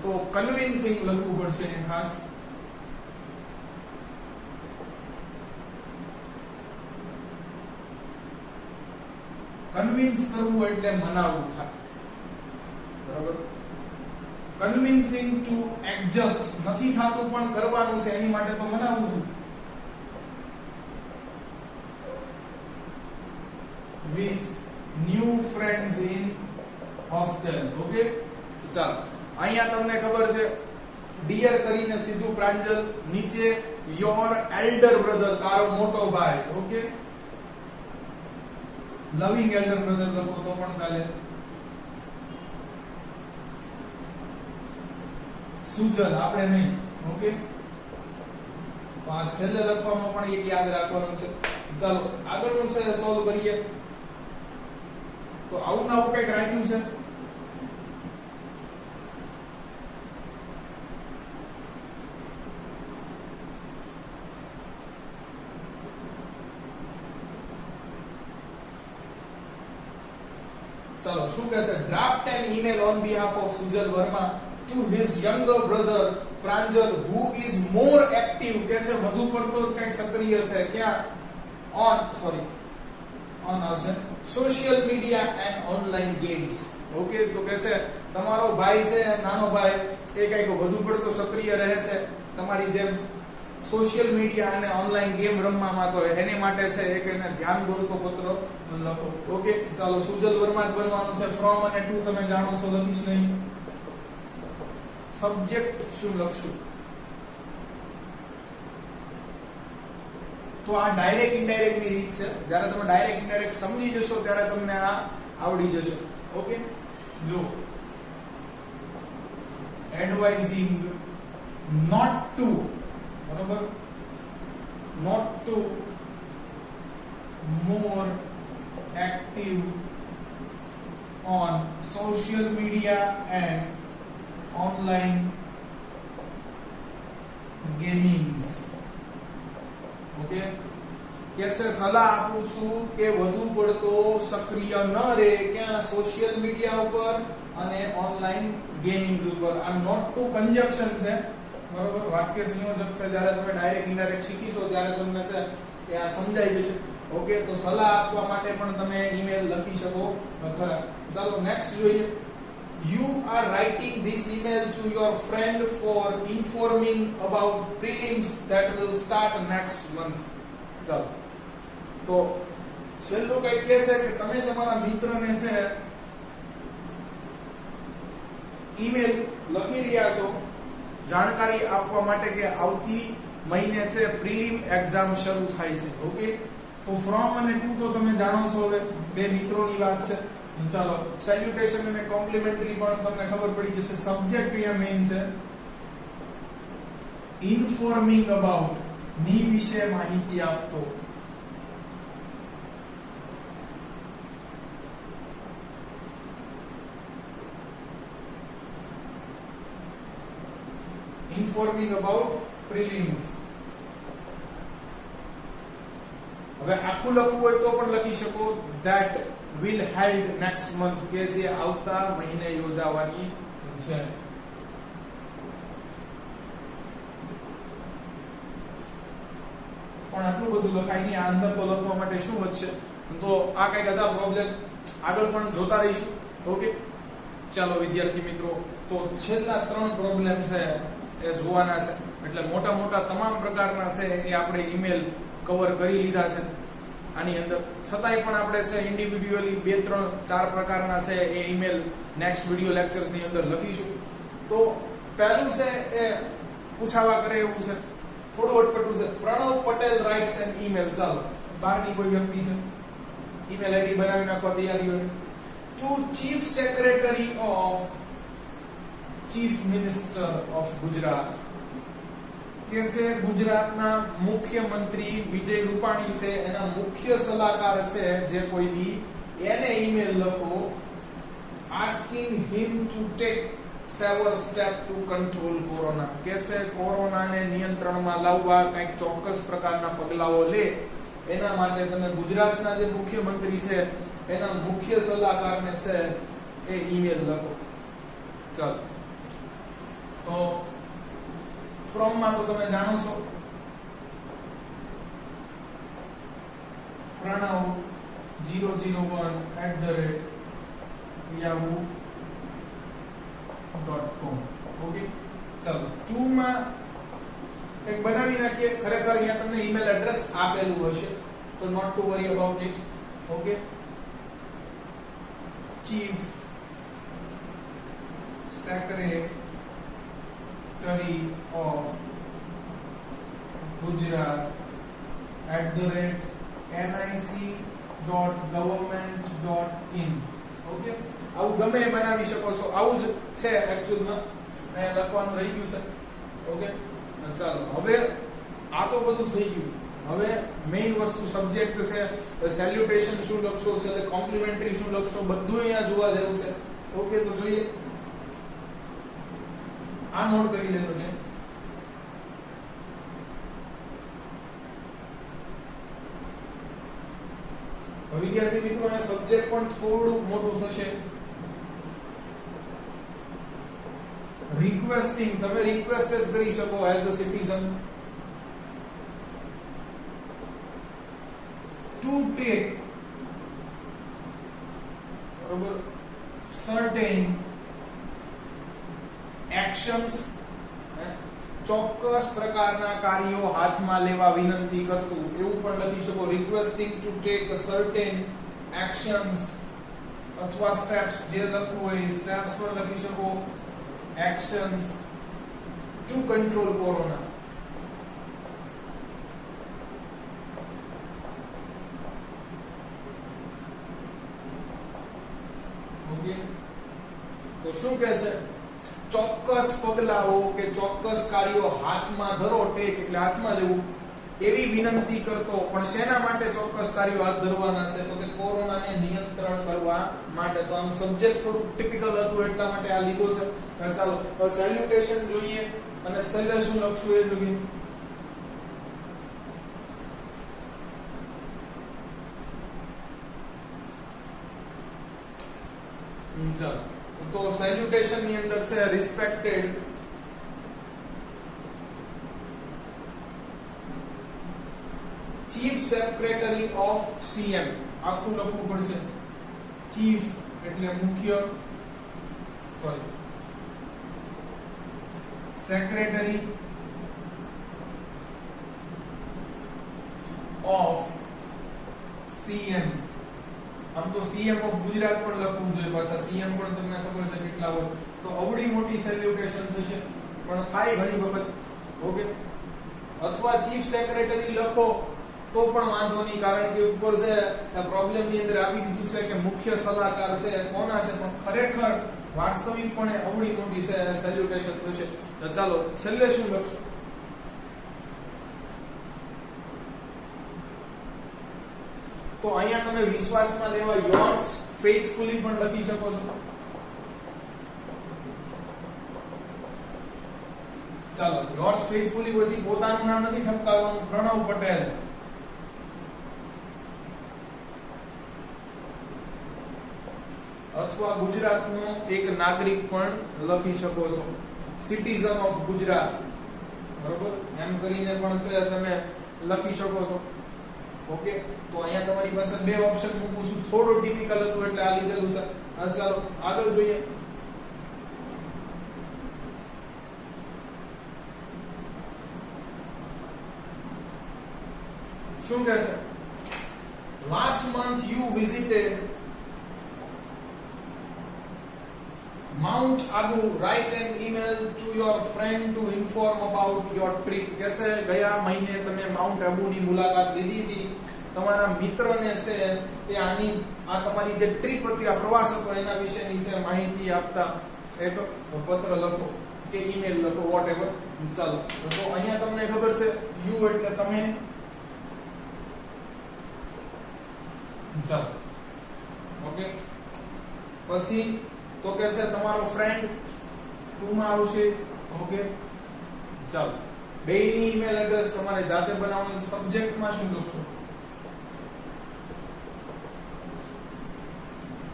A: તો કન્વિન્સિંગ લખવું પડશે ને ખાસ. કન્વિન્સ કરવું એટલે મનાવવું થાય, બરાબર. કન્વિન્સિંગ ટુ એડજસ્ટ નથી થાતું પણ કરવાનું છે, એની માટે તો મનાવું છું. with new friends in hostel. Okay, ચાલો અહીંયા તમને ખબર છે ડિયર કરીને સીધું પ્રાંજલ, નીચે યોર એલ્ડર બ્રધર, તારો મોટો ભાઈ. ઓકે, લવિંગ એલ્ડર બ્રધર લખો તો પણ ચાલે. સુજલ આપણે નહીં. ઓકે, તો આ છેલ્લે લખવામાં પણ એક યાદ રાખવાનું છે. ચાલો આગળનું છે સોલ્વ કરીએ. તો આવું ના આવું કઈક રાખ્યું છે. ચાલો શું કહે છે? Draft an email on behalf of Sujal Verma to his younger brother Pranjal who is more active. કે છે વધુ પડતો જ કઈક સક્રિય છે. ક્યાં? ઓન આવશે social media and online games. Okay, તો કે છે તમારો ભાઈ છે, નાનો ભાઈ, એ કઈક વધુ પડતો સક્રિય રહે છે તમારી જેમ સોશિયલ મીડિયા અને ઓનલાઈન ગેમ રમવામાં, તો એને માટે છે એક એને ધ્યાન દોરતો પત્ર લખો. ઓકે, ચાલો સુજલ વર્મા જ બનવાનું છે. ફ્રોમ અને ટુ તમે જાણો છો, લખીશ નહીં. સબ્જેક્ટ શું લખશું? તો આ ડાયરેક્ટ ઇનડાયરેક્ટ ની રીત છે. જ્યારે તમે ડાયરેક્ટ ઇનડાયરેક્ટ સમજી જશો ત્યારે તમને આ આવડી જશે. ઓકે, જો એડવાઇઝિંગ નોટ ટુ, બરોબર, not to more active on social media and online gamings. Okay, કે છે સલાહ આપું છું કે વધુ પડતો સક્રિય ન રહે ક્યાં? સોશિયલ મીડિયા ઉપર અને ઓનલાઈન ગેમિંગ્સ ઉપર. આ નોટ ટુ કંજક્શન છે, બરોબર, વાક્ય સંયોજક છે. જ્યારે તમે ડાયરેક્ટ ઇનડાયરેક્ટ શીખીશો ત્યારે તમને છે કે આ સમજાઈ જશે. ઓકે, તો સલાહ આપવા માટે પણ તમે ઈમેલ લખી શકો ખરા. ચાલો નેક્સ્ટ જોઈએ. You are writing this email to your friend for informing about prelims that will start next month. ચાલો, તો છેલ્લું કઈ કહે છે કે તમે તમારા મિત્રને છે ઈમેલ લખી રહ્યા છો જાણકારી આપવા માટે કે આવતી મહિને છે પ્રિલિમ એક્ઝામ શરૂ થાય છે. ઓકે, તો ફ્રોમ અને ટુ તો તમે જાણો છો, હવે બે મિત્રોની વાત છે. ચાલો સેલ્યુટેશન અને કોમ્પ્લિમેન્ટરી પણ તમને ખબર પડી જશે. સબ્જેક્ટ અહીંયા મેઇન છે. ઇન્ફોર્મિંગ અબાઉટ ની વિશે માહિતી આપતો. Informing about prelims. હવે આખું લખવું હોય તો પણ લખી શકો that will held next month, કે જે આવતા મહિને યોજાવાની છે. પણ આટલું બધું લખાય નહીં, આ અંદર તો લખવા માટે શું વધશે? તો આ કઈક અદા પ્રોબ્લેમ આગળ પણ જોતા રહીશું. ઓકે, ચાલો વિદ્યાર્થી મિત્રો, તો છેલ્લા 3 પ્રોબ્લેમ છે એ જોવાના છે. એટલે મોટા મોટા તમામ પ્રકારના છે એ આપણે ઈમેલ કવર કરી લીધા છે આની અંદર. છતાંય પણ આપણે છે ઇન્ડિવિડ્યુઅલી 2, 3, 4 પ્રકારના છે એ ઈમેલ નેક્સ્ટ વિડિયો લેક્ચર્સ ની અંદર લખીશું. તો પહેલું છે એ પૂછાવા કરે એવું છે, થોડું અટપટું છે. Pranav Patel writes an email. ચાલો, બહારની કોઈ વ્યક્તિ છે, ઈમેલ આઈડી બનાવી નાખવા તૈયારી હોય. To chief secretary of chief minister of Gujarat કે છે ગુજરાતના મુખ્યમંત્રી વિજય રૂપાણી છે એના મુખ્ય સલાહકાર છે જે કોઈ બી એને ઈમેલ લખો asking him to take several steps to control corona કે છે કોરોનાને નિયંત્રણમાં લાવવા કંઈક ચોક્કસ પ્રકારના પગલાઓ લે એના માટે તમે ગુજરાતના જે મુખ્યમંત્રી છે એના મુખ્ય સલાહકારને છે એ ઈમેલ લખો. ચાલો તો ફ્રોમ માં તો તમે જાણો છો pranav001@yahoo.com. ઓકે ચાલો ટુ માં એક બનાવી નાખીએ. ખરેખર અહીંયા તમને ઈમેલ એડ્રેસ આપેલું હશે તો not to worry about it. Okay chief secretary of Gujarat @nic.government.in. Okay આવું ગમે એ બનાવી શકો છો. આવું જ છે એક્ચ્યુઅલમાં અહીંયા લખવાનું રહી ગયું છે. ઓકે ચાલો હવે આ તો બધું થઈ ગયું. હવે મેઇન વસ્તુ સબ્જેક્ટ છે, સેલ્યુટેશન શું લખશો છે, કોમ્પ્લિમેન્ટરી શું લખશો, બધું અહીંયા જોવા જેવું છે. ઓકે તો જોઈએ. આ નોટ કરી લેજો ને. વિદ્યાર્થી મિત્રો આ સબ્જેક્ટ પણ થોડું મોટું થશે. રિક્વેસ્ટિંગ તમે રિક્વેસ્ટ જ કરી શકો as a citizen to take બરોબર સર્ટેન એક્શન્સ ચોક્કસ પ્રકારના કાર્યો હાથમાં લેવા વિનંતી કરતું એવું પણ લખી શકો. Requesting to take certain actions અથવા સ્ટેપ્સ જે લખવું હોય સ્ટેપ્સ પણ લખી શકો. Actions two control corona. Okay તો શું કહે છે? ચોક્કસ પગલાઓ કે ચોક્કસ કાર્યો હાથમાં ધરો. ટેક એટલે હાથમાં લેવું. એવી વિનંતી કરતો. પણ શેના માટે ચોક્કસ કાર્યો હાથ ધરવાના છે? તો કે કોરોનાને નિયંત્રણ કરવા માટે. તો આમ સબ્જેક્ટ થોડું ટિપિકલ હતું એટલા માટે આ લીધો છે. ચાલો સેલ્યુટેશન જોઈએ અને છેલ્લે શું લખશું એ જોઈએ. ચાલો તો સેલ્યુટેશન ની અંદર છે respected chief secretary of CM. આખું લખવું પડશે. ચીફ એટલે મુખ્ય, સોરી સેક્રેટરી ઓફ સીએમ. આમ તો સીએમ ઓફ ગુજરાત પણ લખવું જોઈએ. પાછા સીએમ પણ તમને ખબર છે કેટલા હોય. તો અવડી મોટી સેલ્યુટેશન થશે પણ થાય ઘણી વખત. ઓકે અથવા ચીફ સેક્રેટરી લખો તો પણ વાંધો નહીં, કારણ કે ઉપર છે પ્રોબ્લેમ ની અંદર આપી દીધું છે કે મુખ્ય સલાહકાર છે કોના છે, પણ ખરેખર વાસ્તવિકપણે અવડી મોટી સેલ્યુટેશન થશે. તો ચાલો છેલ્લે શું લખશું? તો અહીંયા તમે વિશ્વાસમાં લેવા યોર્સ ફેithfully પણ લખી શકો છો. ચાલો યોર્સ ફેithfully પછી પોતાનું નામ નથી ઠપકારવાનું. પ્રણવ પટેલ અથવા ગુજરાતનો એક નાગરિક પણ લખી શકો છો. સિટીઝન ઓફ ગુજરાત બરોબર એમ કરીને પણ છે તમે લખી શકો છો. ઓકે તો અહીંયા તમારી પાસે બે ઓપ્શન મૂકું છું. થોડું ટિપિકલ હતું એટલે આ લીધેલું છે. ચાલો આગળ જોઈએ. શું કહે છે? Last month you visited Mount Abu. Write an email to your friend to inform about your trip. कैसे ગયા મહિને તમે માઉન્ટ આબુ ની મુલાકાત લીધી હતી. તમારા મિત્રને છે એ આ તમારી જે ટ્રીપ હતી, આ પ્રવાસ હતો એના વિશેની છે માહિતી આપતા એક પત્ર લખો કે ઈમેલ લખો વોટ એવર. ચાલો તો અહીંયા તમને ખબર છે યુ એટલે તમે. ચાલો ઓકે. પછી તો કે છે તમારો ફ્રેન્ડ ટુ માં આવશે. ઓકે ચાલો બેયની ઈમેલ એડ્રેસ તમારે જાતે બનાવવાનું છે. સબ્જેક્ટ માં શું લખશો?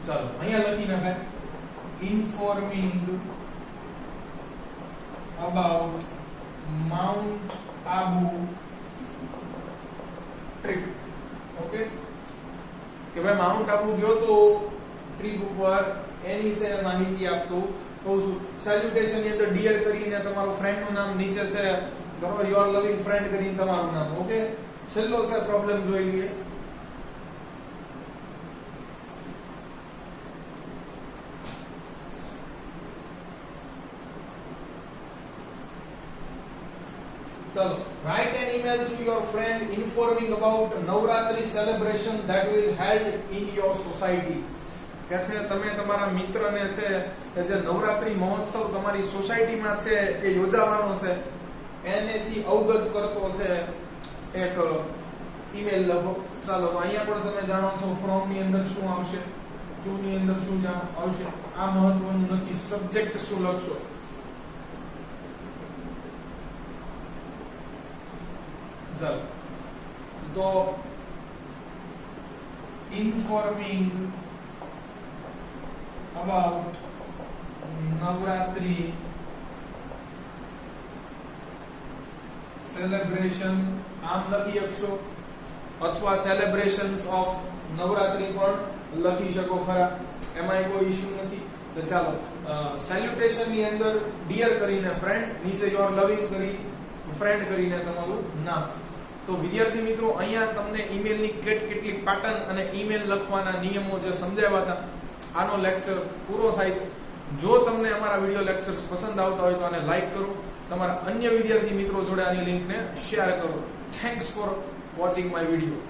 A: ચાલો અહીંયા લખી નખાય informing about mount Abu trip. Okay કે ભાઈ માઉન્ટ આબુ ગયો તો ટ્રીપ ઉપર એની છે માહિતી આપતો કહું છું. સેલ્યુટેશન ની અંદર ડિયર કરીને તમારો ફ્રેન્ડ નું નામ નીચે છે બરોબર, યોર લવિંગ ફ્રેન્ડ કરીને તમારું નામ. ઓકે છેલ્લો છે પ્રોબ્લેમ જોઈ લઈએ. ચલો write an email to your friend informing about Navratri celebration that will held in your society. કે છે તમે તમારા મિત્રને છે કે જે નવરાત્રી મહોત્સવ તમારી સોસાયટીમાં છે એ યોજાવાનો છે એનેથી અવગત કરતો છે એક ઈમેલ લખો. ચાલો અહીંયા પણ તમે જાણો છો ફ્રોમ ની અંદર શું આવશે, ટુ ની અંદર શું આવશે. આ મહત્વનું નથી. સબ્જેક્ટ શું લખશો? ચાલો તો informing about Navratri celebration આમ લખી શકશો અથવા સેલિબ્રેશન્સ ઓફ નવરાત્રી પણ લખી શકો ખરા, એમાં કોઈ ઇશ્યુ નથી. તો ચાલો સેલ્યુટેશન ની અંદર ડિયર કરીને ફ્રેન્ડ, નીચે યોર લવિંગ કરી ફ્રેન્ડ કરીને તમારું નામ. તો વિદ્યાર્થી મિત્રો અહીંયા તમને ઈમેલની કેટલીક પેટર્ન અને ઈમેલ લખવાના નિયમો જે સમજાવ્યા હતા આનો લેક્ચર પૂરો થાય છે. જો તમને અમારા વિડિયો લેક્ચર્સ પસંદ આવતા હોય તો આને લાઈક કરો, તમારા અન્ય વિદ્યાર્થી મિત્રો જોડે આની લિંકને શેર કરો. Thanks for watching my video.